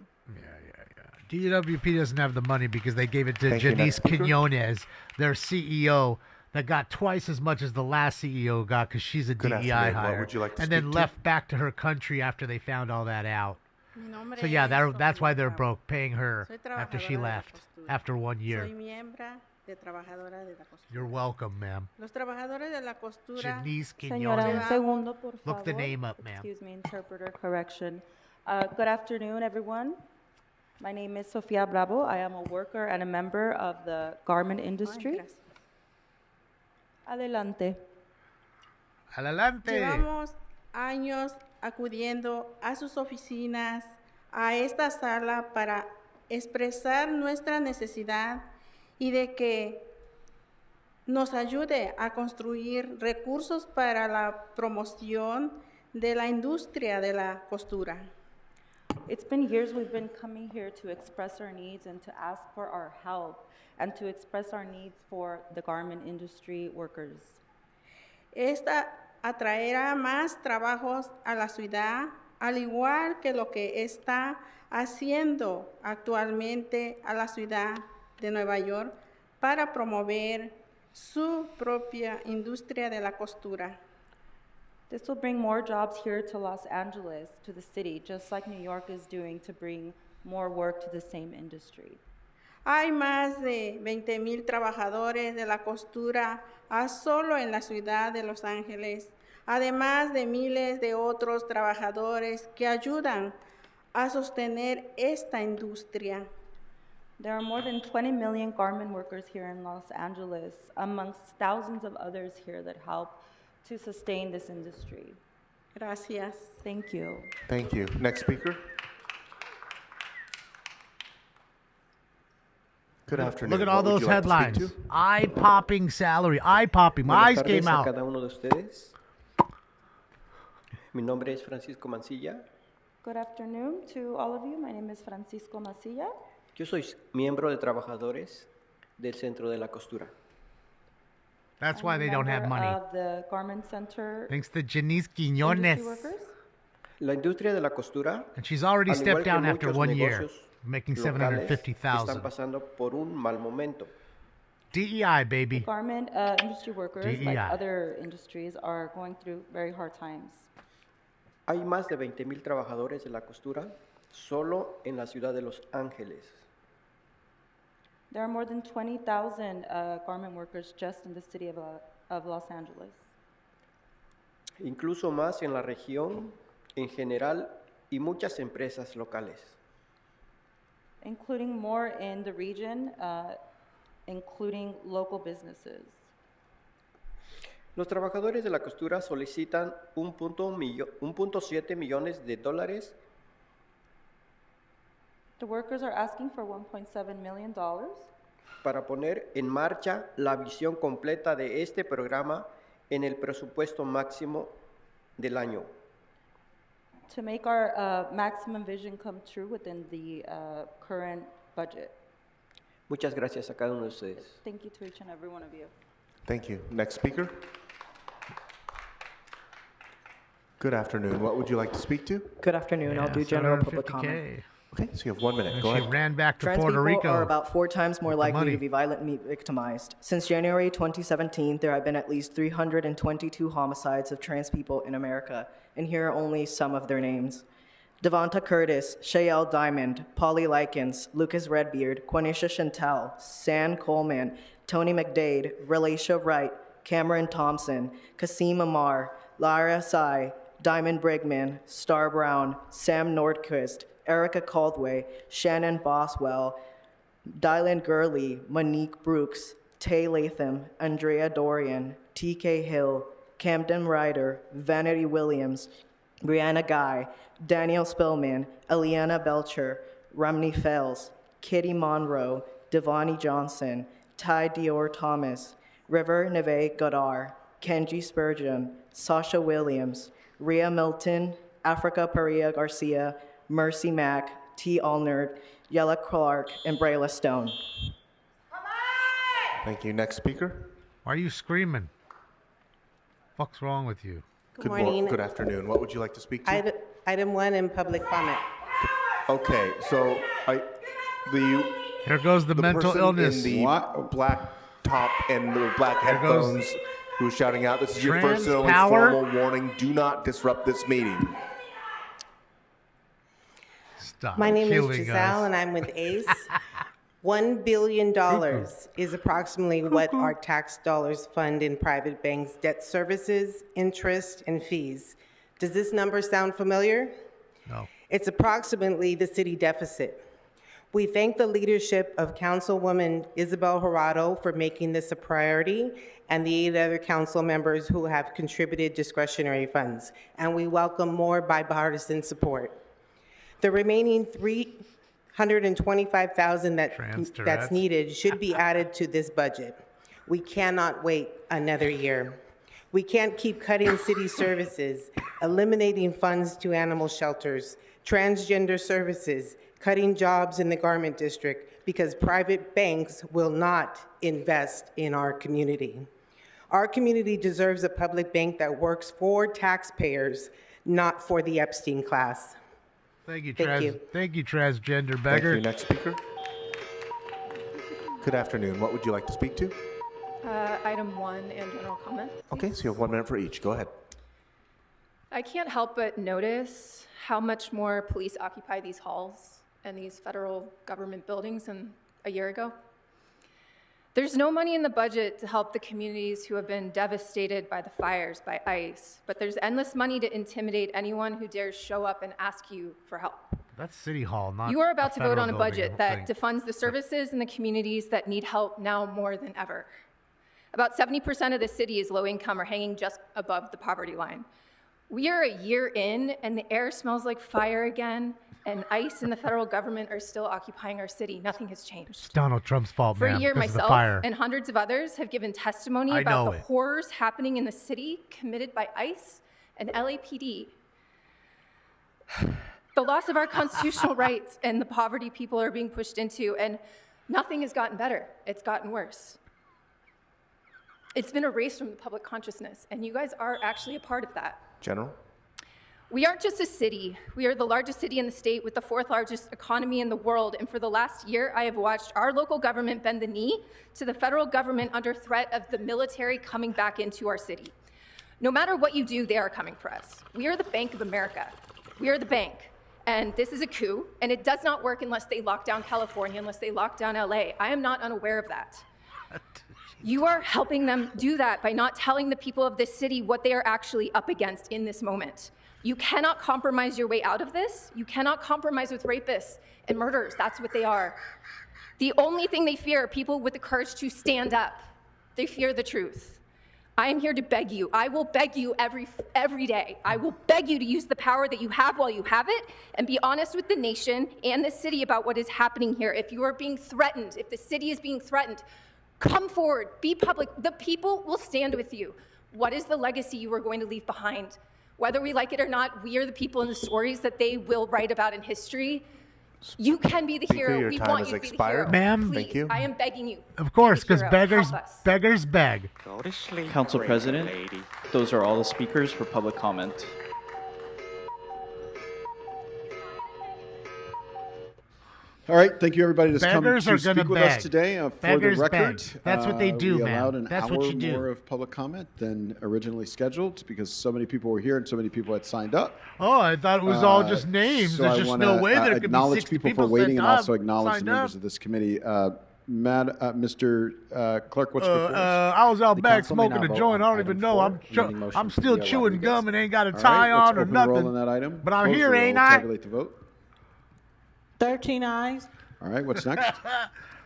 DWP doesn't have the money because they gave it to Thank you. Janice Quinones, their CEO, that got twice as much as the last CEO got because she's a Good DEI afternoon. hire. What would you like to and speak then to? left back to her country after they found all that out. So yeah, that's why they're broke, paying her after she left, after 1 year. You're welcome, ma'am. Los trabajadores de la costura. Janice Señora, un Quinones. segundo, por favor. Look the name up, ma'am. Excuse me, interpreter correction. Good afternoon, everyone. My name is Sofia Bravo. I am a worker and a member of the garment industry. Adelante. Adelante. Llevamos años acudiendo a sus oficinas, a esta sala para expresar nuestra necesidad y de que nos ayude a construir recursos para la promoción de la industria de la costura. It's been years we've been coming here to express our needs and to ask for our help and to express our needs for the garment industry workers. Esta atraerá más trabajos a la ciudad, al igual que lo que está haciendo actualmente a la ciudad de Nueva York para promover su propia industria de la costura. This will bring more jobs here to Los Angeles, to the city, just like New York is doing to bring more work to the same industry. Hay más de 20,000 trabajadores de la costura solo en la ciudad de Los Ángeles, además de miles de otros trabajadores que ayudan a sostener esta industria. There are more than 20 million garment workers here in Los Angeles, amongst thousands of others here that help to sustain this industry. Gracias. Thank you. Thank you. Next speaker. Good afternoon. Look at all What would those you like to speak headlines. to? Eye-popping salary. Eye-popping. My eyes came out. Buenas tardes a cada uno de ustedes. Mi nombre es Francisco Mancilla. Good afternoon to all of you. My name is Francisco Macilla. Yo soy miembro de trabajadores del Centro de la Costura. That's why I'm a they don't have member money. Of the Garment Center. Thanks to Janice Industry Quiñones. workers. La industria de la costura, And she's already al igual stepped que down after muchos 1 year, negocios making locales, están $750,000. pasando por un mal momento. DEI, baby. Garment industry workers, like DEI. other industries, are going through very hard times. Hay más de 20,000 trabajadores de la costura solo en la ciudad de Los Ángeles. There are more than 20,000 garment workers just in the city of Los Angeles, Incluso más en la región en general y muchas empresas locales. including more in the region, including local businesses. Los trabajadores de la costura solicitan 1.7 millones de dólares The workers are asking for $1.7 million para poner en marcha la visión completa de este programa en el presupuesto máximo del año. to make our maximum vision come true within the current budget. Muchas gracias a cada uno de ustedes. Thank you to each and every one of you. Thank you. Next speaker. Good afternoon. What would you like to speak to? Good afternoon. I'll do general public comment. Okay, so you have 1 minute. And Go she ahead. ran back to Trans Puerto people Rico. are about 4 times more with the likely money. to be violently victimized. Since January 2017, there have been at least 322 homicides of trans people in America, and here are only some of their names. Devonta Curtis, Shayelle Diamond, Polly Likens, Lucas Redbeard, Quanisha Chantel, San Coleman, Tony McDade, Relisha Wright, Cameron Thompson, Kasim Amar, Lara Sai, Diamond Brigman, Star Brown, Sam Nordquist, Erica Caldway, Shannon Boswell, Dylan Gurley, Monique Brooks, Tay Latham, Andrea Dorian, TK Hill, Camden Ryder, Vanity Williams, Brianna Guy, Daniel Spillman, Eliana Belcher, Romney Fells, Kitty Monroe, Devani Johnson, Ty Dior Thomas, River Neve Godar, Kenji Spurgeon, Sasha Williams, Rhea Milton, Africa Paria Garcia, Mercy Mack, T. Allnerd, Yella Clark, and Brayla Stone. Thank you. Next speaker. Why are you screaming? Fuck's wrong with you? Good morning. Good afternoon. What would you like to speak to? Item 1 in public comment. Okay, so Here goes the mental person illness. in the black top and the black There goes headphones who's shouting out, "This is your trans first and only power." formal warning. Do not disrupt this meeting." Stop My name is killing Giselle, us. and I'm with ACE. $1 billion is approximately what our tax dollars fund in private banks' debt services, interest, and fees. Does this number sound familiar? No. It's approximately the city deficit. We thank the leadership of Councilwoman Isabel Jurado for making this a priority and the 8 other council members who have contributed discretionary funds, and we welcome more bipartisan support. The remaining $325,000 that's needed should be added to this budget. We cannot wait another year. We can't keep cutting city services, eliminating funds to animal shelters, transgender services, cutting jobs in the garment district because private banks will not invest in our community. Our community deserves a public bank that works for taxpayers, not for the Epstein class. Thank you, Thank you. Thank you, transgender Thank beggar. you. Next speaker. Good afternoon. What would you like to speak to? Item 1 and general comment. Okay, so you have 1 minute for each. Go ahead. I can't help but notice how much more police occupy these halls and these federal government buildings than a year ago. There's no money in the budget to help the communities who have been devastated by the fires by ICE, but there's endless money to intimidate anyone who dares show up and ask you for help. That's City Hall, not You are about a to vote federal on a building, budget I that think. defunds the services in the communities that need help now more than ever. About 70% of the city is low income or hanging just above the poverty line. We are a year in and the air smells like fire again, and ICE and the federal government are still occupying our city. Nothing has changed. It's Donald Trump's fault, For man. a year, because of the myself fire. and hundreds of others have given testimony I about know the it. horrors happening in the city committed by ICE and LAPD. The loss of our constitutional rights and the poverty people are being pushed into, and nothing has gotten better. It's gotten worse. It's been erased from the public consciousness, and you guys are actually a part of that. General? We aren't just a city. We are the largest city in the state with the 4th largest economy in the world. And for the last year, I have watched our local government bend the knee to the federal government under threat of the military coming back into our city. No matter what you do, they are coming for us. We are the Bank of America. We are the bank. And this is a coup, and it does not work unless they lock down California, unless they lock down LA. I am not unaware of that. You are helping them do that by not telling the people of this city what they are actually up against in this moment. You cannot compromise your way out of this. You cannot compromise with rapists and murderers. That's what they are. The only thing they fear are people with the courage to stand up. They fear the truth. I am here to beg you. I will beg you every day. I will beg you to use the power that you have while you have it and be honest with the nation and the city about what is happening here. If you are being threatened, if the city is being threatened, come forward, be public. The people will stand with you. What is the legacy you are going to leave behind? Whether we like it or not, we are the people in the stories that they will write about in history. You can be the hero. Your We time want has you to be the expired. hero. Ma'am. Please, Thank you. I am begging you. Of course, Be the because hero. beggars, Help us. beggars beg. Council President, those are all the speakers for public comment. All right, thank you everybody that's come Beggars to are speak gonna with beg. us today. For Beggars the record, beg. That's what they do, we man. allowed an That's hour what you do. more of public comment than originally scheduled because so many people were here and so many people had signed up. Oh, I thought it was all just names. So There's I just wanna, no way there could be acknowledge 60 people people for waiting and signed also up. acknowledge the Signed members up. of this committee. Mr. Clerk, what's before us? I was out The back council may smoking now a vote joint. I on don't even item know. 4. I'm Amending motion I'm to still Miguel chewing Rodriguez. gum and ain't got a All tie right, let's on or open the roll nothing. on that item. But I'm Close here, the roll. ain't I? Tabulate the vote. 13 eyes. All right, what's next?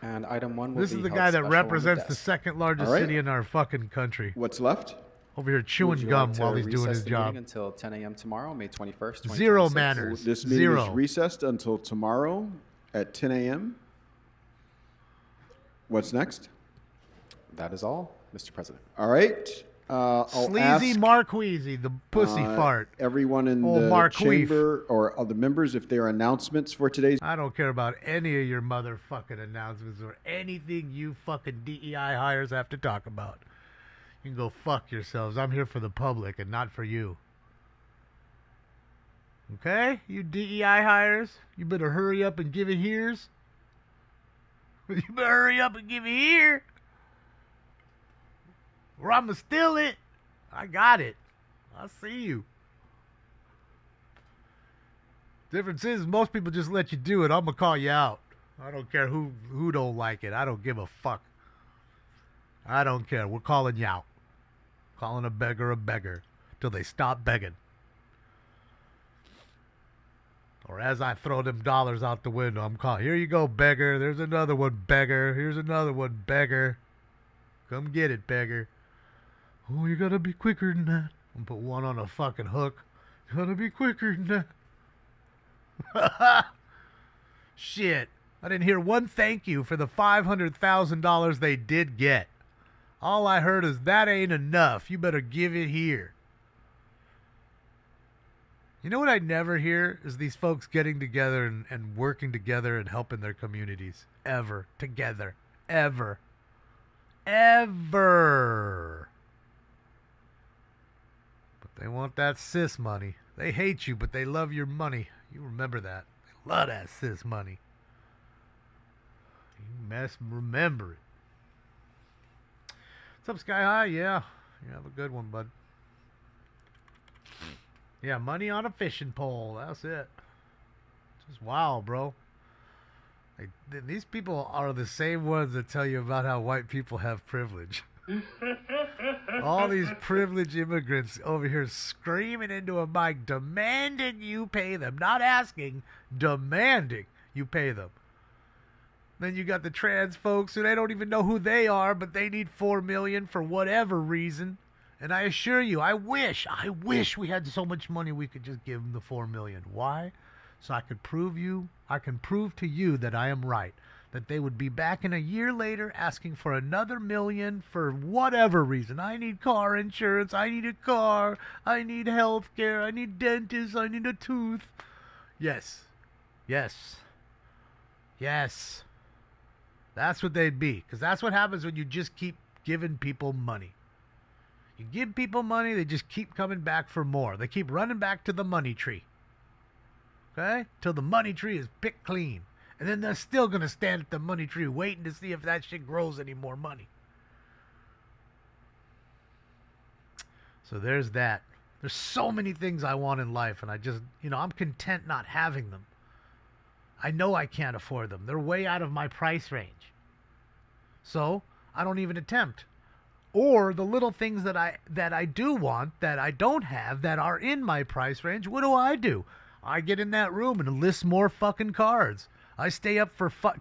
And item 1 will This be is the held guy that special on the represents the desk. second largest All right. city in our fucking country. What's left? Over here chewing Would you gum like to while he's doing recess his the meeting job. until 10 a.m. tomorrow, May 21st, Zero 2026? manners. This meeting Zero. is recessed until tomorrow at 10 a.m. What's next? That is all, Mr. President. All right. I'll Sleazy ask Marqueasy, the pussy fart. everyone in Oh, the Marqueef. chamber or the members if there are announcements for today's. I don't care about any of your motherfucking announcements or anything you fucking DEI hires have to talk about. You can go fuck yourselves. I'm here for the public and not for you. Okay? You DEI hires, you better hurry up and give it here's. You better hurry up and give it here. Or I'ma steal it. I got it. I see you. Difference is most people just let you do it. I'm gonna call you out. I don't care who don't like it. I don't give a fuck. I don't care. We're calling you out. Calling a beggar till they stop begging. Or as I throw them dollars out the window, I'm calling. Here you go, beggar. There's another one, beggar. Here's another one, beggar. Come get it, beggar. Oh, you gotta be quicker than that. I'm gonna put one on a fucking hook. You gotta be quicker than that. Shit. I didn't hear one thank you for the $500,000 they did get. All I heard is that ain't enough. You better give it here. You know what I never hear is these folks getting together and working together and helping their communities. Ever. Together. Ever. Ever. But they want that cis money. They hate you, but they love your money. You remember that. They love that cis money. You remember it. What's up, Sky High? Yeah. You have a good one, bud. Yeah, money on a fishing pole. That's it. Just wow, bro. These people are the same ones that tell you about how white people have privilege. All these privileged immigrants over here screaming into a mic, demanding you pay them. Not asking, demanding you pay them. Then you got the trans folks who they don't even know who they are, but they need $4 million for whatever reason. And I assure you, I wish we had so much money we could just give them the $4 million. Why? So I can prove to you that I am right. That they would be back in a year later asking for another $1 million for whatever reason. I need car insurance. I need a car. I need health care. I need dentists. I need a tooth. Yes. Yes. Yes. That's what they'd be. Because that's what happens when you just keep giving people money. You give people money, they just keep coming back for more. They keep running back to the money tree. Okay? Till the money tree is picked clean. And then they're still going to stand at the money tree waiting to see if that shit grows any more money. So there's that. There's so many things I want in life, and I just, I'm content not having them. I know I can't afford them. They're way out of my price range. So I don't even attempt. Or the little things that I do want, that I don't have, that are in my price range, what do? I get in that room and list more fucking cards. I stay up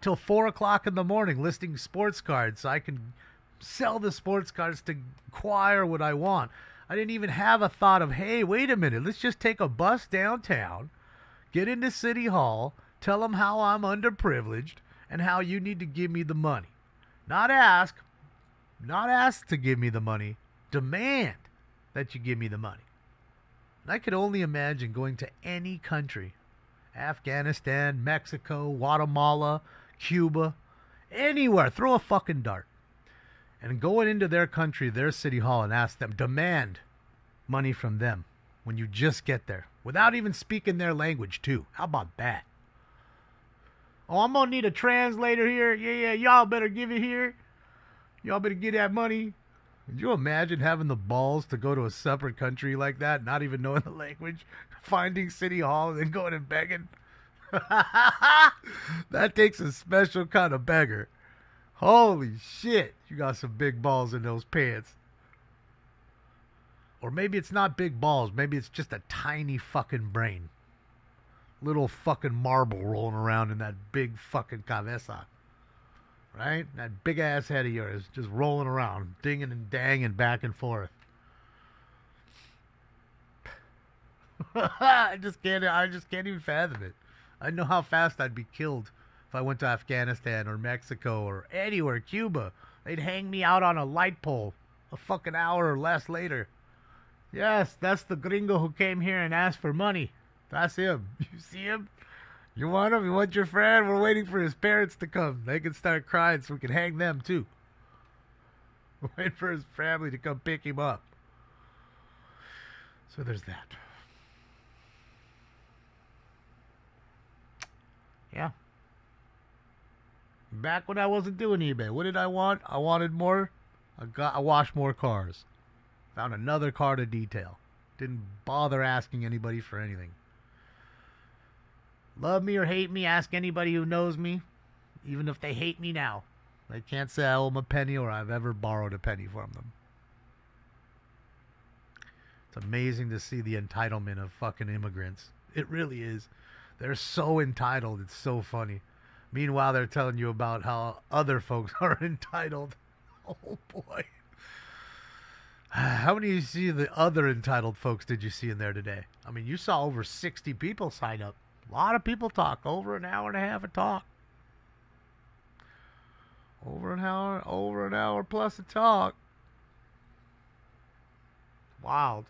till 4 o'clock in the morning listing sports cards so I can sell the sports cards to acquire what I want. I didn't even have a thought of, hey, wait a minute, let's just take a bus downtown, get into City Hall, tell them how I'm underprivileged and how you need to give me the money. Not ask to give me the money, demand that you give me the money. And I could only imagine going to any country, Afghanistan, Mexico, Guatemala, Cuba, anywhere, throw a fucking dart, and going into their country, their city hall, and ask them, demand money from them when you just get there, without even speaking their language too. How about that? Oh, I'm gonna need a translator here. Yeah, y'all better give it here. Y'all better get that money. Could you imagine having the balls to go to a separate country like that, not even knowing the language, finding City Hall, and then going and begging? That takes a special kind of beggar. Holy shit, you got some big balls in those pants. Or maybe it's not big balls. Maybe it's just a tiny fucking brain. Little fucking marble rolling around in that big fucking cabeza. Right? That big ass head of yours just rolling around, dinging and danging back and forth. I just can't even fathom it. I know how fast I'd be killed if I went to Afghanistan or Mexico or anywhere, Cuba. They'd hang me out on a light pole a fucking hour or less later. Yes, that's the gringo who came here and asked for money. That's him. You see him? You want him? You want your friend? We're waiting for his parents to come. They can start crying so we can hang them too. We're waiting for his family to come pick him up. So there's that. Yeah. Back when I wasn't doing eBay, what did I want? I wanted more. I washed more cars. Found another car to detail. Didn't bother asking anybody for anything. Love me or hate me, ask anybody who knows me, even if they hate me now. They can't say I owe them a penny or I've ever borrowed a penny from them. It's amazing to see the entitlement of fucking immigrants. It really is. They're so entitled. It's so funny. Meanwhile, they're telling you about how other folks are entitled. Oh, boy. How many of you see the other entitled folks did you see in there today? I mean, you saw over 60 people sign up. A lot of people talk. Over an hour and a half of talk. Over an hour plus of talk. Wild.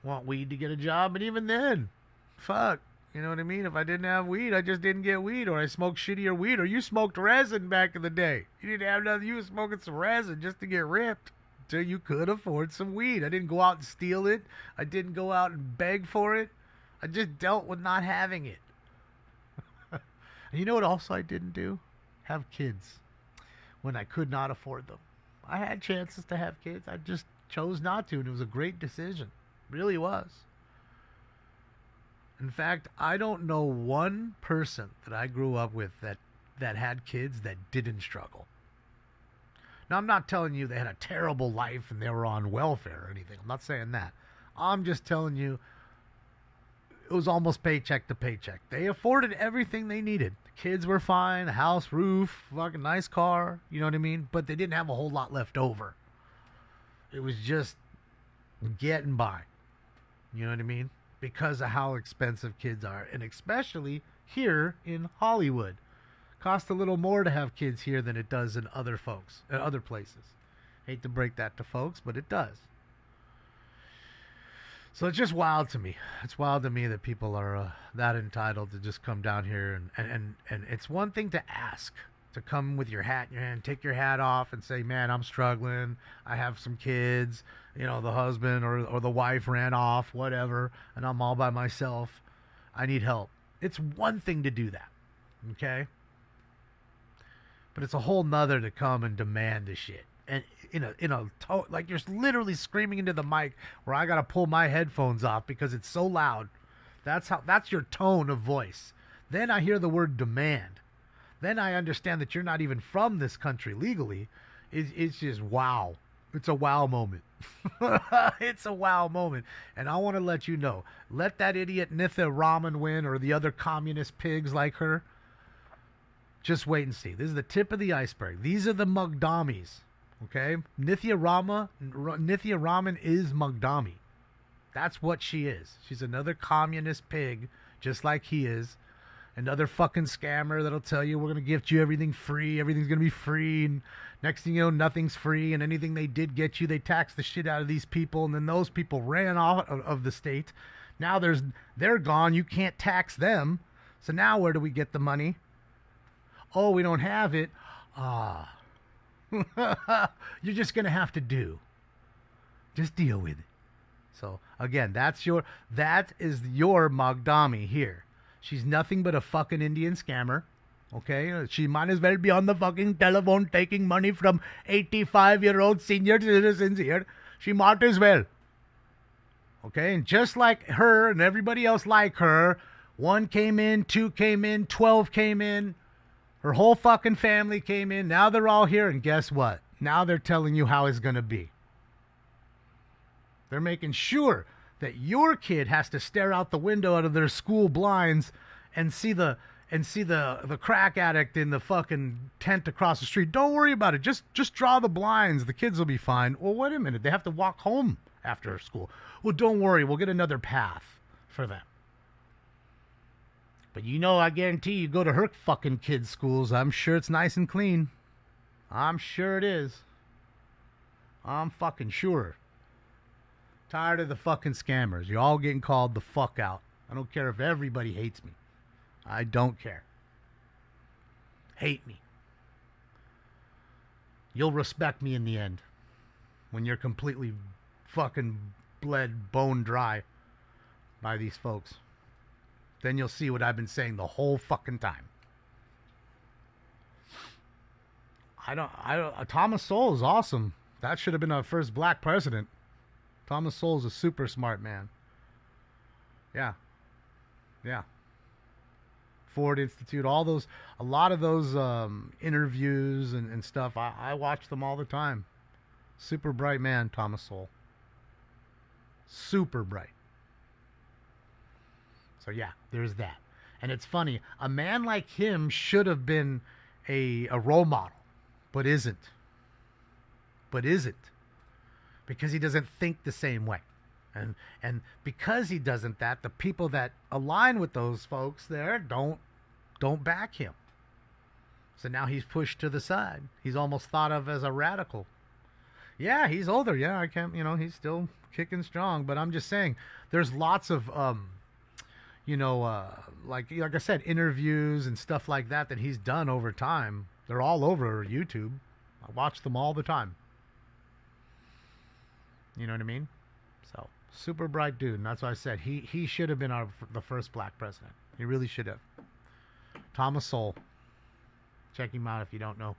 Want weed to get a job, and even then, fuck. You know what I mean? If I didn't have weed, I just didn't get weed, or I smoked shittier weed, or you smoked resin back in the day. You didn't have nothing. You were smoking some resin just to get ripped until you could afford some weed. I didn't go out and steal it. I didn't go out and beg for it. I just dealt with not having it. And you know what also I didn't do? Have kids when I could not afford them. I had chances to have kids. I just chose not to, and it was a great decision. It really was. In fact, I don't know one person that I grew up with that had kids that didn't struggle. Now, I'm not telling you they had a terrible life and they were on welfare or anything. I'm not saying that. I'm just telling you it was almost paycheck to paycheck. They afforded everything they needed. The kids were fine, a house, roof, fucking nice car, you know what I mean? But they didn't have a whole lot left over. It was just getting by. You know what I mean? Because of how expensive kids are, and especially here in Hollywood. Costs a little more to have kids here than it does in other places. Hate to break that to folks, but it does. So it's just wild to me. It's wild to me that people are that entitled to just come down here and it's one thing to ask. to come with your hat in your hand, take your hat off and say, man, I'm struggling. I have some kids, you know, the husband or the wife ran off, whatever, and I'm all by myself. I need help. It's one thing to do that, okay? But it's a whole nother to come and demand the shit. And like you're literally screaming into the mic where I got to pull my headphones off because it's so loud. That's your tone of voice. Then I hear the word demand. Then I understand that you're not even from this country legally. It's just wow. It's a wow moment. It's a wow moment. And I want to let you know, let that idiot Nithya Raman win or the other communist pigs like her. Just wait and see. This is the tip of the iceberg. These are the Mugdamis. Okay? Nithya Raman is Mugdami. That's what she is. She's another communist pig, just like he is. Another fucking scammer that'll tell you we're going to gift you everything free. Everything's going to be free. And next thing you know, nothing's free. And anything they did get you, they taxed the shit out of these people. And then those people ran off of the state. Now they're gone. You can't tax them. So now where do we get the money? Oh, we don't have it. Ah. You're just going to have to do. Just deal with it. So, again, that is your Magdami here. She's nothing but a fucking Indian scammer. Okay? She might as well be on the fucking telephone taking money from 85-year-old senior citizens here. She might as well. Okay? And just like her and everybody else like her, 1 came in, 2 came in, 12 came in. Her whole fucking family came in. Now they're all here. And guess what? Now they're telling you how it's going to be. They're making sure that your kid has to stare out the window out of their school blinds and see the crack addict in the fucking tent across the street. Don't worry about it. Just draw the blinds. The kids will be fine. Well, wait a minute. They have to walk home after school. Well, don't worry. We'll get another path for them. But I guarantee you go to her fucking kids' schools, I'm sure it's nice and clean. I'm sure it is. I'm fucking sure. Tired of the fucking scammers. You're all getting called the fuck out. I don't care if everybody hates me. I don't care. Hate me. You'll respect me in the end. When you're completely fucking bled bone dry by these folks. Then you'll see what I've been saying the whole fucking time. Thomas Sowell is awesome. That should have been our first black president. Thomas Sowell is a super smart man. Yeah. Ford Institute, a lot of those interviews and stuff, I watch them all the time. Super bright man, Thomas Sowell. Super bright. So yeah, there's that. And it's funny, a man like him should have been a role model, but isn't. Because he doesn't think the same way. And because he doesn't the people that align with those folks there don't back him. So now he's pushed to the side. He's almost thought of as a radical. Yeah, he's older. Yeah, I can't, he's still kicking strong, but I'm just saying there's lots of like I said, interviews and stuff like that he's done over time. They're all over YouTube. I watch them all the time. You know what I mean? So, super bright dude. And that's why I said he should have been the first black president. He really should have. Thomas Sowell. Check him out if you don't know.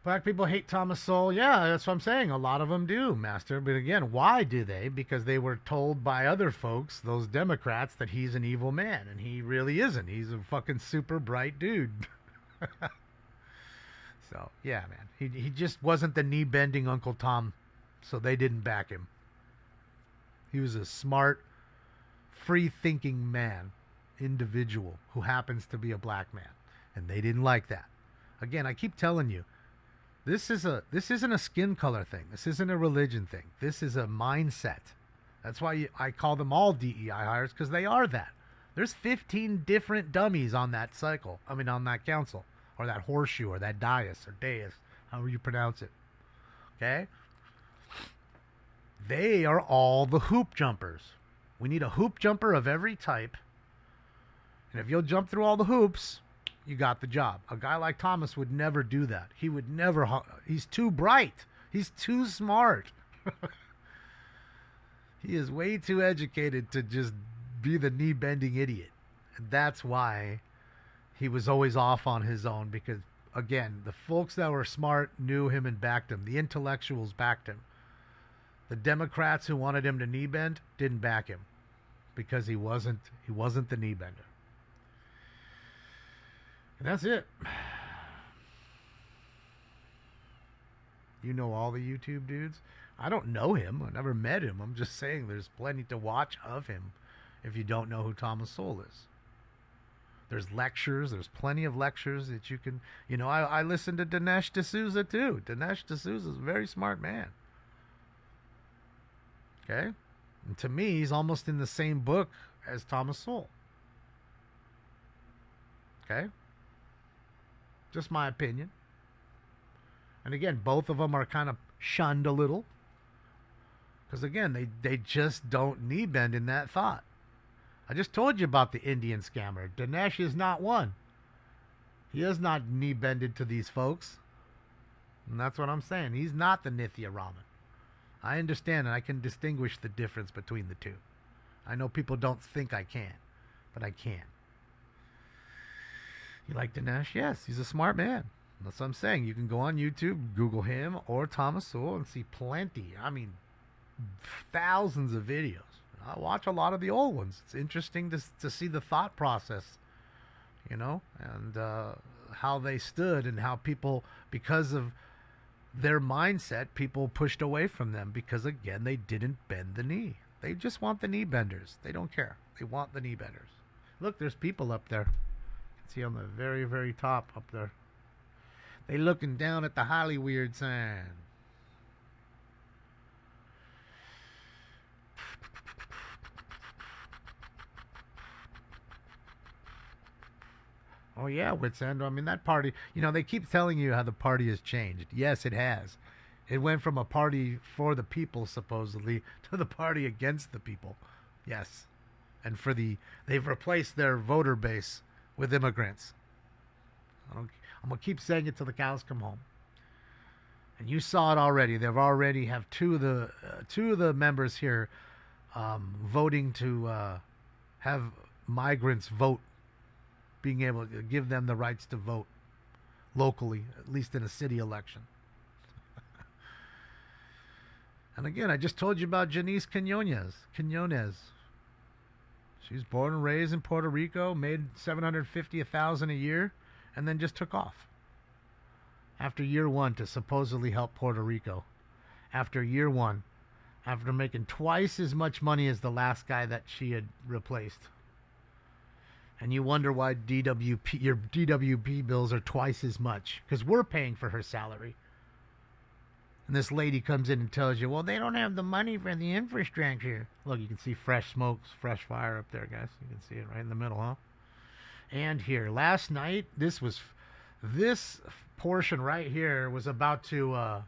Black people hate Thomas Sowell. Yeah, that's what I'm saying. A lot of them do, Master. But again, why do they? Because they were told by other folks, those Democrats, that he's an evil man. And he really isn't. He's a fucking super bright dude. So, yeah, man. He just wasn't the knee-bending Uncle Tom, so they didn't back him. He was a smart, free-thinking man, individual, who happens to be a black man. And they didn't like that. Again, I keep telling you, this isn't a skin color thing. This isn't a religion thing. This is a mindset. That's why I call them all DEI hires, because they are that. There's 15 different dummies on that on that council. Or that horseshoe, or that dais, however you pronounce it. Okay? They are all the hoop jumpers. We need a hoop jumper of every type. And if you'll jump through all the hoops, you got the job. A guy like Thomas would never do that. He would never. He's too bright. He's too smart. He is way too educated to just be the knee-bending idiot. And that's why he was always off on his own, because, again, the folks that were smart knew him and backed him. The intellectuals backed him. The Democrats who wanted him to knee bend didn't back him because he wasn't the knee bender. And that's it. You know all the YouTube dudes? I don't know him. I never met him. I'm just saying there's plenty to watch of him if you don't know who Thomas Sowell is. There's lectures. There's plenty of lectures that you can... I listen to Dinesh D'Souza too. Dinesh D'Souza is a very smart man. Okay? And to me, he's almost in the same book as Thomas Sowell. Okay? Just my opinion. And again, both of them are kind of shunned a little. Because again, they just don't knee bend in that thought. I just told you about the Indian scammer. Dinesh is not one. He has not knee bended to these folks. And that's what I'm saying. He's not the Nithya Raman. I understand, and I can distinguish the difference between the two. I know people don't think I can, but I can. You like Dinesh? Yes, he's a smart man. That's what I'm saying. You can go on YouTube, Google him or Thomas Sowell, and see plenty. I mean, thousands of videos. I watch a lot of the old ones. It's interesting to see the thought process, and how they stood and how people, because of their mindset, people pushed away from them because, again, they didn't bend the knee. They just want the knee benders. They don't care. They want the knee benders. Look, there's people up there. You can see on the very, very top up there. They looking down at the highly weird sign. Oh, yeah, Wits End. I mean, that party, they keep telling you how the party has changed. Yes, it has. It went from a party for the people, supposedly, to the party against the people. Yes. And they've replaced their voter base with immigrants. I'm going to keep saying it till the cows come home. And you saw it already. They've already have two of the members here voting to have migrants vote, being able to give them the rights to vote locally, at least in a city election. And again, I just told you about Janice Quinones. She's born and raised in Puerto Rico, made $750,000 a year, and then just took off. After year one, to supposedly help Puerto Rico. After year one, after making twice as much money as the last guy that she had replaced. And you wonder why your DWP bills are twice as much, because we're paying for her salary. And this lady comes in and tells you, well, they don't have the money for the infrastructure. Look, you can see fresh smoke, fresh fire up there, guys. You can see it right in the middle, huh? And here, last night, this portion right here was about to,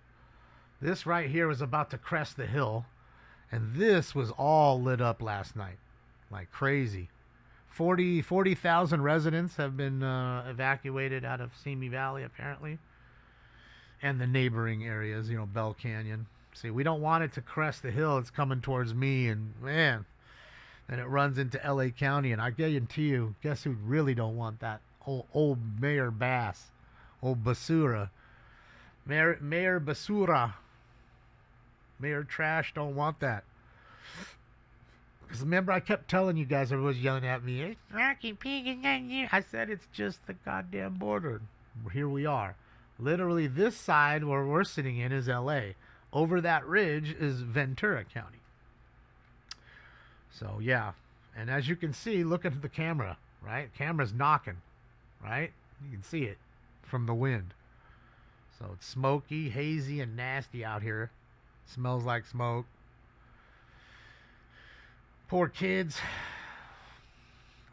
crest the hill. And this was all lit up last night, like crazy. 40,000 residents have been evacuated out of Simi Valley, apparently. And the neighboring areas, Bell Canyon. See, we don't want it to crest the hill. It's coming towards me, and man, then it runs into L.A. County. And I guarantee you, guess who really don't want that? Old Mayor Bass, old Basura, Mayor Basura, Mayor Trash don't want that. Because remember, I kept telling you guys, everyone was yelling at me, it's Rocky Pig. I said it's just the goddamn border. Here we are. Literally, this side where we're sitting in is L.A. Over that ridge is Ventura County. So, yeah. And as you can see, look at the camera, right? Camera's knocking, right? You can see it from the wind. So, it's smoky, hazy, and nasty out here. Smells like smoke. Poor kids.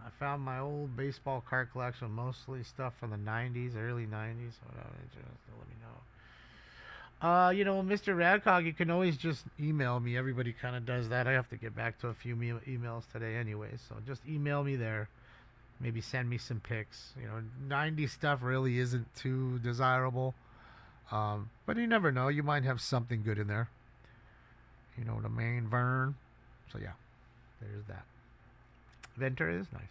I found my old baseball card collection, mostly stuff from the 90s, early 90s. Whatever, just let me know. Mr. Radcog, you can always just email me. Everybody kind of does that. I have to get back to a few emails today anyway, so just email me there. maybe send me some pics. 90s stuff really isn't too desirable. But you never know. You might have something good in there. The main Vern. So yeah, there's that. Ventura is nice.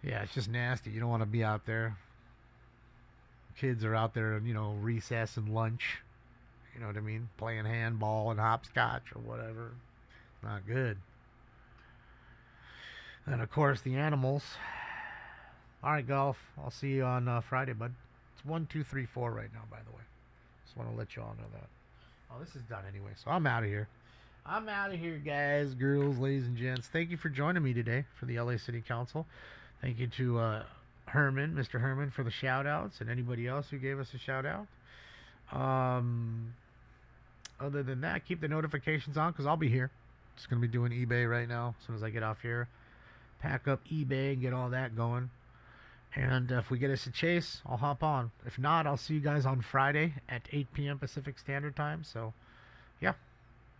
Yeah, it's just nasty. You don't want to be out there. Kids are out there, recess and lunch. You know what I mean? Playing handball and hopscotch or whatever. Not good. And of course, the animals. All right, golf. I'll see you on Friday, bud. It's 1, 2, 3, 4 right now, by the way. Just want to let you all know that. Oh, this is done anyway, so I'm out of here. I'm out of here, guys, girls, ladies, and gents. Thank you for joining me today for the LA City Council. Thank you to Herman, Mr. Herman, for the shout-outs, and anybody else who gave us a shout-out. Other than that, keep the notifications on, because I'll be here. Just going to be doing eBay right now as soon as I get off here. Pack up eBay and get all that going. And if we get us a chase, I'll hop on. If not, I'll see you guys on Friday at 8 p.m. Pacific Standard Time. So, yeah.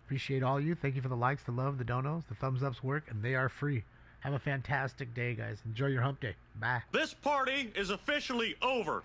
Appreciate all you. Thank you for the likes, the love, the donos, the thumbs ups work, and they are free. Have a fantastic day, guys. Enjoy your hump day. Bye. This party is officially over.